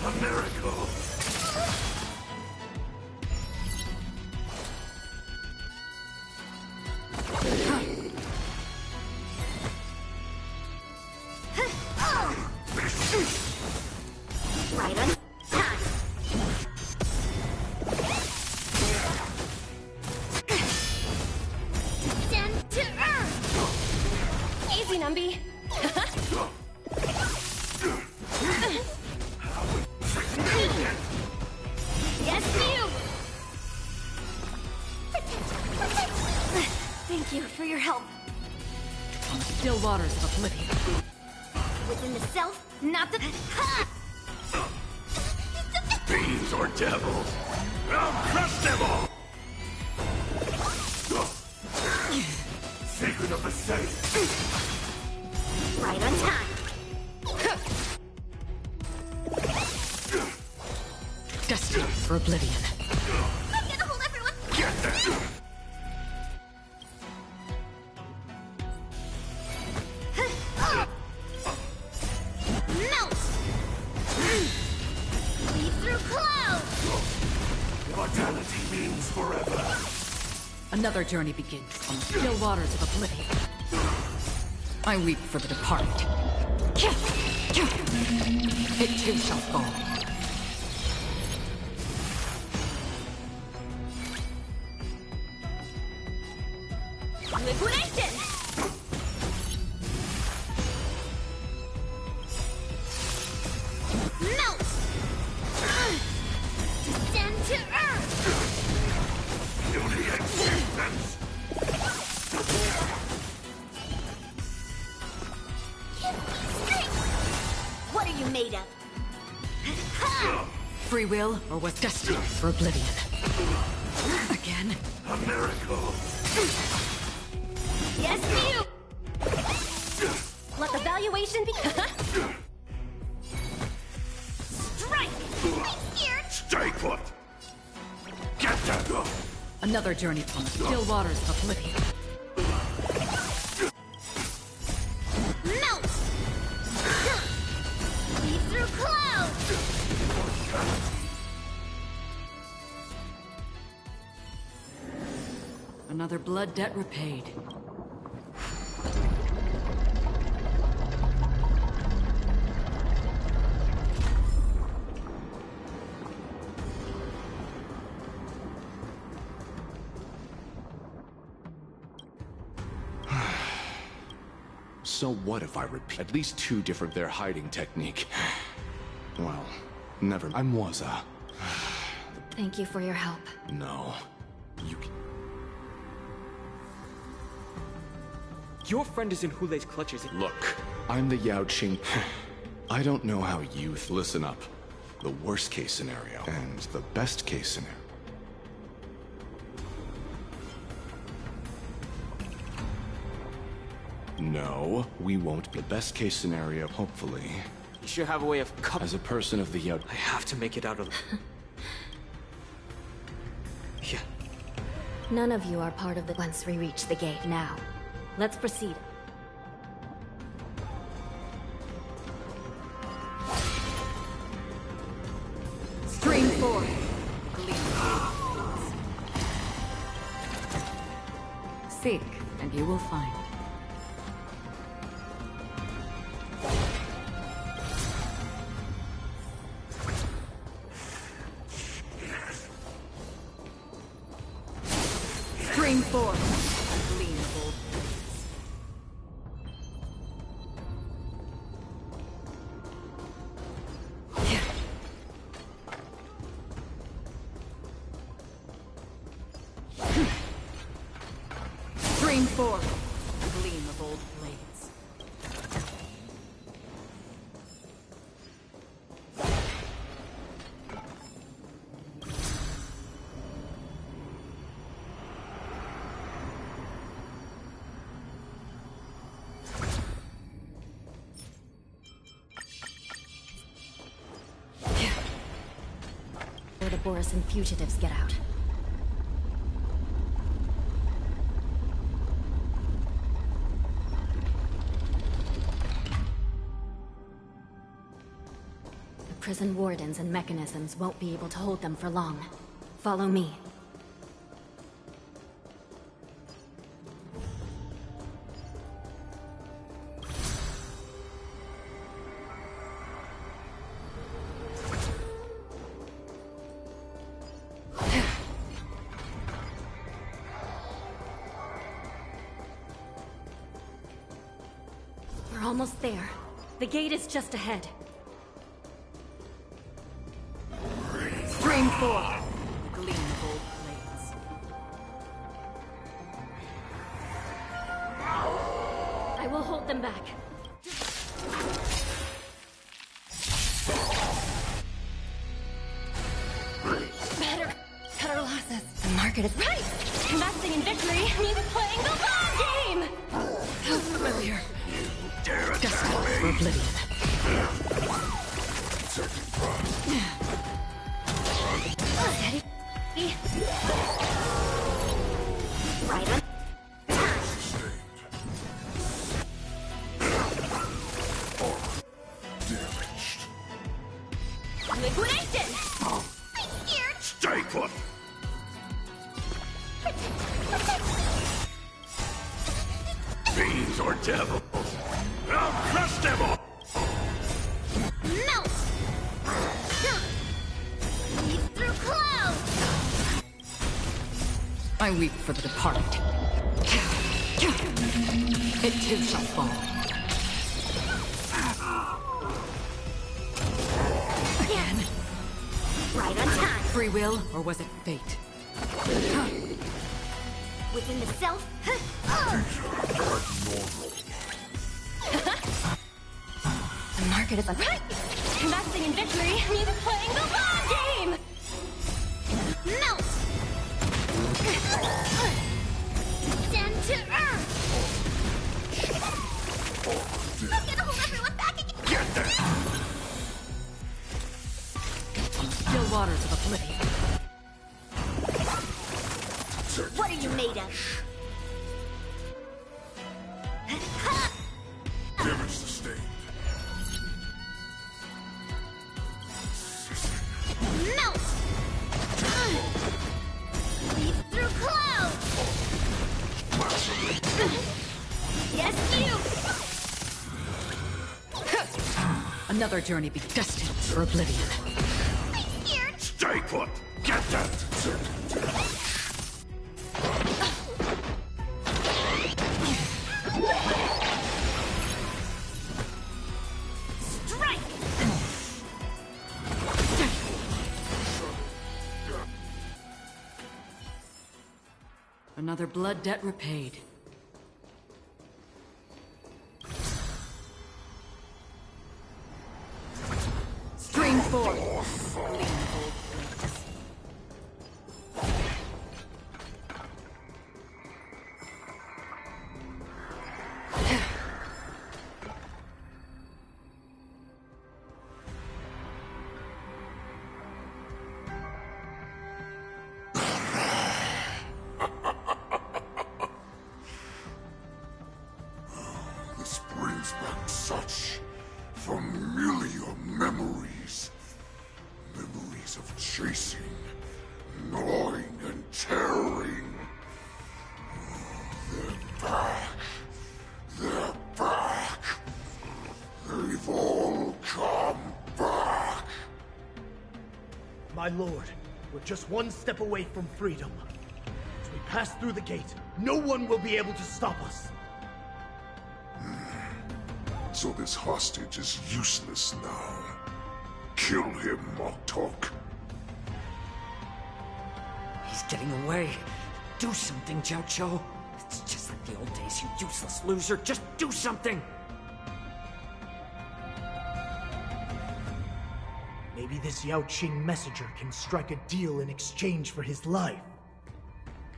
A miracle! Right on time. Descend to earth! Easy, Numby. Yes, you! Thank you for your help. On the still waters of oblivion. Within the self, not the... Ha! Fiends or devils! I'll crush them all! Secret of the safe! Right on time. Destined for oblivion. I'm gonna hold everyone! Get them! Melt! Lead through clouds! Mortality means forever. Another journey begins on the still waters of oblivion. I weep for the departed. It too shall fall. Liquidation! Melt! Descend to earth! Beauty existence! What are you made of? Free will or was destined for oblivion. Again? A miracle! Yes, you! Let the valuation be. Strike! I'm scared! Stay put! Get them! Another journey on the still waters of oblivion. Melt! Lead through clouds! Another blood debt repaid. So what if I repeat at least two different their hiding technique? Well, never. I'm Waza. Thank you for your help. No. You can... Your friend is in Hulei's clutches. Look, I'm the Yao Qing. I don't know how youth... Listen up. The worst case scenario and the best case scenario. No, we won't be. The best case scenario, hopefully. You should have a way of As a person of the Yao... I have to make it out of... Yeah. None of you are part of the... Once we reach the gate now. Let's proceed. Stream 4. Seek, and you will find. Stream 4. Gleamable. Stream 4. Gleam of old blades. the Borisin fugitives get out. The prison wardens and mechanisms won't be able to hold them for long. Follow me. We're almost there. The gate is just ahead. Stream 4. Gleam gold blades. I will hold them back. Better cut our losses. The market is right. Investing in victory means playing the long game. So familiar. Destined for oblivion. Right on. Liquidation! I'm here! Stay put! Fiends or devils! I'll crush them all! Melt! Leap through clouds! I weep for the departed. It too shall fall. Again. Right on time. Free will, or was it fate? Within the self. The market is right. Investing in victory means playing the long game. Melt! Stand to earth! I'm gonna hold everyone back again! Get there! Still waters of oblivion. What are you made of? Damage sustained. Melt! Leap through clouds! Yes, you! Another journey be destined for oblivion. I'm here! Stay put! Get that! Strike! Another blood debt repaid. Stream 4. This brings back such familiar memories. Memories of chasing, gnawing, and tearing. They're back. They're back. They've all come back. My lord, we're just one step away from freedom. As we pass through the gate, no one will be able to stop us. So this hostage is useless now. Kill him, Moktok. He's getting away. Do something, Jiao Cho. It's just like the old days, you useless loser. Just do something! Maybe this Yao Qing messenger can strike a deal in exchange for his life.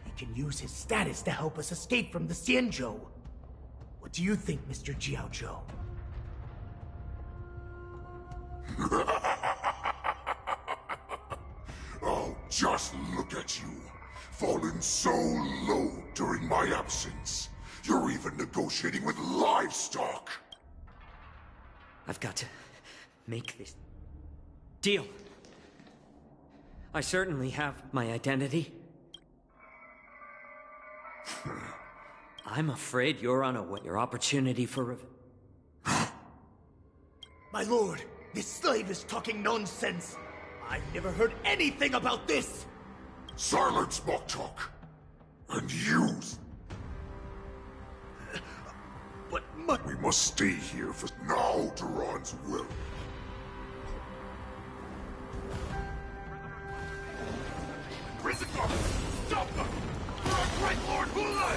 He can use his status to help us escape from the Xianzhou. What do you think, Mr. Jiao Zhou? Just look at you, fallen so low during my absence. You're even negotiating with livestock! I've got to make this deal. I certainly have my identity. I'm afraid you're unaware. Your opportunity for My lord, this slave is talking nonsense. I've never heard anything about this. Silence, mock talk. And use. But we must stay here for now, Duran's will. Prison guards, stop them! Our great Lord Hule!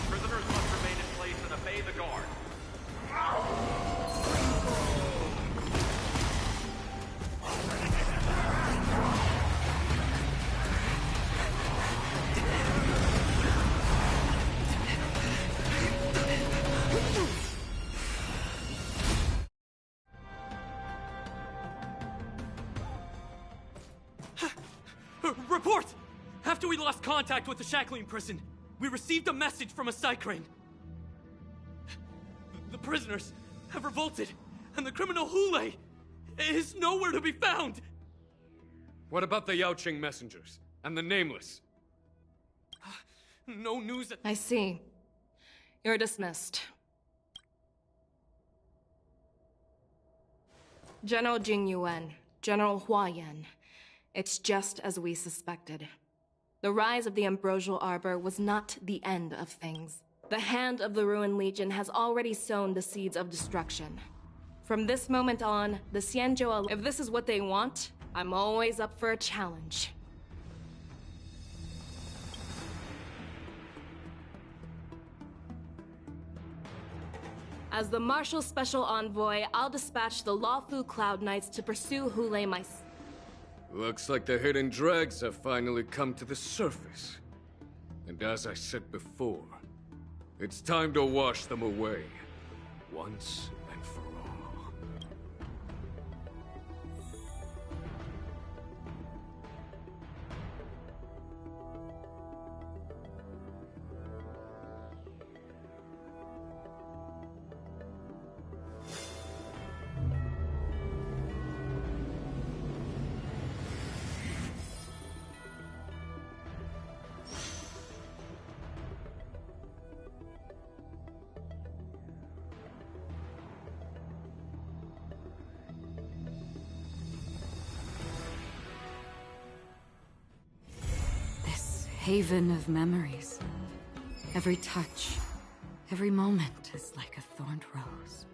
Prisoners must remain in place and obey the guard. Report! After we lost contact with the Shackling prison, we received a message from a Psycrane. The prisoners have revolted, and the criminal Hule is nowhere to be found! What about the Yaoqing messengers and the Nameless? No news. I see. You're dismissed. General Jing Yuan, General Hua Yan. It's just as we suspected. The rise of the Ambrosial Arbor was not the end of things. The hand of the Ruined Legion has already sown the seeds of destruction. From this moment on, the Xianzhou... If this is what they want, I'm always up for a challenge. As the Marshal Special Envoy, I'll dispatch the Lawfu Cloud Knights to pursue Hule myself. Looks like the hidden dregs have finally come to the surface. And as I said before, it's time to wash them away, once and for all. Haven of memories. Every touch, every moment is like a thorned rose.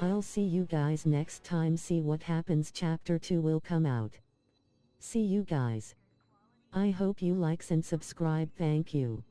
I'll see you guys next time. See what happens. Chapter 2 will come out. See you guys. I hope you likes and subscribe. Thank you.